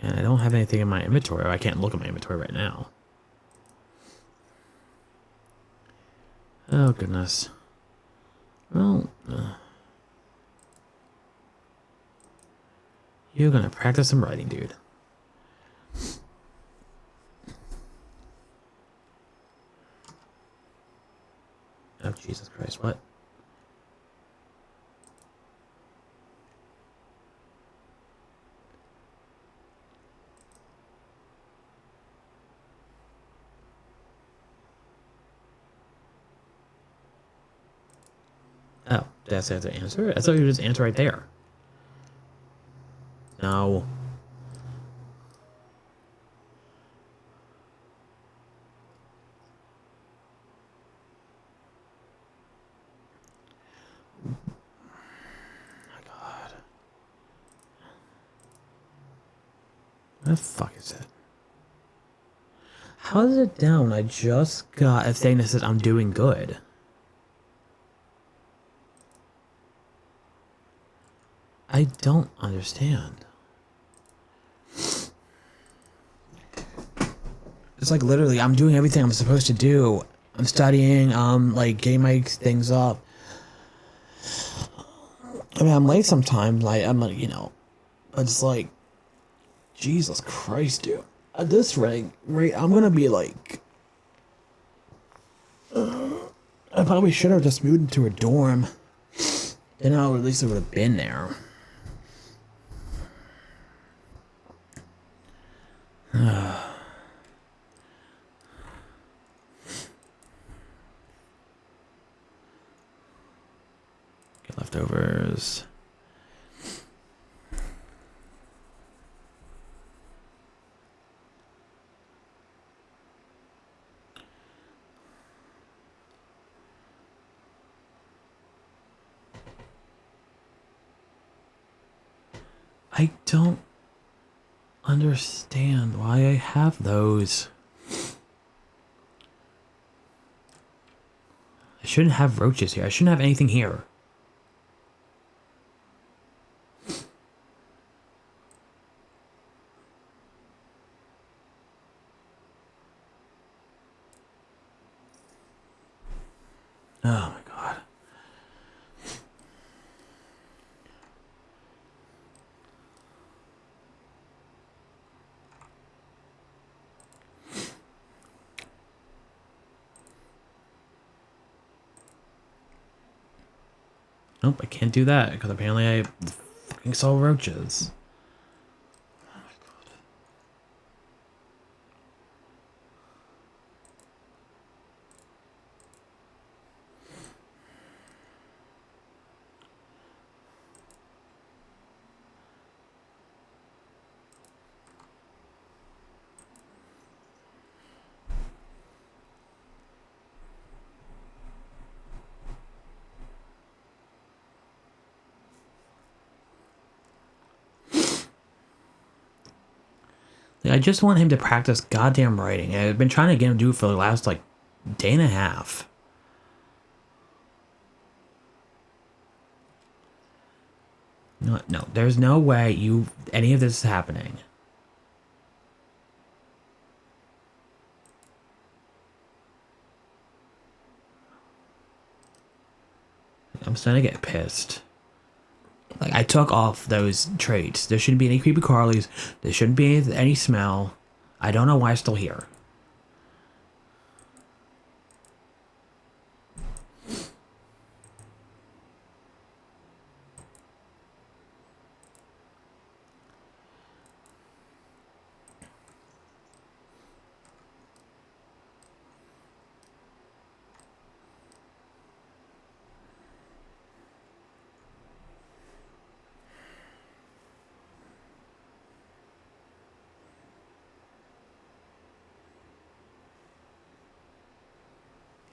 Speaker 2: And I don't have anything in my inventory. I can't look at my inventory right now. Oh, goodness. Well, you're gonna practice some writing, dude. Oh, Jesus Christ, what? Oh, did I have to answer it? I thought you would just answer right there. No. My God. What the fuck is it? How is it down? I just got a thing that says I'm doing good.
Speaker 1: I don't understand. It's like literally, I'm doing everything I'm supposed to do. I'm studying, like getting my things up. I mean, I'm late sometimes. Like I'm like, but it's like, Jesus Christ, dude. At this rate, I'm gonna be like, I probably should have just moved into a dorm. Then at least I would have been there. Get leftovers. I don't understand why I have those. I shouldn't have roaches here. I shouldn't have anything here. Oh my god. Nope, I can't do that because apparently I fucking saw roaches. Like, I just want him to practice goddamn writing. I've been trying to get him to do it for the last like day and a half. No, no, there's no way any of this is happening. I'm starting to get pissed. Like, I took off those traits. There shouldn't be any creepy crawlies. There shouldn't be any smell. I don't know why it's still here.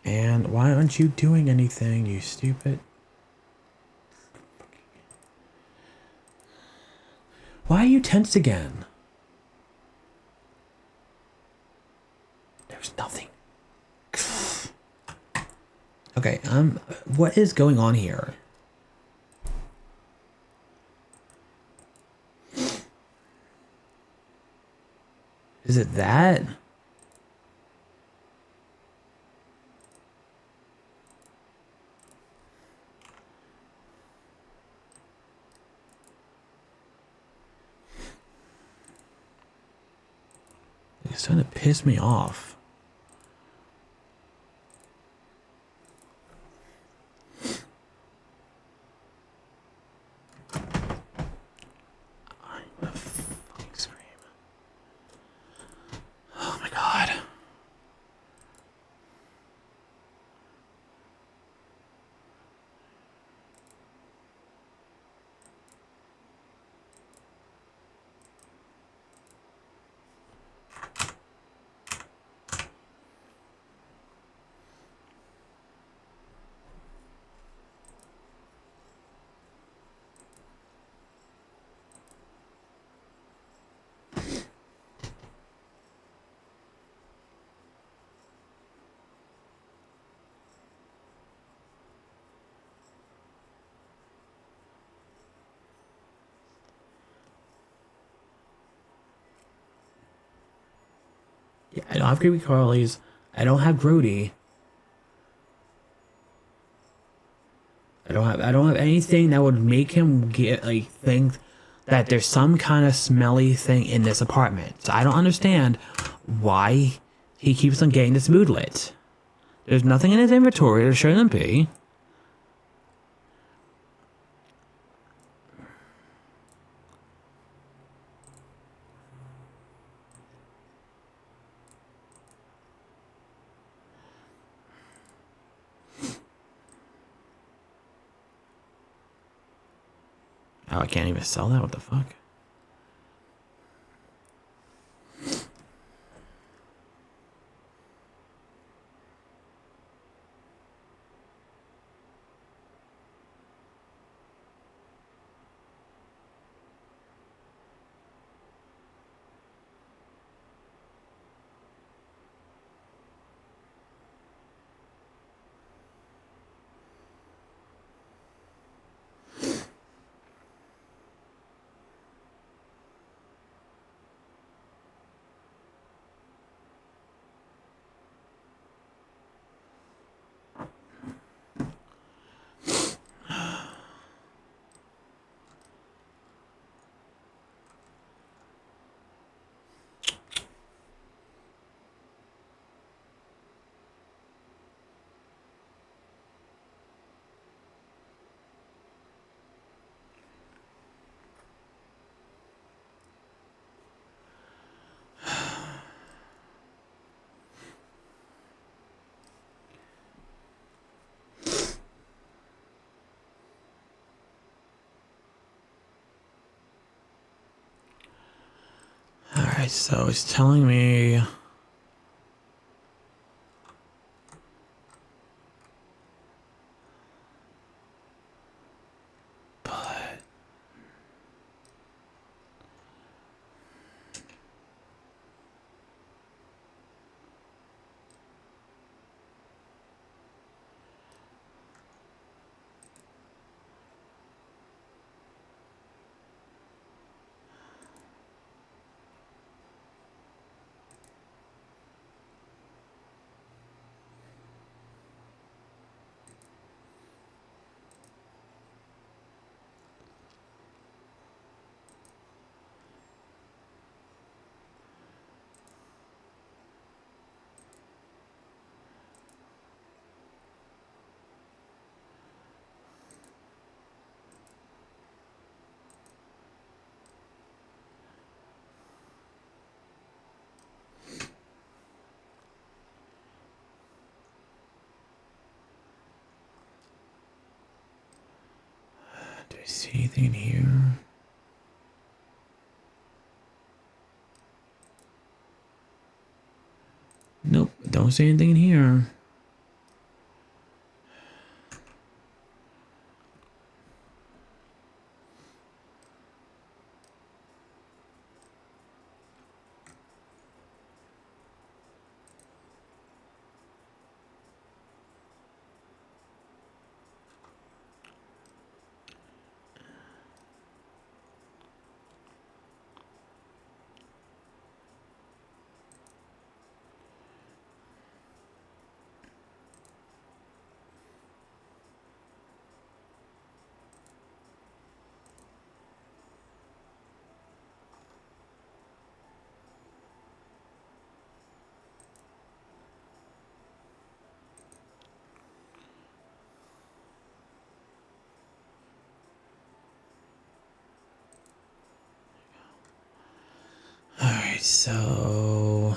Speaker 1: And why aren't you doing anything, you stupid? Why are you tense again? There's nothing. Okay, what is going on here? Is it that? It's starting to piss me off. I'm gonna fucking scream. Oh my god. I don't have creepy crawlies. I don't have Grody. I don't have anything that would make him get like think that there's some kind of smelly thing in this apartment. So I don't understand why he keeps on getting this mood lit. There's nothing in his inventory. There shouldn't be. Oh, I can't even sell that? What the fuck? Alright, so it's telling me... But... Do I see anything in here? Nope, don't see anything in here. Alright, so...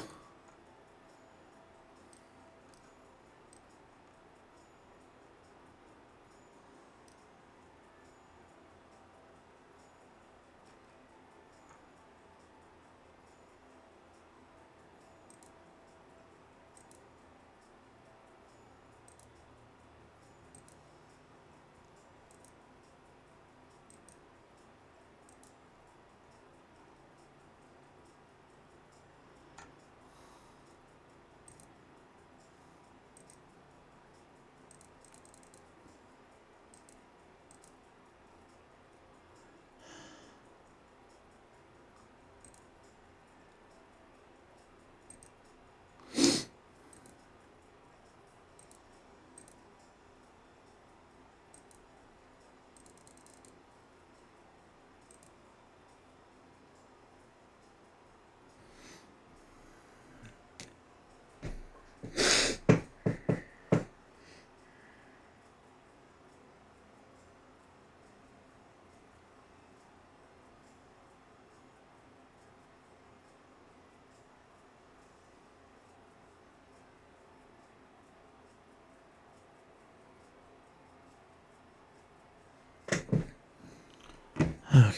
Speaker 2: Okay.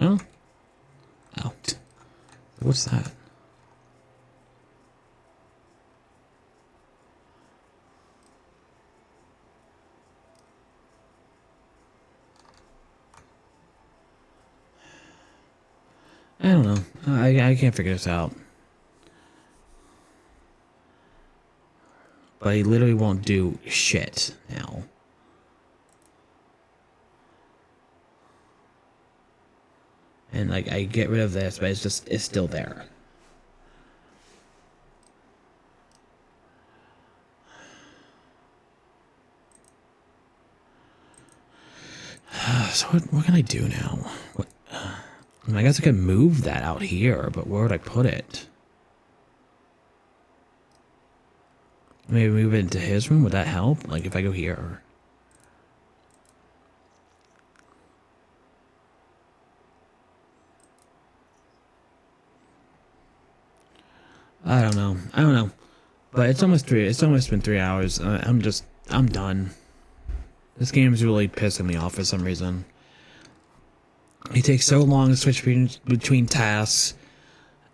Speaker 2: Oh. Oh. What's that? I don't know. I can't figure this out. But he literally won't do shit now. And like I get rid of this, but it's still there. So what can I do now? What, I guess I could move that out here, but where would I put it? Maybe move it into his room? Would that help? Like if I go here? I don't know. I don't know. But it's almost been 3 hours. I'm done. This game is really pissing me off for some reason. It takes so long to switch between tasks.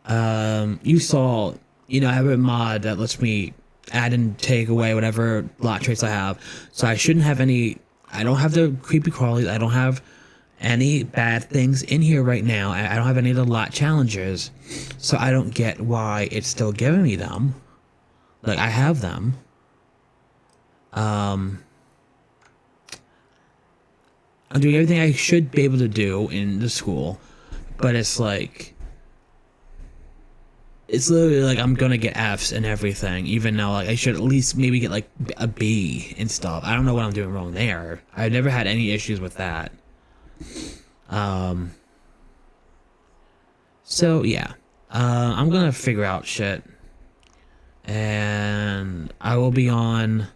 Speaker 2: You saw, I have a mod that lets me add and take away whatever lot traits I have. So I shouldn't have any. I don't have the creepy crawlies. I don't have any bad things in here right now. I don't have any of the lot challengers. So I don't get why it's still giving me them. Like I have them. I'm doing everything I should be able to do in the school, but it's like, it's literally like I'm gonna get F's and everything, even though like I should at least maybe get like a B and stuff. I don't know what I'm doing wrong there. I've never had any issues with that. So yeah, I'm gonna figure out shit, and I will be on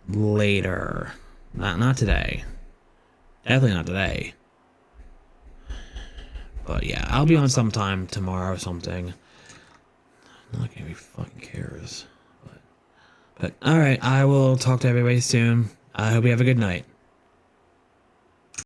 Speaker 2: later. Not today. Definitely not today. But yeah, I'll be on sometime tomorrow or something. Not like anybody fucking cares. But alright, I will talk to everybody soon. I hope you have a good night.